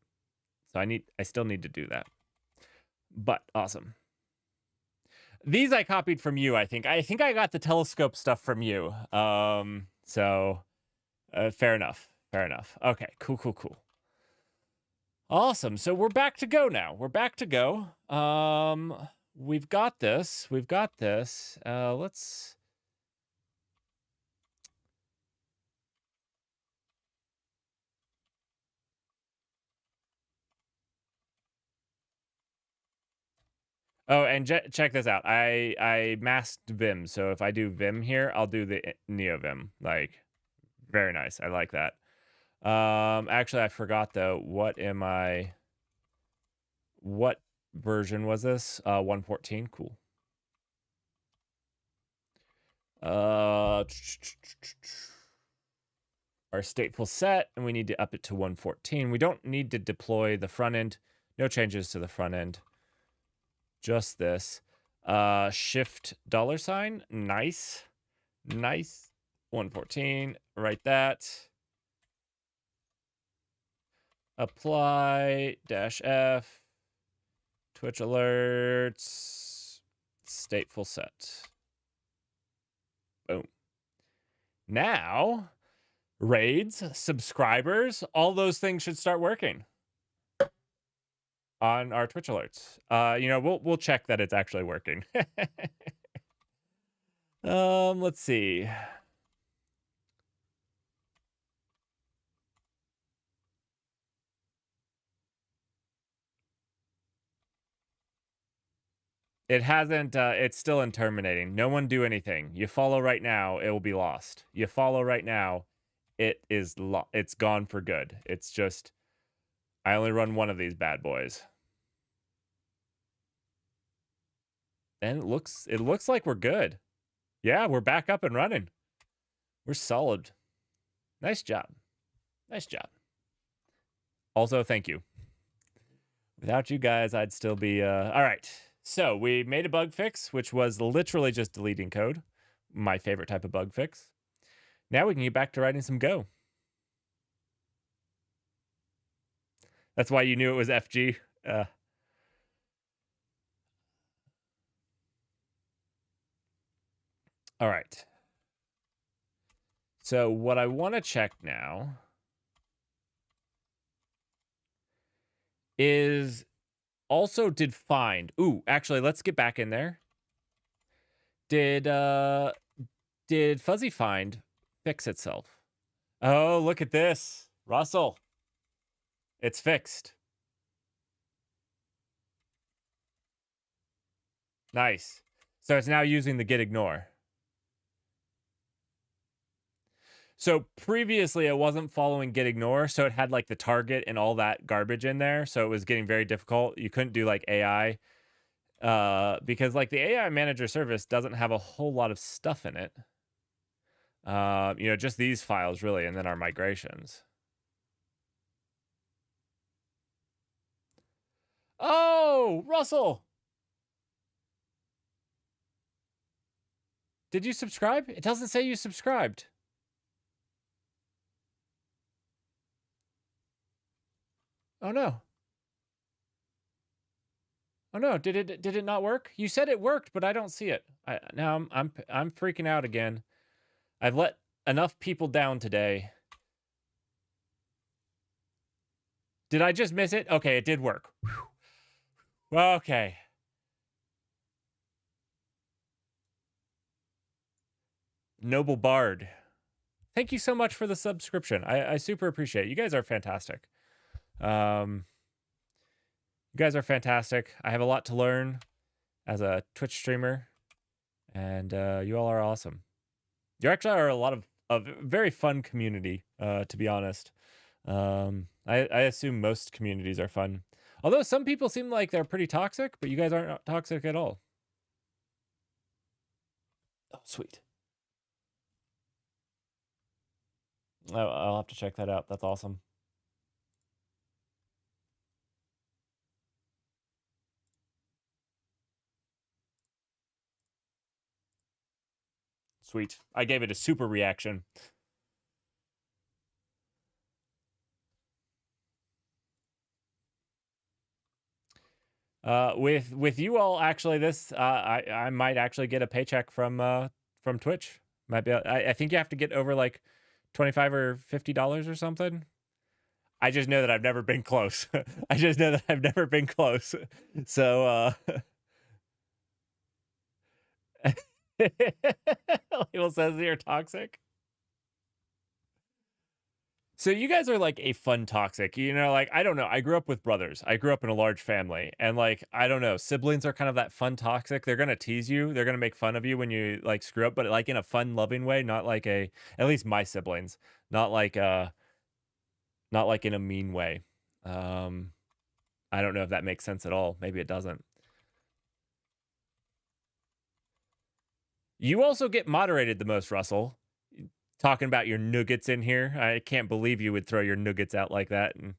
S1: So I still need to do that. But awesome. These I copied from you, I think. I think I got the telescope stuff from you. So fair enough. Okay, cool. Awesome. So we're back to go now. We've got this. Let's. Oh, and check this out. I masked Vim, so if I do Vim here, I'll do the Neo Vim. Like, very nice. I like that. Actually, I forgot though. What version was this? 114. Cool. Our stateful set, and we need to up it to 114. We don't need to deploy the front end. No changes to the front end. Just this. Shift $. Nice. 114. Write that. Apply -F. Twitch alerts. Stateful set. Boom. Now, raids, subscribers, all those things should start working on our Twitch alerts. We'll check that it's actually working. Let's see. It hasn't, it's still in terminating. No one do anything. You follow right now, it will be lost. You follow right now, it's gone for good. It's just I only run one of these bad boys. And it looks like we're good. Yeah, we're back up and running. We're solid. Nice job. Nice job. Also, thank you. Without you guys, I'd still be all right. So we made a bug fix, which was literally just deleting code. My favorite type of bug fix. Now we can get back to writing some Go. That's why you knew it was FG. All right. So what I want to check now is also did find. Ooh, actually, let's get back in there. Did fuzzy find fix itself? Oh, look at this. Russell. It's fixed. Nice. So it's now using the get ignore. So previously it wasn't following get ignore, so it had like the target and all that garbage in there, so it was getting very difficult. You couldn't do like AI because like the AI manager service doesn't have a whole lot of stuff in it. You know, just these files really, and then our migrations. Oh, Russell. Did you subscribe? It doesn't say you subscribed. Oh no. Oh no, did it not work? You said it worked, but I don't see it. Now I'm freaking out again. I've let enough people down today. Did I just miss it? Okay, it did work. Whew. Okay. Noble Bard. Thank you so much for the subscription. I super appreciate it. You guys are fantastic. You guys are fantastic. I have a lot to learn as a Twitch streamer, and you all are awesome. You actually are a lot of a very fun community, to be honest. I assume most communities are fun. Although some people seem like they're pretty toxic, but you guys aren't toxic at all. Oh, sweet. I'll have to check that out. That's awesome. Sweet. I gave it a super reaction. With you all, actually, this I might actually get a paycheck from Twitch. Might be. I think you have to get over like $25 or $50 or something. I just know that I've never been close. I just know that I've never been close. So Label says you're toxic. So you guys are like a fun toxic, you know, like, I don't know. I grew up with brothers. I grew up in a large family, and like, I don't know, siblings are kind of that fun toxic. They're going to tease you. They're going to make fun of you when you like screw up, but like in a fun, loving way, not like at least my siblings, not like in a mean way. I don't know if that makes sense at all. Maybe it doesn't. You also get moderated the most, Russell. Talking about your nuggets in here. I can't believe you would throw your nuggets out like that and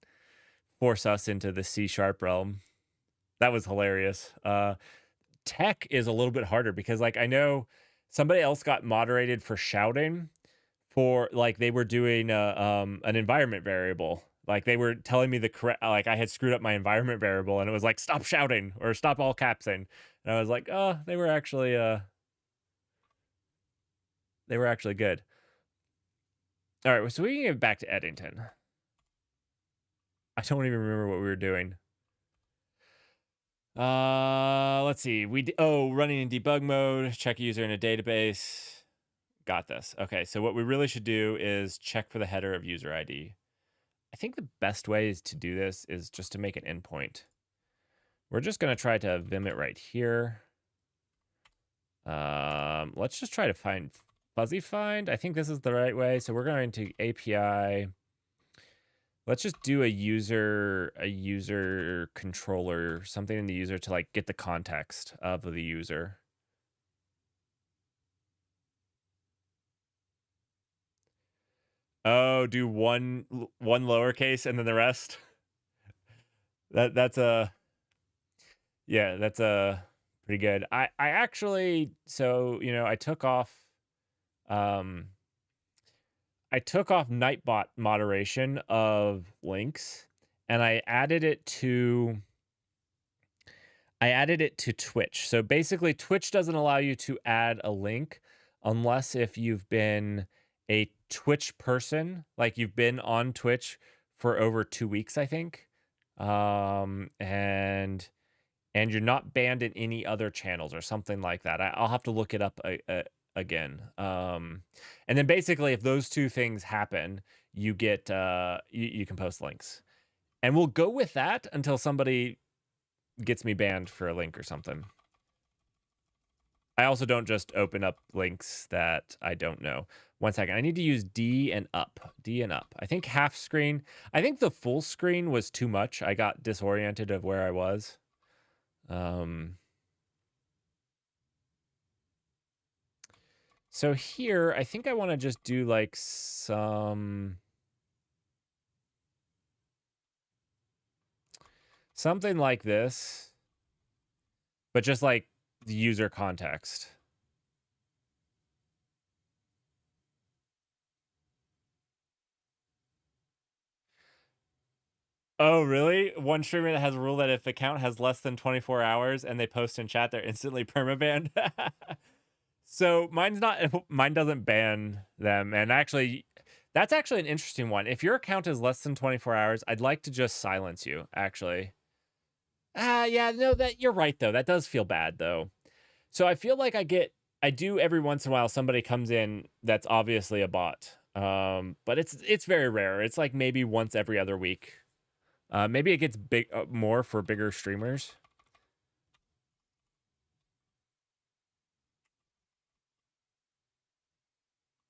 S1: force us into the C# realm. That was hilarious. Tech is a little bit harder because like I know somebody else got moderated for shouting for like they were doing an environment variable. Like they were telling me the correct like I had screwed up my environment variable and it was like stop shouting or stop all capsing. And I was like, "Oh, they were actually good." All right, so we can get back to Eddington. I don't even remember what we were doing. Let's see. Running in debug mode, check a user in a database. Got this. Okay, so what we really should do is check for the header of user ID. I think the best way is to do this is just to make an endpoint. We're just going to try to vim it right here. Let's just try to find fuzzy find. I think this is the right way. So we're going to API. Let's just do a user controller, something in the user to like get the context of the user. Oh, do one lowercase and then the rest. That's a yeah, that's a pretty good. I actually, so um I took off Nightbot moderation of links, and I added it to Twitch. So basically, Twitch doesn't allow you to add a link unless if you've been a Twitch person, like you've been on Twitch for over 2 weeks, I think, and you're not banned in any other channels or something like that. I'll have to look it up again. And then basically, if those two things happen, you get you can post links, and we'll go with that until somebody gets me banned for a link or something. I also don't just open up links that I don't know. One second. I need to use D and up. D and up. I think half screen. I think the full screen was too much. I got disoriented of where I was. So here, I think I want to just do like something like this, but just like the user context. Oh, really? One streamer that has a rule that if account has less than 24 hours and they post in chat, they're instantly permabanned. So mine doesn't ban them. And actually, that's actually an interesting one. If your account is less than 24 hours, I'd like to just silence you, actually. Yeah, no, that you're right though. That does feel bad though. So I feel like I do every once in a while somebody comes in that's obviously a bot. But it's very rare. It's like maybe once every other week. Maybe it gets big more for bigger streamers.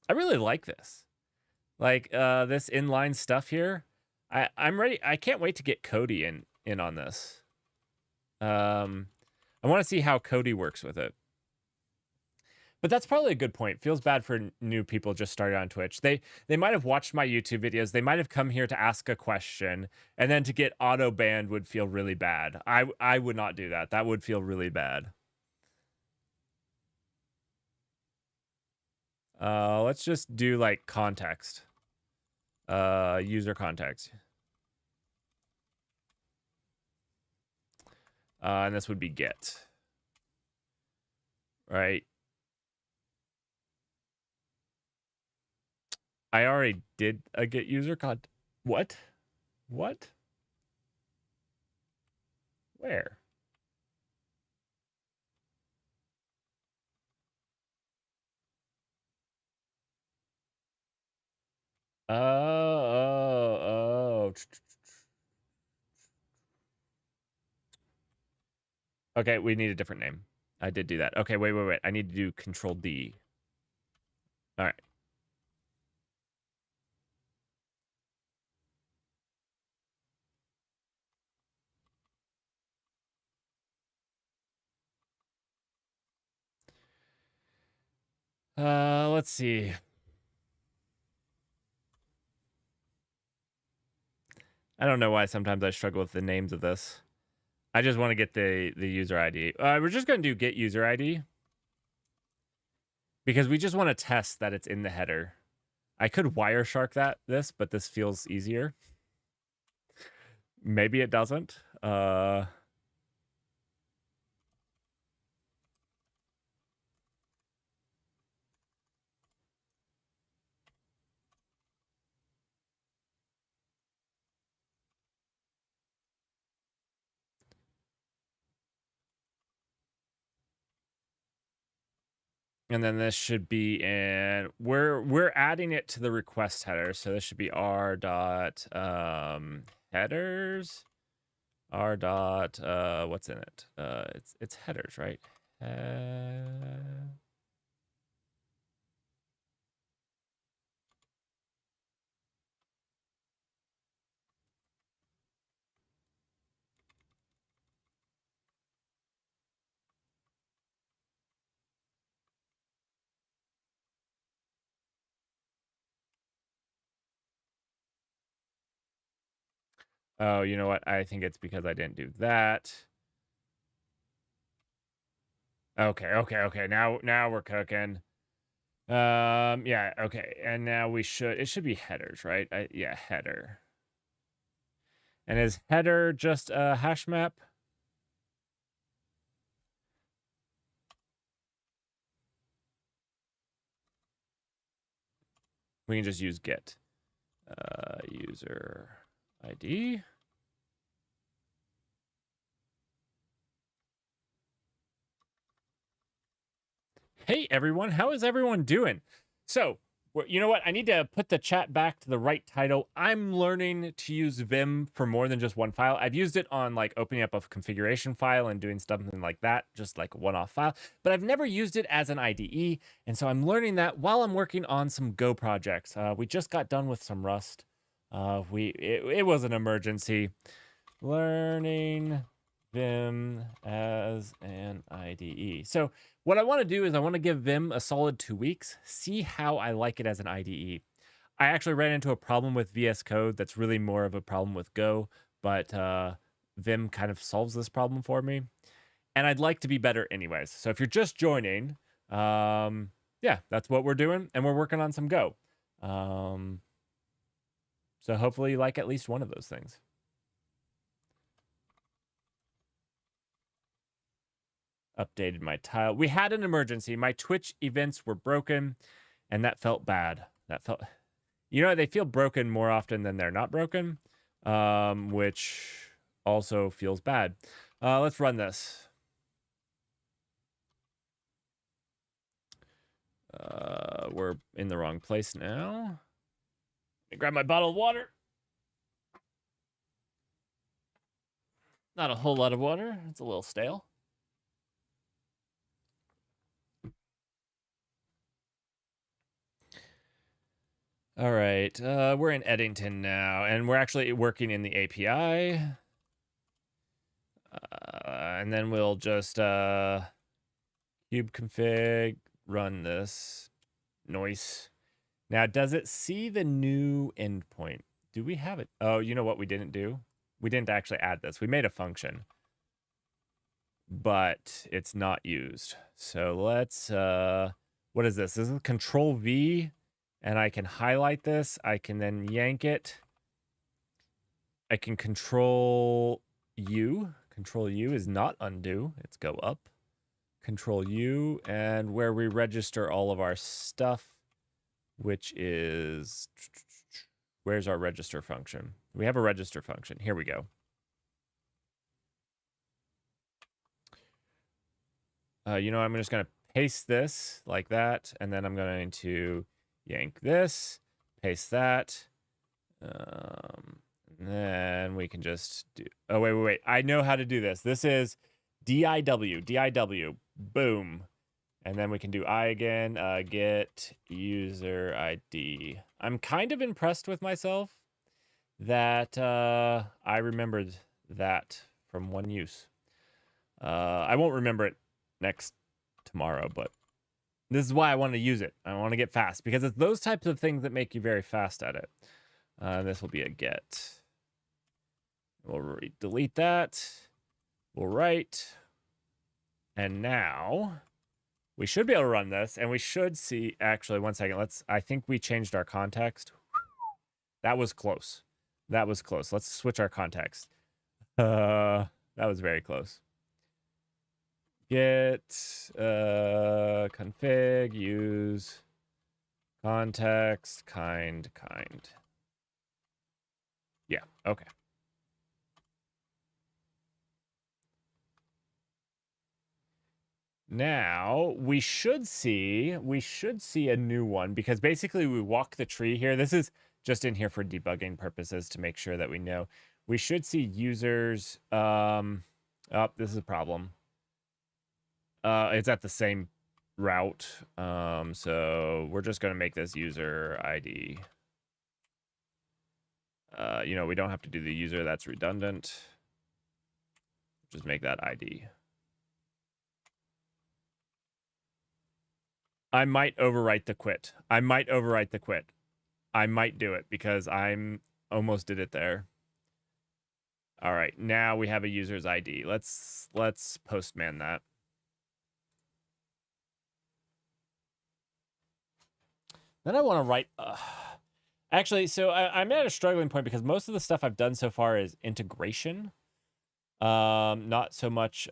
S1: I really like this. Like this inline stuff here. I'm ready. I can't wait to get Cody in on this. I want to see how Cody works with it. But that's probably a good point. Feels bad for new people just started on Twitch. They might have watched my YouTube videos. They might have come here to ask a question, and then to get auto banned would feel really bad. I would not do that. That would feel really bad. Let's just do like context. User context. And this would be get. Right. I already did a get user content. What? What? Where? Oh. Okay, we need a different name. I did do that. Okay, wait. I need to do Control D. All right. Let's see. I don't know why sometimes I struggle with the names of this. I just want to get the user ID. We're just going to do get user ID because we just want to test that it's in the header. I could Wireshark this, but this feels easier. Maybe it doesn't. And then this should be in we're adding it to the request header. So this should be r dot headers. R dot what's in it? It's headers, right? Oh, you know what? I think it's because I didn't do that. Okay. Now we're cooking. Yeah, okay. And now it should be headers, right? Yeah, header. And is header just a hash map? We can just use get. User ID. Hey everyone, how is everyone doing? So, you know what? I need to put the chat back to the right title. I'm learning to use Vim for more than just one file. I've used it on like opening up a configuration file and doing something like that, just like a one-off file, but I've never used it as an IDE. And so I'm learning that while I'm working on some Go projects. We just got done with some Rust. It was an emergency. Learning Vim as an IDE. So what I want to do is I want to give Vim a solid 2 weeks, see how I like it as an IDE. I actually ran into a problem with VS Code that's really more of a problem with Go, but Vim kind of solves this problem for me. And I'd like to be better anyways. So if you're just joining, yeah, that's what we're doing. And we're working on some Go. So hopefully you like at least one of those things. Updated my tile. We had an emergency. My Twitch events were broken, and that felt bad. You know, they feel broken more often than they're not broken, which also feels bad. Let's run this. We're in the wrong place now. Let me grab my bottle of water. Not a whole lot of water. It's a little stale. All right, we're in Eddington now, and we're actually working in the API. And then we'll just cube config, run this. Noise. Now, does it see the new endpoint? Do we have it? Oh, you know what we didn't do? We didn't actually add this. We made a function, but it's not used. So let's, what is this? This is Control V, and I can highlight this. I can then yank it. I can Control U. Control U is not undo. It's go up. Control U, and where we register all of our stuff, which is, where's our register function? We have a register function. Here we go. You know, I'm just going to paste this like that, and then I'm going to yank this, paste that. And then we can just do, oh, wait. I know how to do this. This is DIW, boom. And then we can do I again, get user ID. I'm kind of impressed with myself that I remembered that from one use. I won't remember it tomorrow, but this is why I want to use it. I want to get fast because it's those types of things that make you very fast at it. This will be a get. We'll delete that. We'll write. And now we should be able to run this, and we should see, actually, one second. I think we changed our context. That was close. Let's switch our context. That was very close. Get config, use context, kind. Yeah, okay. Now we should see a new one, because basically we walk the tree here. This is just in here for debugging purposes to make sure that we know. We should see users. Oh, this is a problem. It's at the same route. So we're just going to make this user ID. You know, we don't have to do the user. That's redundant. Just make that ID. I might overwrite the quit. I might do it because I'm almost did it there. All right, now we have a user's ID. Let's postman that. Then I want to write. Actually, so I'm at a struggling point because most of the stuff I've done so far is integration. Not so much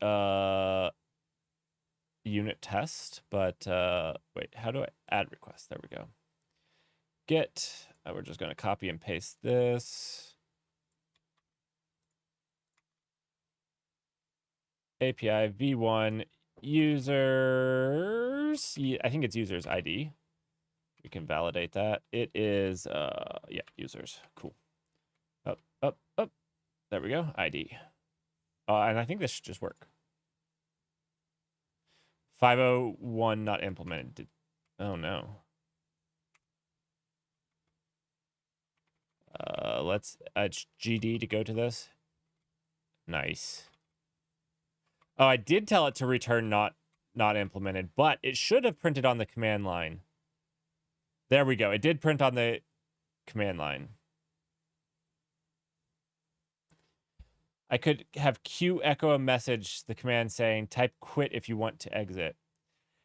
S1: unit test, but wait, how do I add request? There we go. Get. We're just going to copy and paste this. API v1 users. I think it's users ID. We can validate that. It is, yeah, users. Cool. Up, up, up. There we go. ID. And I think this should just work. 501 not implemented. Oh, no. Let's GD to go to this. Nice. Oh, I did tell it to return not implemented, but it should have printed on the command line. There we go. It did print on the command line. I could have Q echo a message, the command saying, type quit if you want to exit.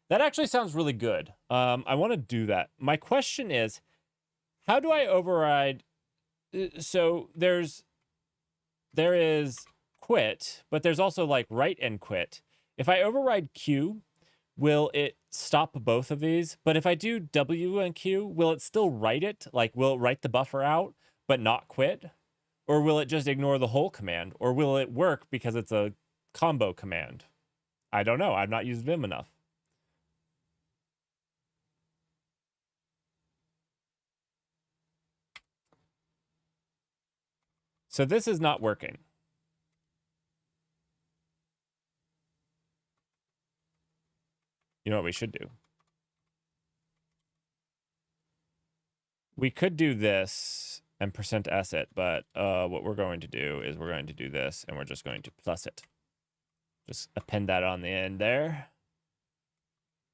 S1: That actually sounds really good. I want to do that. My question is, how do I override? So there is quit, but there's also like write and quit. If I override Q, will it stop both of these? But if I do W and Q, will it still write it? Like, will it write the buffer out, but not quit? Or will it just ignore the whole command? Or will it work because it's a combo command? I don't know. I've not used Vim enough. So this is not working. You know what we should do? We could do this and %s it, but what we're going to do is we're going to do this, and we're just going to plus it. Just append that on the end there.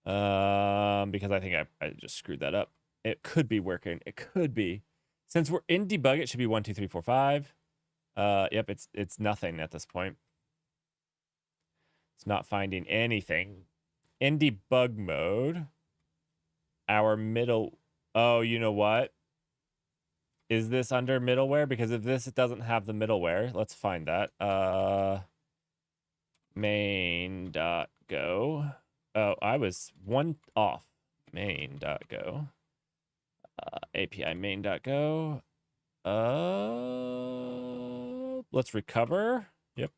S1: Because I think I just screwed that up. It could be working. It could be. Since we're in debug, it should be 1, 2, 3, 4, 5. Yep, it's nothing at this point. It's not finding anything. In debug mode, our middle... Oh, you know what? Is this under middleware? Because if this doesn't have the middleware, let's find that. Main.go. Oh, I was one off. Main.go. API main.go. Let's recover. Yep.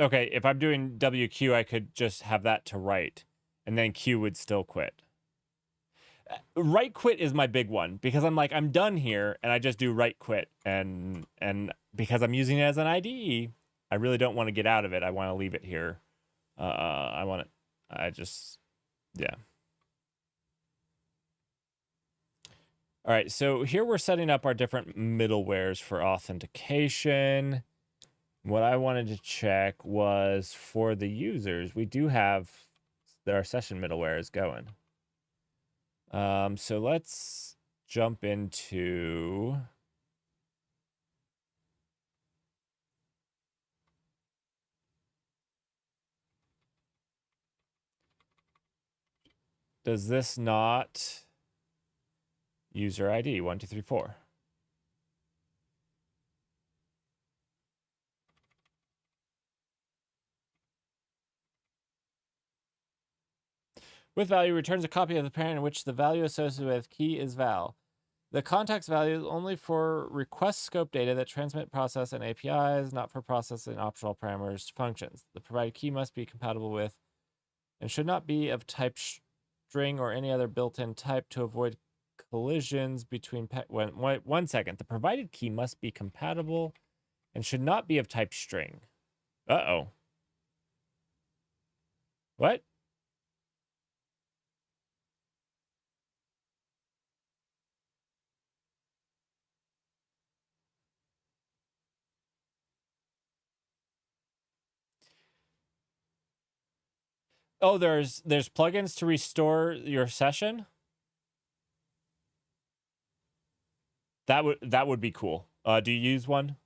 S1: Okay, if I'm doing WQ, I could just have that to write, and then Q would still quit. Write quit is my big one, because I'm like, I'm done here, and I just do write quit, and because I'm using it as an IDE, I really don't want to get out of it. I want to leave it here. Yeah. All right, so here we're setting up our different middlewares for authentication. What I wanted to check was for the users, we do have our session middleware is going. So let's jump into does this not user ID 1, 2, 3, 4? With value returns a copy of the parent in which the value associated with key is val. The context value is only for request scope data that transmit, process, and APIs, not for processing optional parameters functions. The provided key must be compatible with and should not be of type string or any other built-in type to avoid collisions between one second. The provided key must be compatible and should not be of type string. Uh-oh. What? Oh, there's plugins to restore your session. That would be cool. Do you use one?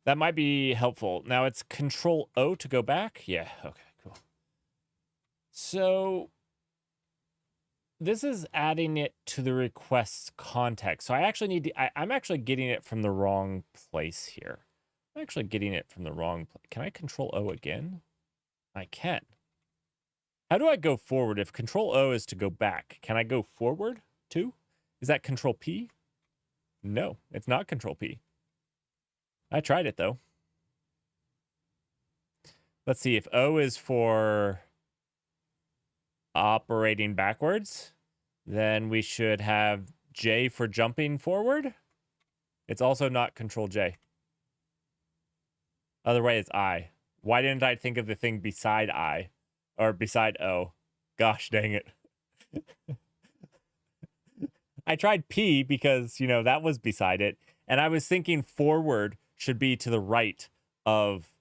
S1: That might be helpful. Now it's Control O to go back. Yeah. Okay. Cool. So this is adding it to the request context. So I actually need to, I'm actually getting it from the wrong place here. I'm actually getting it from the wrong place. Can I Control O again? I can. How do I go forward? If Control O is to go back, can I go forward too? Is that Control P? No, it's not Control P. I tried it though. Let's see if O is for operating backwards, then we should have J for jumping forward. It's also not Control J. Otherwise, it's I. Why didn't I think of the thing beside I or beside O? Gosh dang it. I tried P because, you know, that was beside it. And I was thinking forward should be to the right of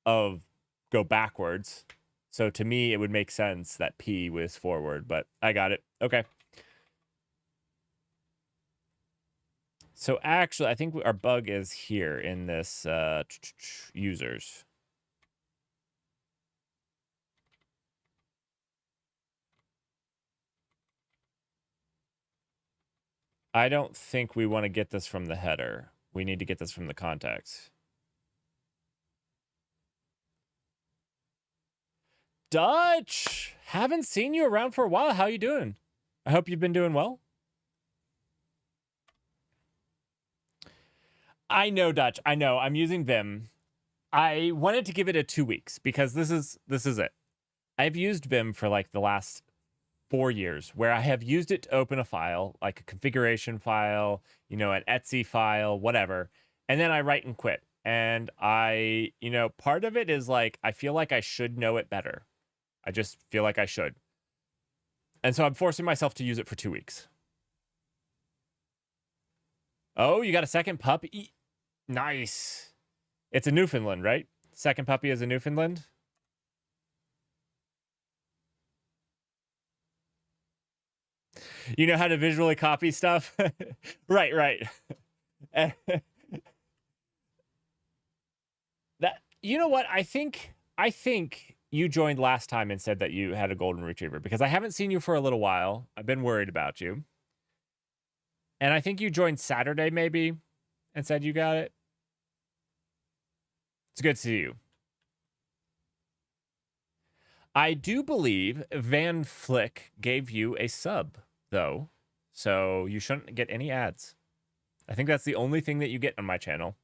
S1: go backwards. So to me, it would make sense that P was forward, but I got it. Okay. So actually, I think our bug is here in this users. I don't think we want to get this from the header. We need to get this from the context. Dutch! Haven't seen you around for a while. How you doing? I hope you've been doing well. I know, Dutch. I know. I'm using Vim. I wanted to give it a 2 weeks because this is it. I've used Vim for like the last 4 years where I have used it to open a file, like a configuration file, you know, an Etsy file, whatever. And then I write and quit. And I, you know, part of it is like, I feel like I should know it better. I just feel like I should. And so I'm forcing myself to use it for 2 weeks. Oh, you got a second puppy? Nice. It's a Newfoundland, right? Second puppy is a Newfoundland. You know how to visually copy stuff? Right, right. That, you know what? I think you joined last time and said that you had a golden retriever because I haven't seen you for a little while. I've been worried about you. And I think you joined Saturday maybe and said you got it. It's good to see you. I do believe Van Flick gave you a sub, though, so you shouldn't get any ads. I think that's the only thing that you get on my channel.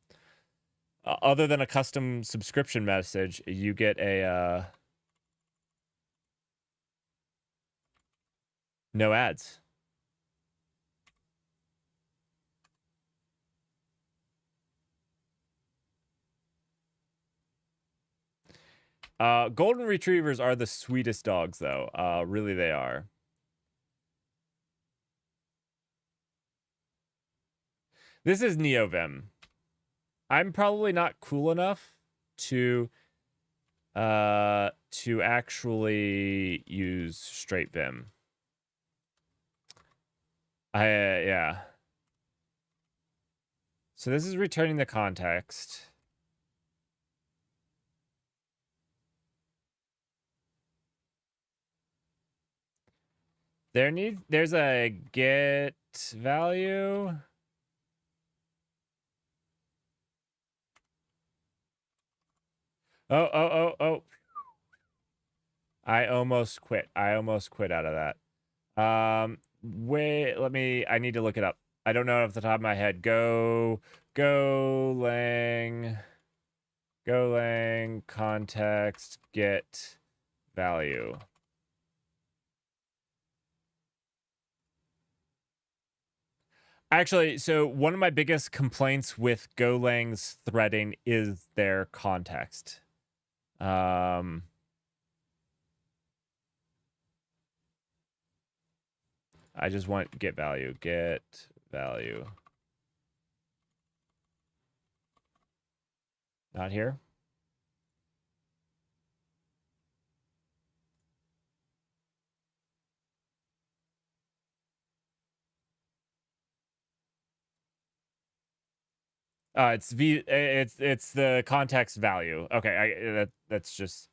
S1: Other than a custom subscription message, you get a no ads. Golden retrievers are the sweetest dogs, though. Really, they are. This is NeoVim. I'm probably not cool enough to actually use straight Vim. Yeah. So this is returning the context. There's a get value. Oh. I almost quit. I almost quit out of that. wait, I need to look it up. I don't know off the top of my head. Golang context get value. Actually, so one of my biggest complaints with Golang's threading is their context. I just want get value. Not here. It's the context value. Okay, that's just.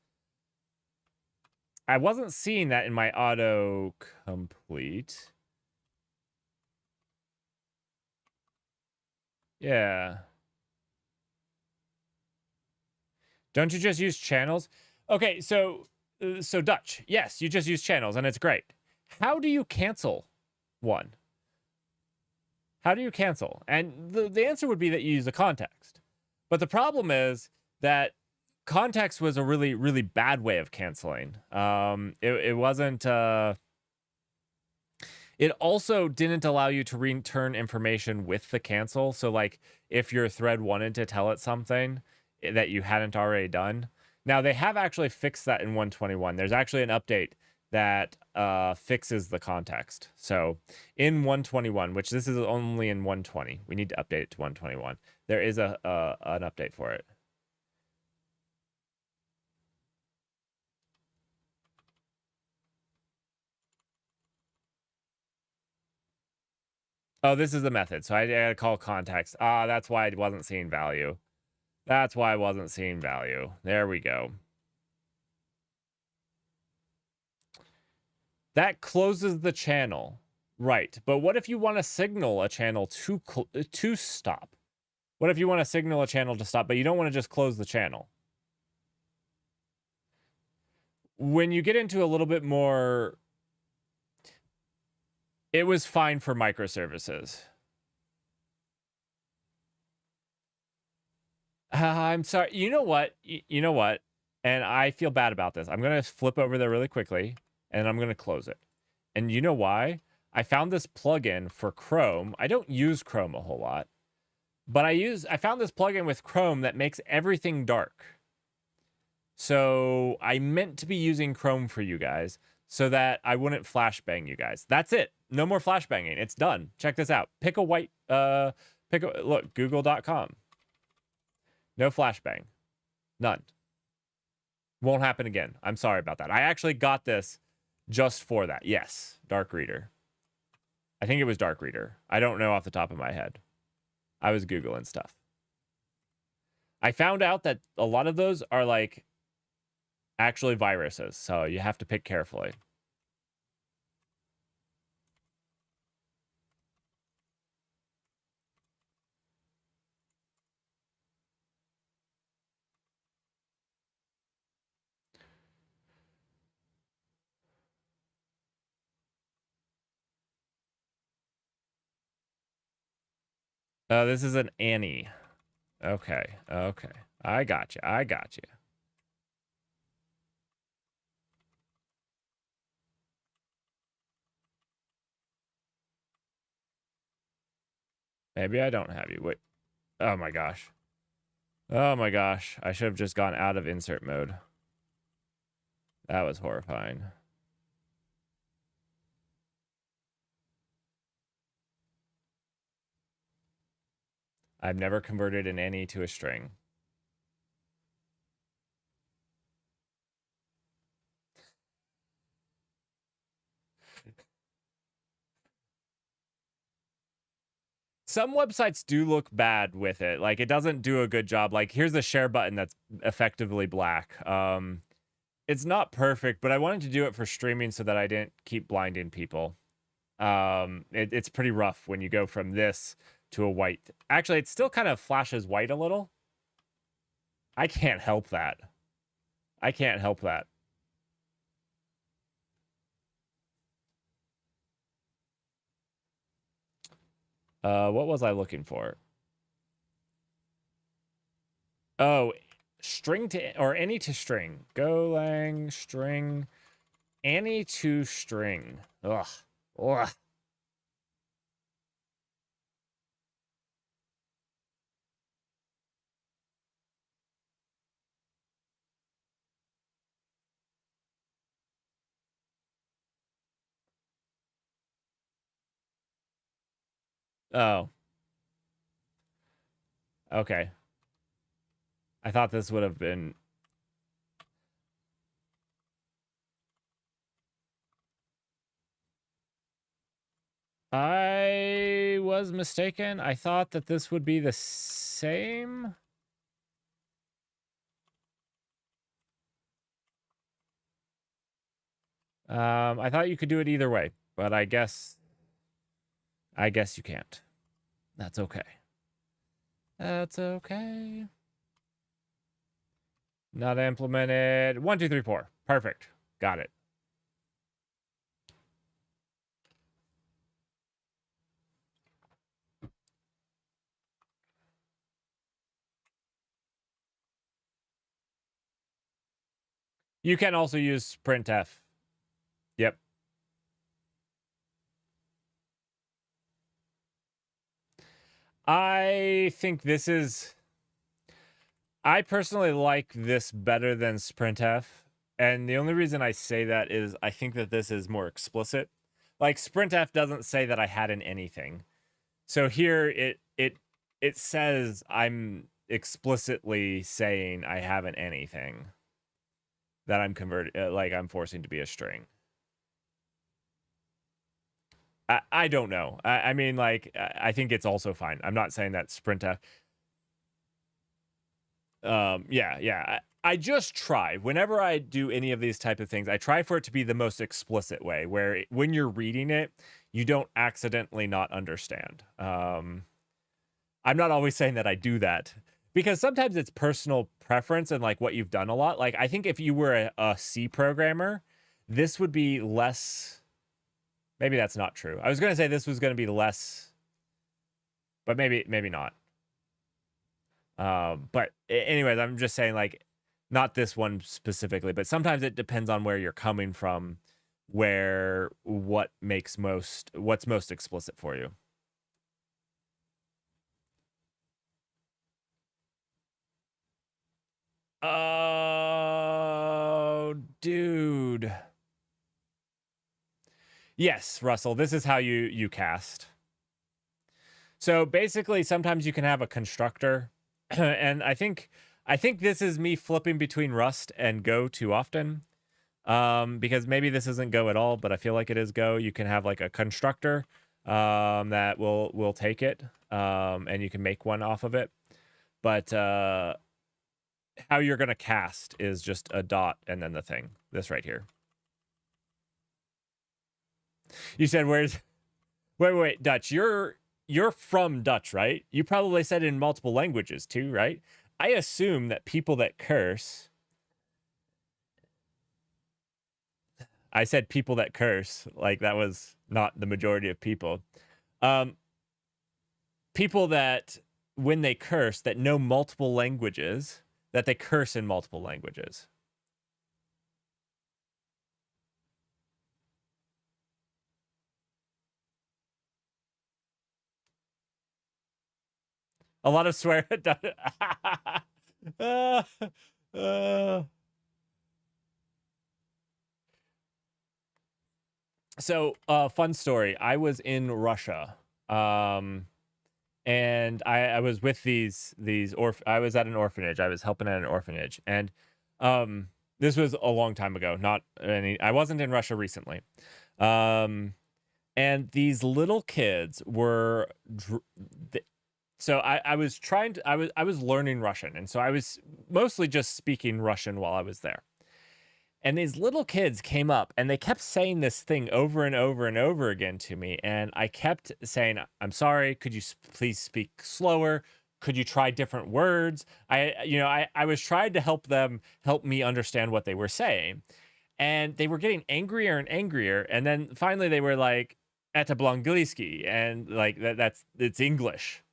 S1: I wasn't seeing that in my auto complete. Yeah. Don't you just use channels? Okay, so Dutch. Yes, you just use channels and it's great. How do you cancel one? How do you cancel? And the answer would be that you use a context. But the problem is that context was a really, really bad way of canceling. It wasn't. It also didn't allow you to return information with the cancel. So, like, if your thread wanted to tell it something that you hadn't already done. Now, they have actually fixed that in 121. There's actually an update that fixes the context. So, in 121, which this is only in 120, we need to update it to 121. There is an update for it. Oh, this is the method. So I had to call context. That's why I wasn't seeing value. That's why I wasn't seeing value. There we go. That closes the channel. Right. But what if you want to signal a channel to stop? What if you want to signal a channel to stop, but you don't want to just close the channel? When you get into a little bit more, it was fine for microservices. I'm sorry. You know what? You know what? And I feel bad about this. I'm going to flip over there really quickly, and I'm going to close it. And you know why? I found this plugin for Chrome. I don't use Chrome a whole lot, but I found this plugin with Chrome that makes everything dark. So I meant to be using Chrome for you guys so that I wouldn't flashbang you guys. That's it. No more flashbanging. It's done. Check this out. Pick a white, look, google.com. No flashbang. None. Won't happen again. I'm sorry about that. I actually got this just for that. Yes, Dark Reader. I think it was Dark Reader. I don't know off the top of my head. I was Googling stuff. I found out that a lot of those are like actually viruses, so you have to pick carefully. This is an Annie. Okay. I got you. Maybe I don't have you. Wait. Oh my gosh. I should have just gone out of insert mode. That was horrifying. I've never converted an Annie to a string. Some websites do look bad with it. Like, it doesn't do a good job. Like, here's the share button that's effectively black. It's not perfect, but I wanted to do it for streaming so that I didn't keep blinding people. It's pretty rough when you go from this to a white. Actually, it still kind of flashes white a little. I can't help that. What was I looking for? Oh, string to, or any to string. Golang string, any to string. Ugh. Ugh. Oh, okay. I thought this would have been. I was mistaken. I thought that this would be the same. I thought you could do it either way, but I guess you can't. That's okay. That's okay. Not implemented. 1, 2, 3, 4. Perfect. Got it. You can also use printf. Yep. I think this is. I personally like this better than sprintf. And the only reason I say that is I think that this is more explicit. Like sprintf doesn't say that I had an anything. So here it says I'm explicitly saying I have an anything that I'm converted, like I'm forcing to be a string. I don't know. I mean, like, I think it's also fine. I'm not saying that sprintf. Yeah. I just try whenever I do any of these type of things. I try for it to be the most explicit way, where when you're reading it, you don't accidentally not understand. I'm not always saying that I do that because sometimes it's personal preference and like what you've done a lot. Like I think if you were a C programmer, this would be less. Maybe that's not true. I was going to say this was going to be less, but maybe not. But anyways, I'm just saying like not this one specifically, but sometimes it depends on where you're coming from, where what's most explicit for you. Oh, dude. Yes, Russell, this is how you cast. So basically sometimes you can have a constructor and I think this is me flipping between Rust and Go too often. Because maybe this isn't Go at all, but I feel like it is Go. You can have like a constructor that will take it and you can make one off of it. But how you're going to cast is just a dot and then the thing. This right here. You said where's wait, Dutch. You're from Dutch, right? You probably said it in multiple languages too, right? I assume that people that curse. I said people that curse, like that was not the majority of people. People that when they curse that know multiple languages, that they curse in multiple languages. A lot of swear. uh, uh. So, fun story. I was in Russia, and I was with I was at an orphanage. I was helping at an orphanage, and this was a long time ago. I wasn't in Russia recently. And these little kids were so I was trying to I was learning Russian, and so I was mostly just speaking Russian while I was there. And these little kids came up and they kept saying this thing over and over and over again to me, and I kept saying, "I'm sorry, could you please speak slower? Could you try different words?" I was trying to help me understand what they were saying. And they were getting angrier and angrier, and then finally they were like, это по-английски, and like it's English.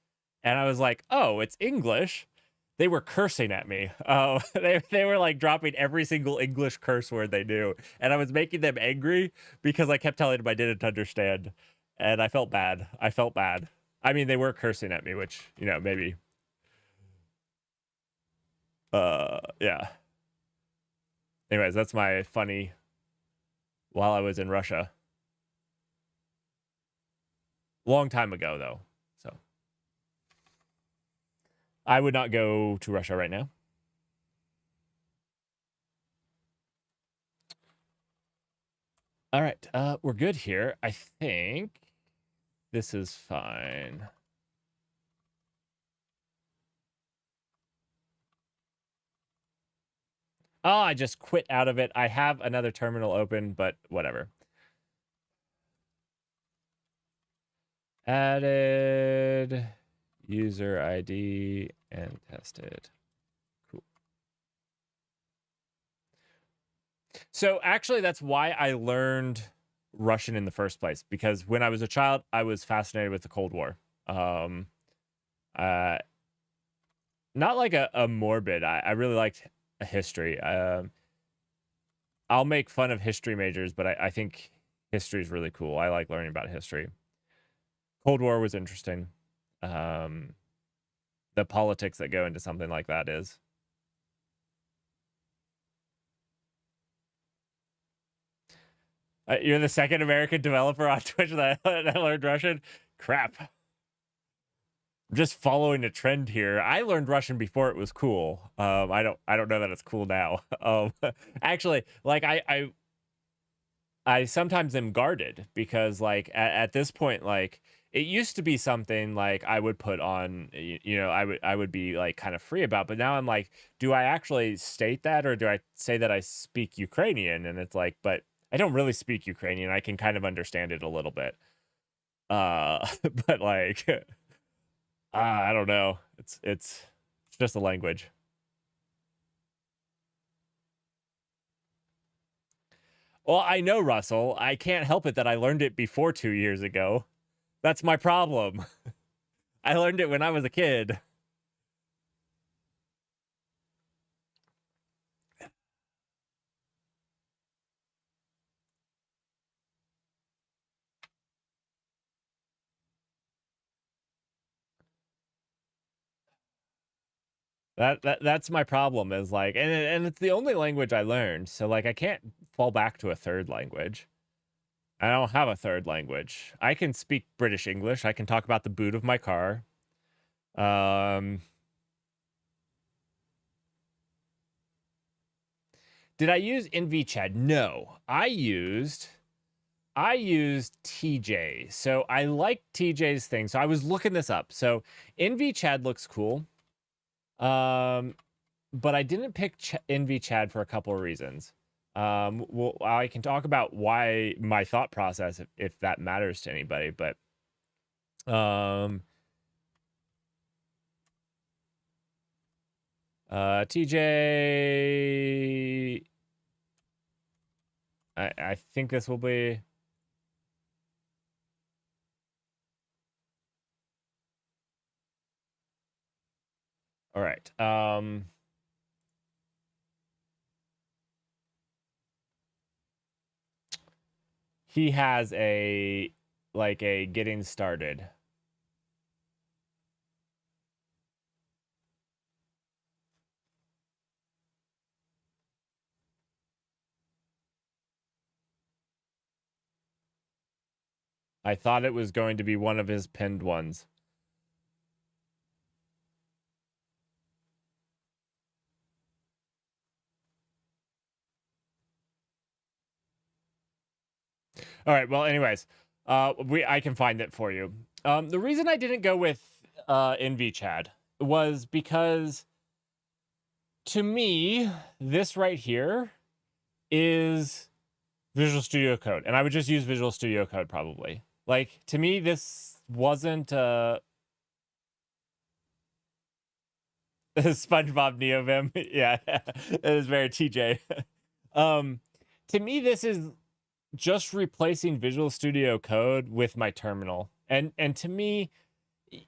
S1: And I was like, oh, it's English. They were cursing at me. Oh, they were like dropping every single English curse word they knew, and I was making them angry because I kept telling them I didn't understand, and I felt bad. I felt bad. I mean, they were cursing at me, which, you know, maybe. Yeah. Anyways, that's my funny while I was in Russia. Long time ago, though. So I would not go to Russia right now. All right, we're good here. I think this is fine. Oh, I just quit out of it. I have another terminal open, but whatever. Added user ID and tested. Cool. So actually, that's why I learned Russian in the first place, because when I was a child, I was fascinated with the Cold War. Uh, not like a morbid. I really liked history. I'll make fun of history majors, but I think history is really cool. I like learning about history. Cold War was interesting. The politics that go into something like that is. You're the second American developer on Twitch that learned Russian? Crap. I'm just following a trend here. I learned Russian before it was cool. I don't know that it's cool now. Actually, like I sometimes am guarded because like at this point, like it used to be something like I would put on, you know, I would be like kind of free about, but now I'm like, do I actually state that, or do I say that I speak Ukrainian? And it's like, but I don't really speak Ukrainian. I can kind of understand it a little bit. But like, I don't know. It's just a language. Well, I know, Russell. I can't help it that I learned it before 2 years ago. That's my problem. I learned it when I was a kid. That's my problem, is like, and it's the only language I learned, so like I can't fall back to a third language. I don't have a third language. I can speak British English. I can talk about the boot of my car. Did I use NVChat? No, I used TJ. So I like TJ's thing. So I was looking this up. So NVChat looks cool. But I didn't pick NVChat for a couple of reasons. Well, I can talk about why, my thought process, if that matters to anybody, but TJ, I think this will be. All right. He has a getting started. I thought it was going to be one of his pinned ones. All right. Well, anyways, I can find it for you. The reason I didn't go with NVChat was because, to me, this right here is Visual Studio Code, and I would just use Visual Studio Code probably. Like, to me, this wasn't SpongeBob Neovim. Yeah, it is very TJ. To me, this is just replacing Visual Studio Code with my terminal. And to me,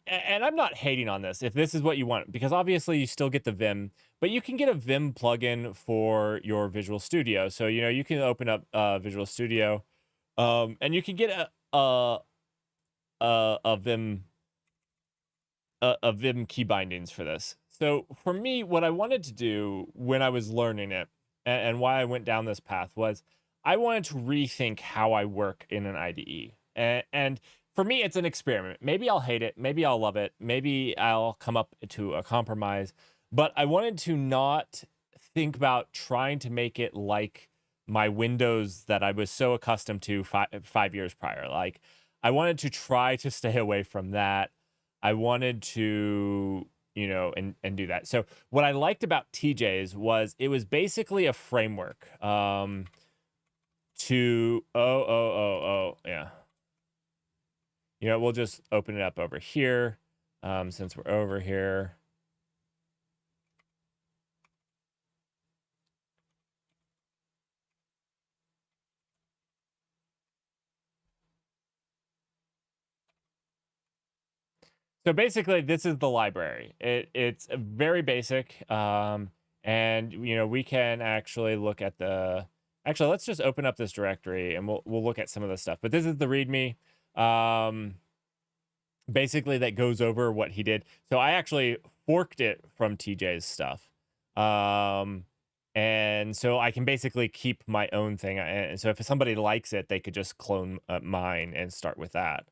S1: and I'm not hating on this if this is what you want, because obviously you still get the Vim, but you can get a Vim plugin for your Visual Studio. So, you can open up Visual Studio, and you can get a Vim key bindings for this. So for me, what I wanted to do when I was learning it, and why I went down this path, was I wanted to rethink how I work in an IDE. And for me, it's an experiment. Maybe I'll hate it. Maybe I'll love it. Maybe I'll come up to a compromise. But I wanted to not think about trying to make it like my Windows that I was so accustomed to 5 years prior. Like, I wanted to try to stay away from that. I wanted to, and do that. So what I liked about TJ's was it was basically a framework to yeah. We'll just open it up over here since we're over here. So basically, this is the library. It's very basic, and we can actually look at the. Actually, let's just open up this directory and we'll look at some of the stuff. But this is the README, basically that goes over what he did. So I actually forked it from TJ's stuff, and so I can basically keep my own thing. And so if somebody likes it, they could just clone mine and start with that.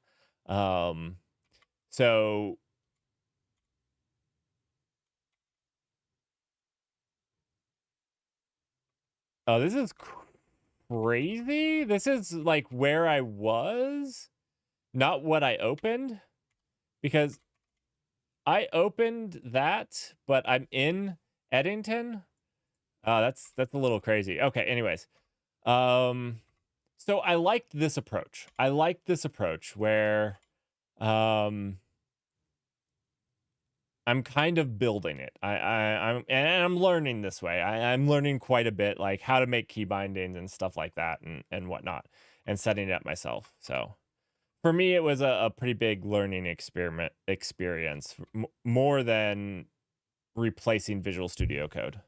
S1: So oh, this is crazy. This is like where I was, not what I opened, because I opened that, but I'm in Eddington. That's a little crazy. Okay, anyways. So I liked this approach. I liked this approach where I'm kind of building it. I'm learning this way. I'm learning quite a bit, like how to make key bindings and stuff like that, and whatnot, and setting it up myself. So for me, it was a pretty big learning experience, more than replacing Visual Studio Code.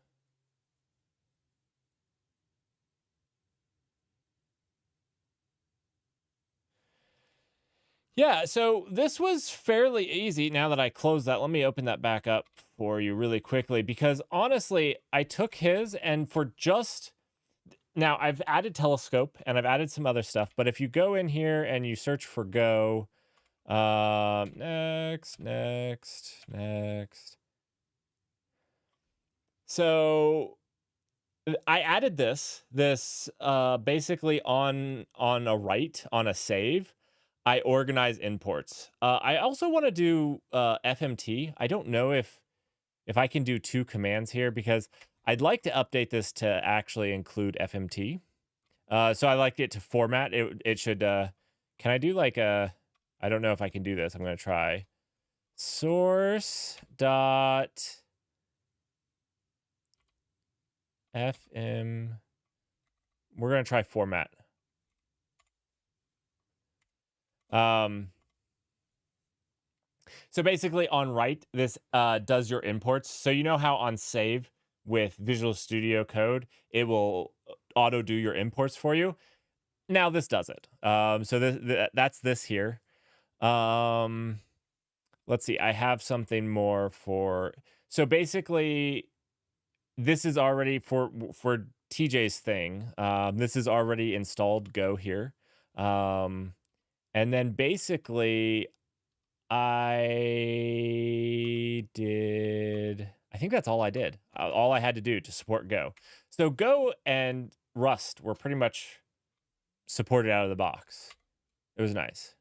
S1: Yeah, so this was fairly easy. Now that I closed that, let me open that back up for you really quickly, because honestly, I took his, and for just now I've added telescope and I've added some other stuff, but if you go in here and you search for Go, next. So I added this basically on a write, on a save. I organize imports. I also want to do FMT. I don't know if I can do two commands here, because I'd like to update this to actually include FMT. So I like it to format. It should. Can I do like a? I don't know if I can do this. I'm gonna try. Source dot fm. We're gonna try format. So basically on write, this does your imports. So you know how on save with Visual Studio Code, it will auto do your imports for you. Now this does it. So that's this here. Let's see. I have something more for. So basically, this is already for TJ's thing. This is already installed Go here. And then basically I think that's all I did. All I had to do to support Go. So Go and Rust were pretty much supported out of the box. It was nice.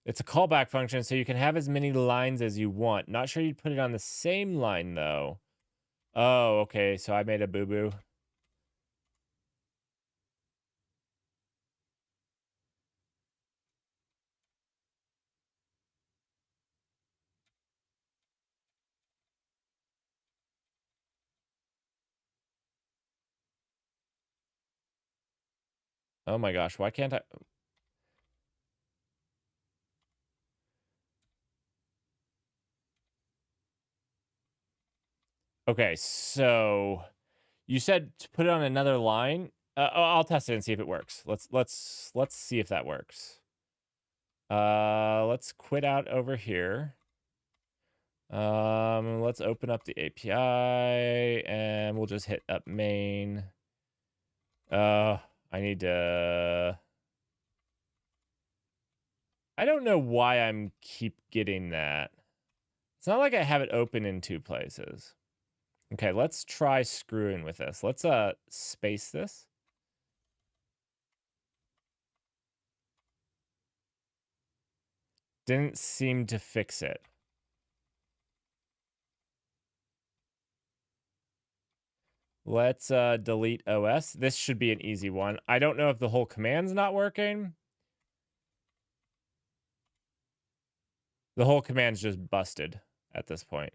S1: It's a callback function, so you can have as many lines as you want. Not sure you'd put it on the same line, though. Oh, okay, so I made a boo-boo. Oh my gosh, why can't I? Okay, so you said to put it on another line. I'll test it and see if it works. Let's see if that works. Let's quit out over here. Let's open up the API and we'll just hit up main. I need to. I don't know why I'm keep getting that. It's not like I have it open in two places. Okay, let's try screwing with this. Let's space this. Didn't seem to fix it. Let's delete OS. This should be an easy one. I don't know if the whole command's not working. The whole command's just busted at this point.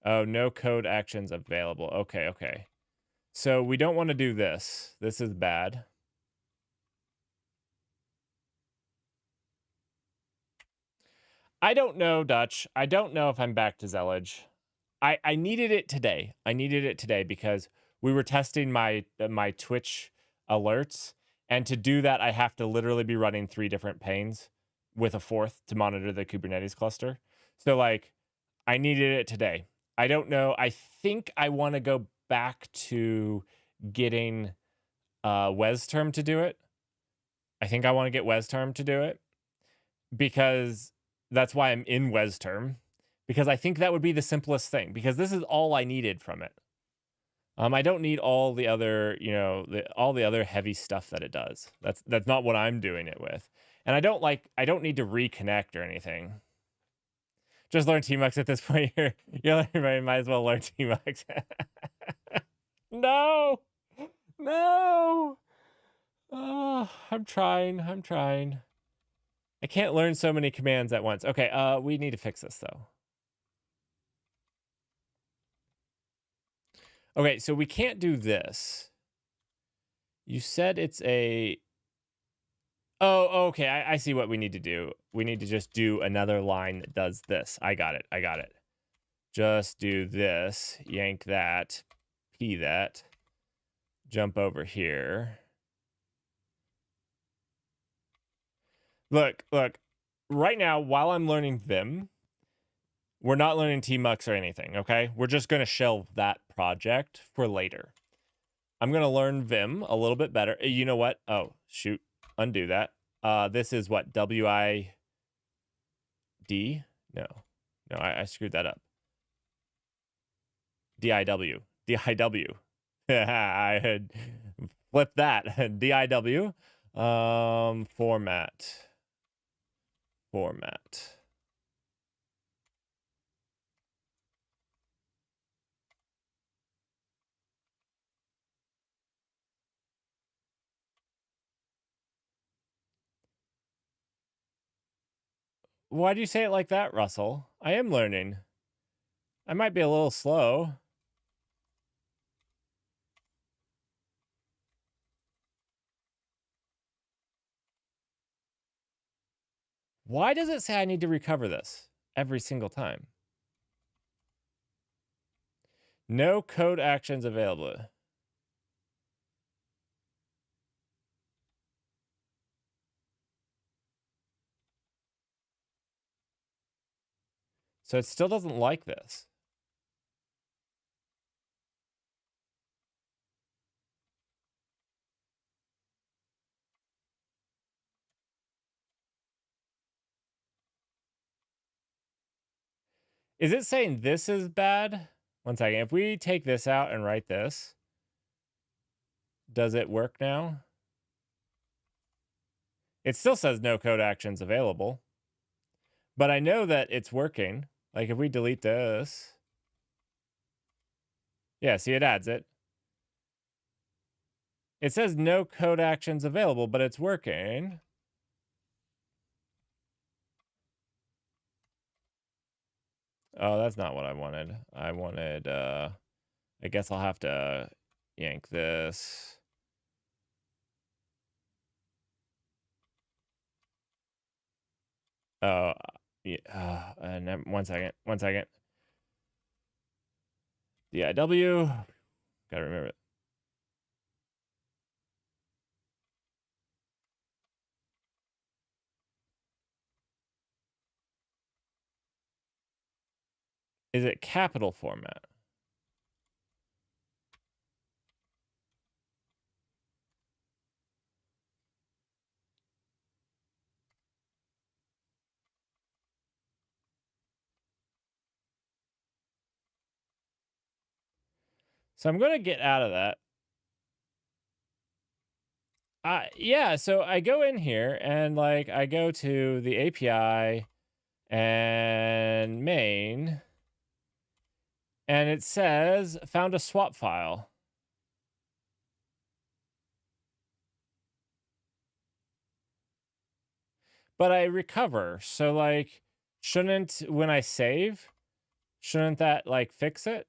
S1: Oh, no code actions available. Okay, okay. So we don't want to do this. This is bad. I don't know, Dutch. I don't know if I'm back to Zellage. I needed it today. I needed it today because we were testing my my Twitch alerts, and to do that, I have to literally be running 3 different panes with a fourth to monitor the Kubernetes cluster. So like, I needed it today. I don't know. I think I want to go back to getting Wes-Term to do it. I think I want to get Wes-Term to do it because that's why I'm in Wes-Term, because I think that would be the simplest thing, because this is all I needed from it. I don't need all the other, you know, all the other heavy stuff that it does. That's not what I'm doing it with. And I don't need to reconnect or anything. Just learn Tmux at this point. Everybody might as well learn Tmux. No, no. Oh, I'm trying. I can't learn so many commands at once. Okay, we need to fix this though. Okay, so we can't do this. You said it's a... Oh, okay, I see what we need to do. We need to just do another line that does this. I got it. Just do this, yank that, P that, jump over here. Look, right now, while I'm learning Vim, we're not learning Tmux or anything, okay? We're just going to shelve that project for later. I'm going to learn Vim a little bit better. You know what? Oh, shoot. Undo that. This is what? WID? No, I screwed that up. DIW. I had flipped that. DIW. Format. Why do you say it like that, Russell? I am learning. I might be a little slow. Why does it say I need to recover this every single time? No code actions available. So it still doesn't like this. Is it saying this is bad? One second. If we take this out and write this, does it work now? It still says no code actions available. But I know that it's working. Like if we delete this. Yeah, see, it adds it. It says no code actions available, but it's working. Oh, that's not what I wanted. I wanted, I guess I'll have to yank this. Oh, yeah. And 1 second. 1 second. DIW. Gotta remember it. Is it capital format? So I'm going to get out of that. Yeah, so I go in here and like I go to the API and main, and it says found a swap file. But I recover. So like shouldn't when I save, shouldn't that like fix it?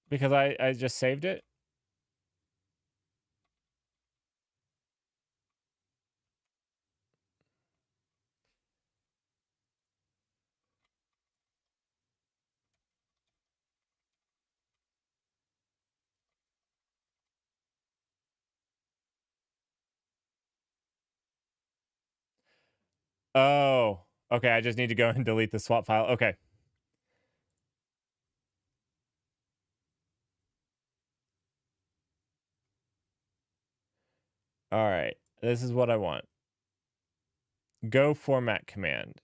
S1: Because I just saved it? Oh, okay. I just need to go and delete the swap file. Okay. All right. This is what I want. Go format command.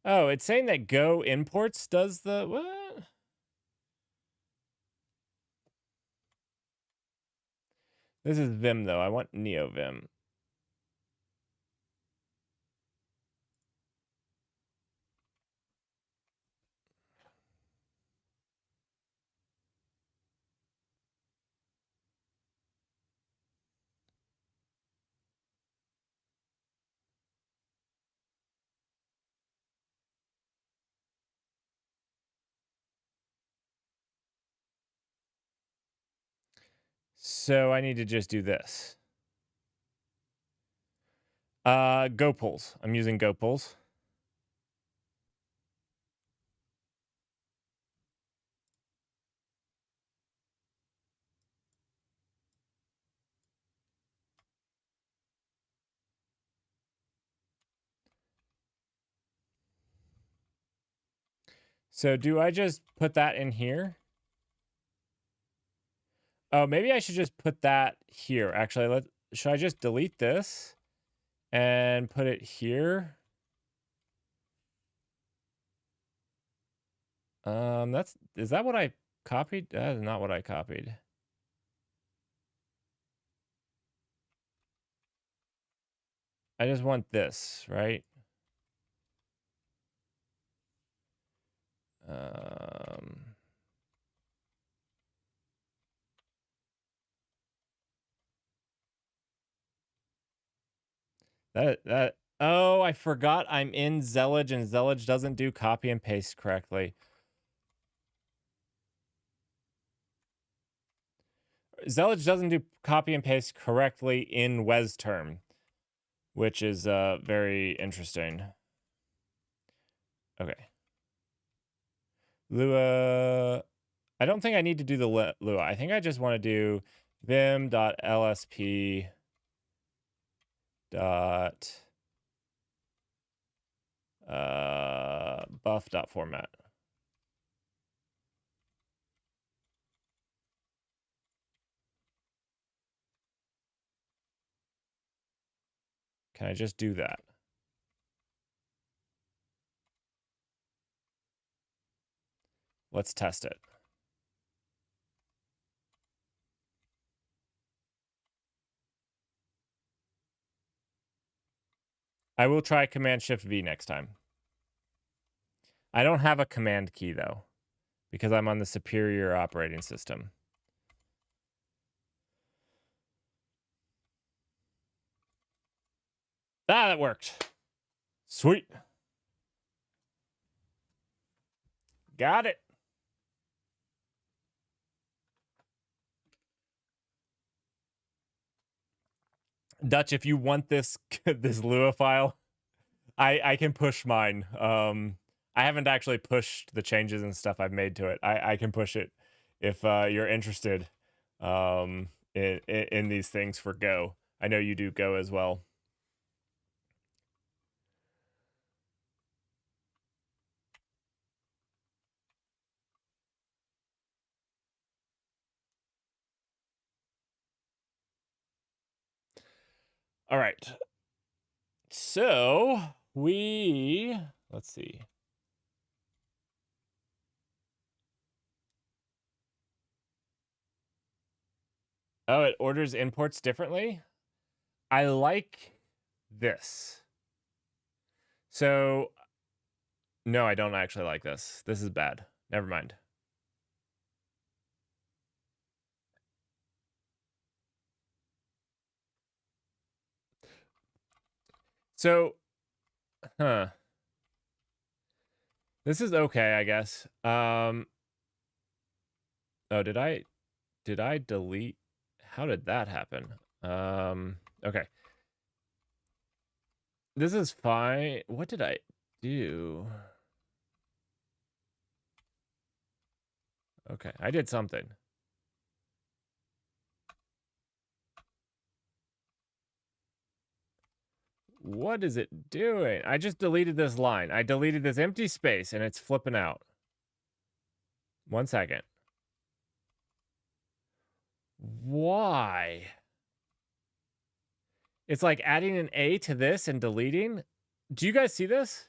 S1: Oh, it's saying that Go imports does the what? This is Vim though. I want NeoVim. So I need to just do this. Go pulls. I'm using Go pulls. So do I just put that in here? Oh, maybe I should just put that here. Actually, should I just delete this and put it here? Is that what I copied? That is not what I copied. I just want this, right? Oh, I forgot I'm in Zellige and Zellige doesn't do copy and paste correctly. Zellige doesn't do copy and paste correctly in WesTerm, which is very interesting. Okay. Lua. I don't think I need to do the Lua. I think I just want to do vim.lsp dot buff.format. Can I just do that? Let's test it. I will try Command Shift V next time. I don't have a command key though, because I'm on the superior operating system. Ah, that worked. Sweet. Got it. Dutch, if you want this this Lua file, I can push mine. I haven't actually pushed the changes and stuff I've made to it. I can push it if you're interested in these things for Go. I know you do Go as well. All right. So let's see. Oh, it orders imports differently. I like this. So no, I don't actually like this. This is bad. Never mind. So, this is okay, I guess. Oh, did I delete? How did that happen? Okay. This is fine. What did I do? Okay, I did something. What is it doing? I just deleted this line. I deleted this empty space and it's flipping out. 1 second. Why? It's like adding an A to this and deleting. Do you guys see this?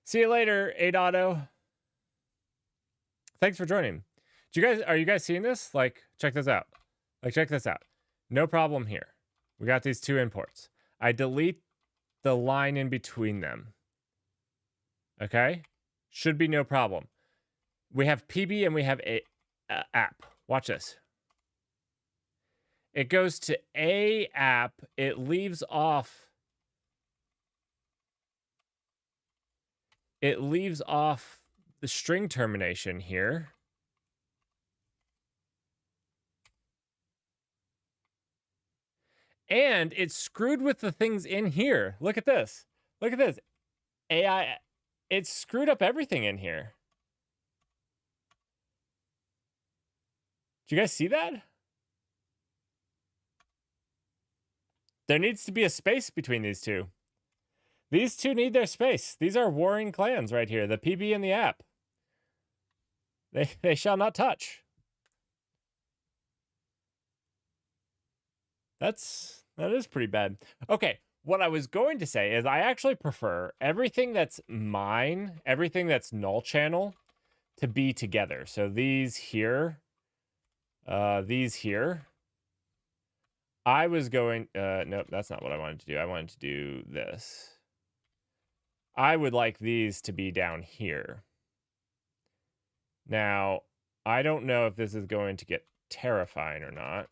S1: See you later, Adotto. Thanks for joining. Are you guys seeing this? Like, check this out. Like, check this out. No problem here. We got these two imports. I delete the line in between them. Okay? Should be no problem. We have PB and we have a app. Watch this. It goes to a app. It leaves off. It leaves off the string termination here. And it's screwed with the things in here. Look at this. Look at this. AI, it's screwed up everything in here. Do you guys see that? There needs to be a space between these two. These two need their space. These are warring clans right here, the PB and the app. They shall not touch. That is pretty bad. Okay, what I was going to say is I actually prefer everything that's mine, everything that's null channel, to be together. So these here, these here. I was going, nope, that's not what I wanted to do. I wanted to do this. I would like these to be down here. Now, I don't know if this is going to get terrifying or not.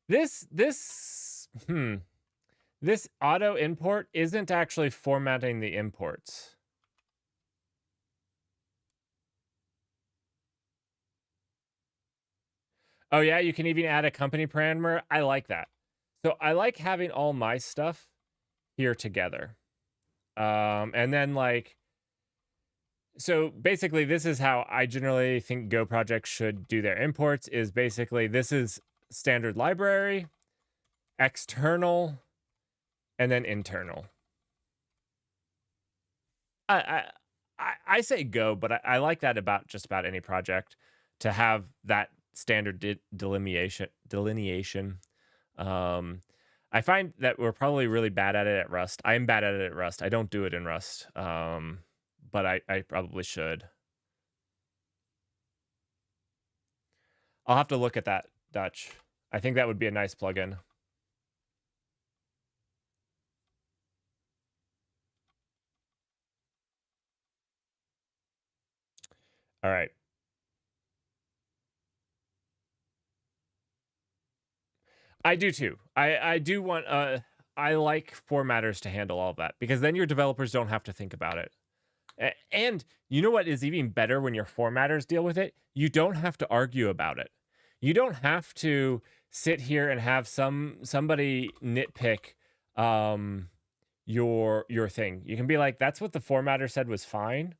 S1: This auto import isn't actually formatting the imports. Oh yeah, you can even add a company parameter. I like that. So I like having all my stuff here together. And then like, so basically this is how I generally think Go projects should do their imports, is basically this is standard library, external, and then internal. I say Go, but I like that about just about any project, to have that standard delineation. I find that we're probably really bad at it at Rust. I am bad at it at Rust. I don't do it in Rust, but I probably should. I'll have to look at that, Dutch. I think that would be a nice plugin. All right. I do too. I do want I like formatters to handle all that because then your developers don't have to think about it. And you know what is even better when your formatters deal with it? You don't have to argue about it. You don't have to sit here and have somebody nitpick um your thing. You can be like, that's what the formatter said was fine.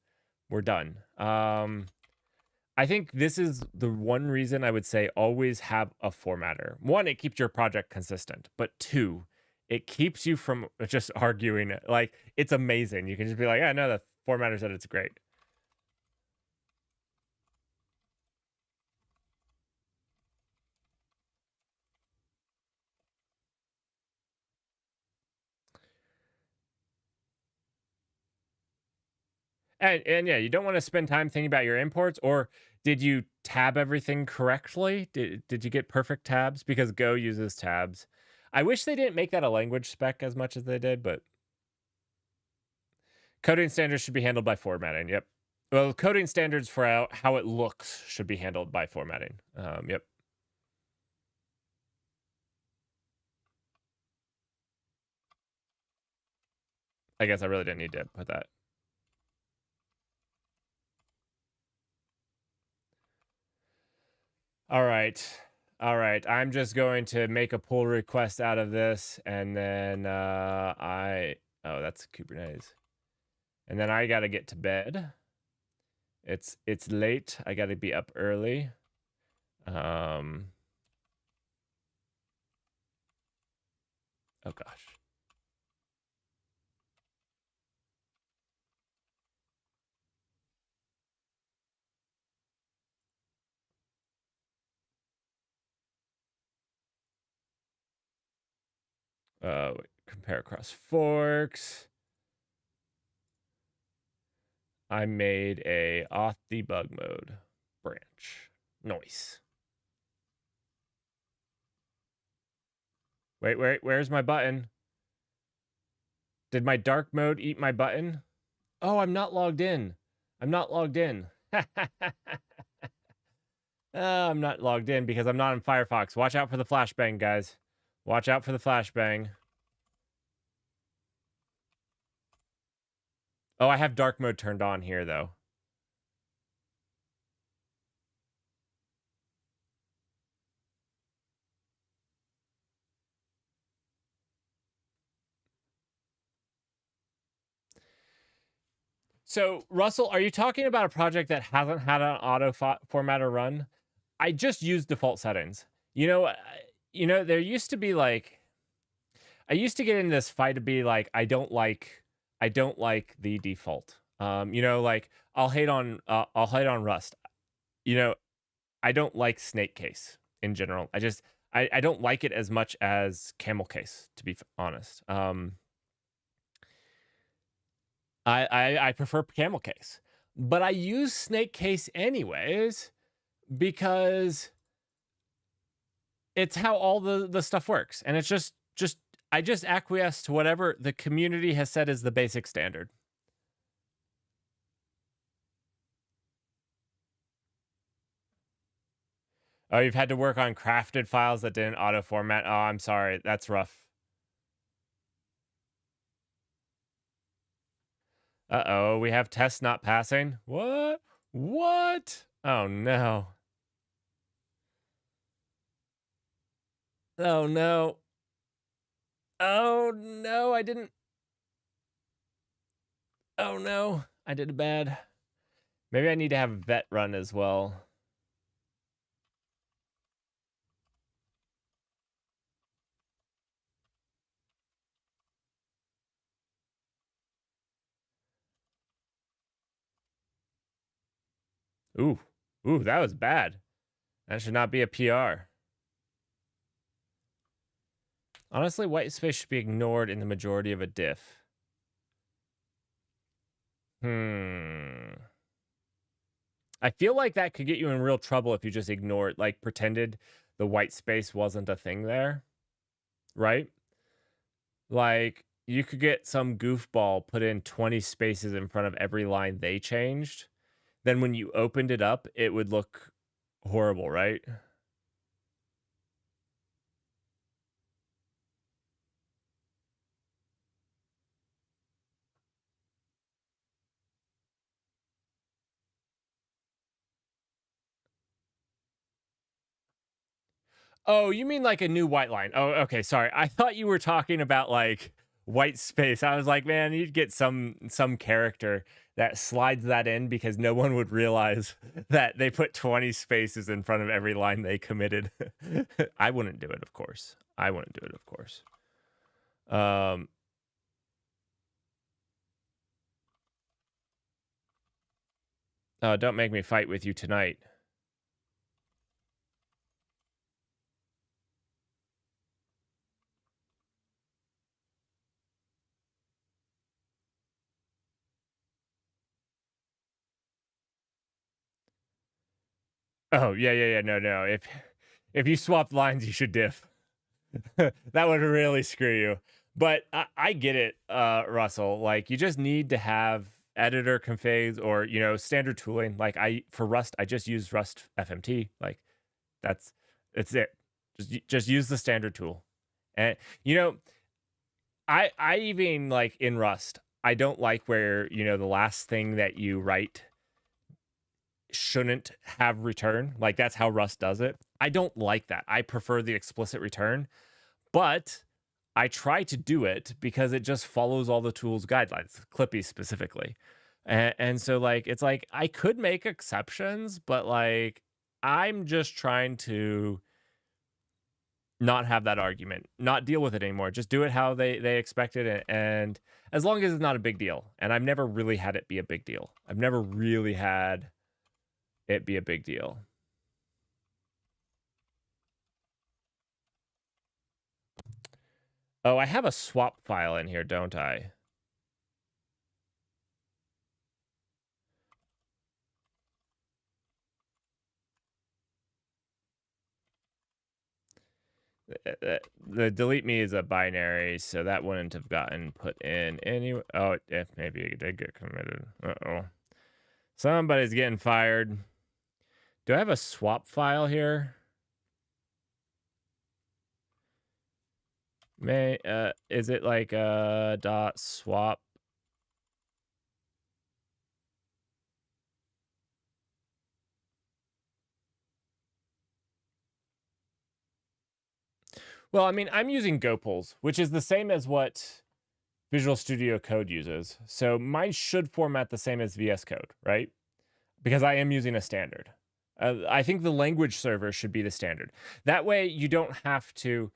S1: We're done. I think this is the one reason I would say always have a formatter. One, it keeps your project consistent, but two, it keeps you from just arguing it. Like, it's amazing. You can just be like, yeah, no, the formatter said it's great. And yeah, you don't want to spend time thinking about your imports, or did you tab everything correctly? Did you get perfect tabs? Because Go uses tabs. I wish they didn't make that a language spec as much as they did, but coding standards should be handled by formatting. Yep. Well, coding standards for how it looks should be handled by formatting. Yep. I guess I really didn't need to put that. All right. All right. I'm just going to make a pull request out of this, and then oh, that's Kubernetes. And then I got to get to bed. It's late. I got to be up early. Oh gosh. Compare across forks. I made a auth debug mode branch. Nice. Wait, where's my button? Did my dark mode eat my button? Oh, I'm not logged in. I'm not logged in. I'm not logged in because I'm not in Firefox. Watch out for the flashbang, guys. Watch out for the flashbang. Oh, I have dark mode turned on here, though. So, Russell, are you talking about a project that hasn't had an auto formatter run? I just use default settings. There used to be like I used to get in this fight to be like I don't like the default. Like I'll hate on Rust. You know, I don't like snake case in general. I don't like it as much as camel case, to be honest. I prefer camel case, but I use snake case anyways because it's how all the stuff works, and it's just I just acquiesce to whatever the community has said is the basic standard. Oh, you've had to work on crafted files that didn't auto format. Oh, I'm sorry, that's rough. Uh-oh, we have tests not passing. What? Oh no. Oh no. Oh no, I didn't. Oh no, I did bad. Maybe I need to have vet run as well. Ooh. Ooh, that was bad. That should not be a PR. Honestly, white space should be ignored in the majority of a diff. I feel like that could get you in real trouble if you just ignored, like pretended the white space wasn't a thing there, right? Like you could get some goofball put in 20 spaces in front of every line they changed. Then when you opened it up, it would look horrible, right? Oh, you mean like a new white line? Oh, okay. Sorry, I thought you were talking about like white space. I was like, man, you'd get some character that slides that in because no one would realize that they put 20 spaces in front of every line they committed. I wouldn't do it, of course. I wouldn't do it, of course. Um, oh, don't make me fight with you tonight. Oh, yeah, yeah, yeah. No, no. If you swap lines, you should diff. That would really screw you. But I get it, Russell. Like you just need to have editor configs or standard tooling. Like I for Rust, I just use Rust FMT. Like that's it's it. Just use the standard tool. And you know, I even like in Rust, I don't like where the last thing that you write shouldn't have return. Like that's how Rust does it. I don't like that. I prefer the explicit return. But I try to do it because it just follows all the tools guidelines, Clippy specifically. And so like it's like I could make exceptions, but like I'm just trying to not have that argument, not deal with it anymore. Just do it how they expected it, and as long as it's not a big deal. And I've never really had it be a big deal. I've never really had it be a big deal. Oh, I have a swap file in here, don't I? The delete me is a binary, so that wouldn't have gotten put in anyway. Oh, yeah, maybe it did get committed. Uh-oh. Somebody's getting fired. Do I have a swap file here? Is it like dot swap? Well, I mean, I'm using GoPuls, which is the same as what Visual Studio Code uses. So mine should format the same as VS Code, right? Because I am using a standard. I think the language server should be the standard. That way, you don't have to,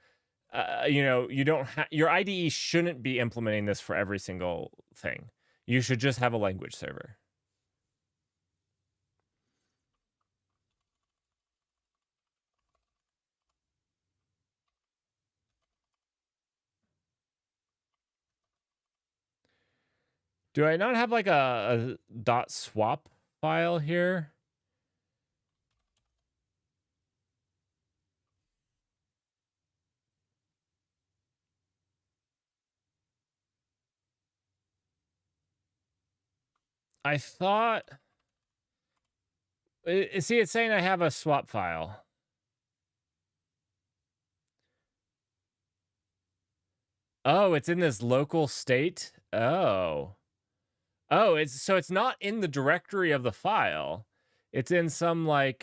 S1: you don't have your IDE shouldn't be implementing this for every single thing. You should just have a language server. Do I not have like a dot swap file here? I thought. See, it's saying I have a swap file. Oh, it's in this local state. Oh, it's not in the directory of the file. It's in some like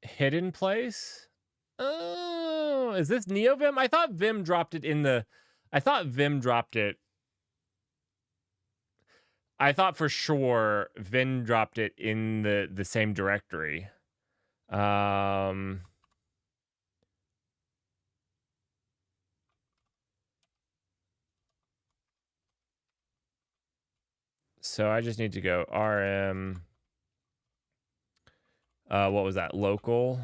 S1: hidden place. Oh, is this NeoVim? I thought Vim dropped it in the. I thought Vim dropped it. I thought for sure Vim dropped it in the same directory. So I just need to go rm. What was that? Local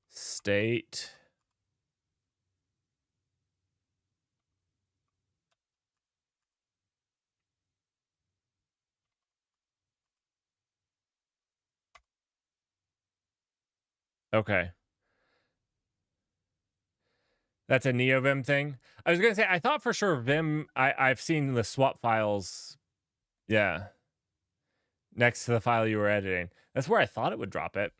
S1: state. Okay. That's a NeoVim thing. I was gonna say I thought for sure Vim. I've seen the swap files. Yeah, next to the file you were editing. That's where I thought it would drop it.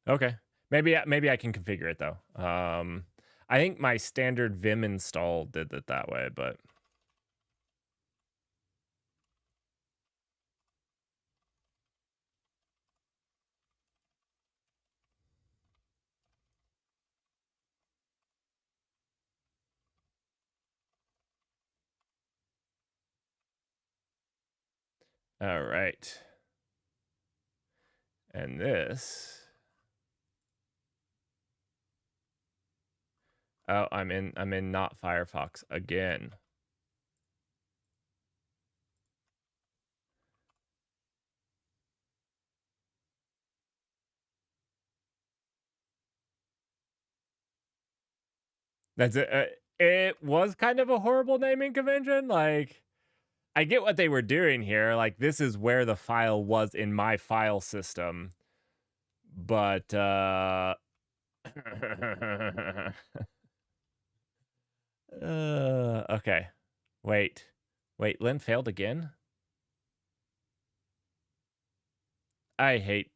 S1: Okay, maybe I can configure it though. I think my standard Vim install did it that way, but All right. And this. Oh, I'm in not Firefox again. That's it. It was kind of a horrible naming convention. Like, I get what they were doing here. Like, this is where the file was in my file system. But okay. Wait. Wait, Lynn failed again? I hate.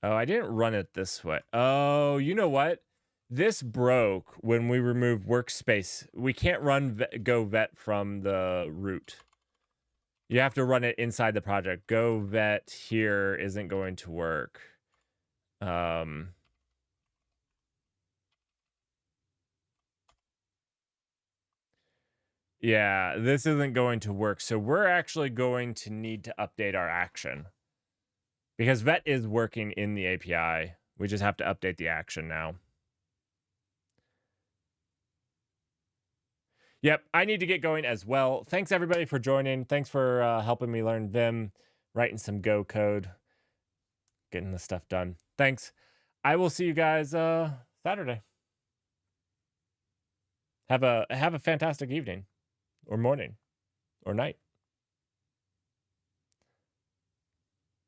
S1: Oh, I didn't run it this way. Oh, you know what? This broke when we removed workspace. We can't run go vet from the root. You have to run it inside the project. Go vet here isn't going to work. Yeah, this isn't going to work. So we're actually going to need to update our action. Because vet is working in the API. We just have to update the action now. Yep, I need to get going as well. Thanks everybody for joining. Thanks for helping me learn Vim, writing some Go code, getting the stuff done. Thanks. I will see you guys Saturday. Have a fantastic evening or morning or night.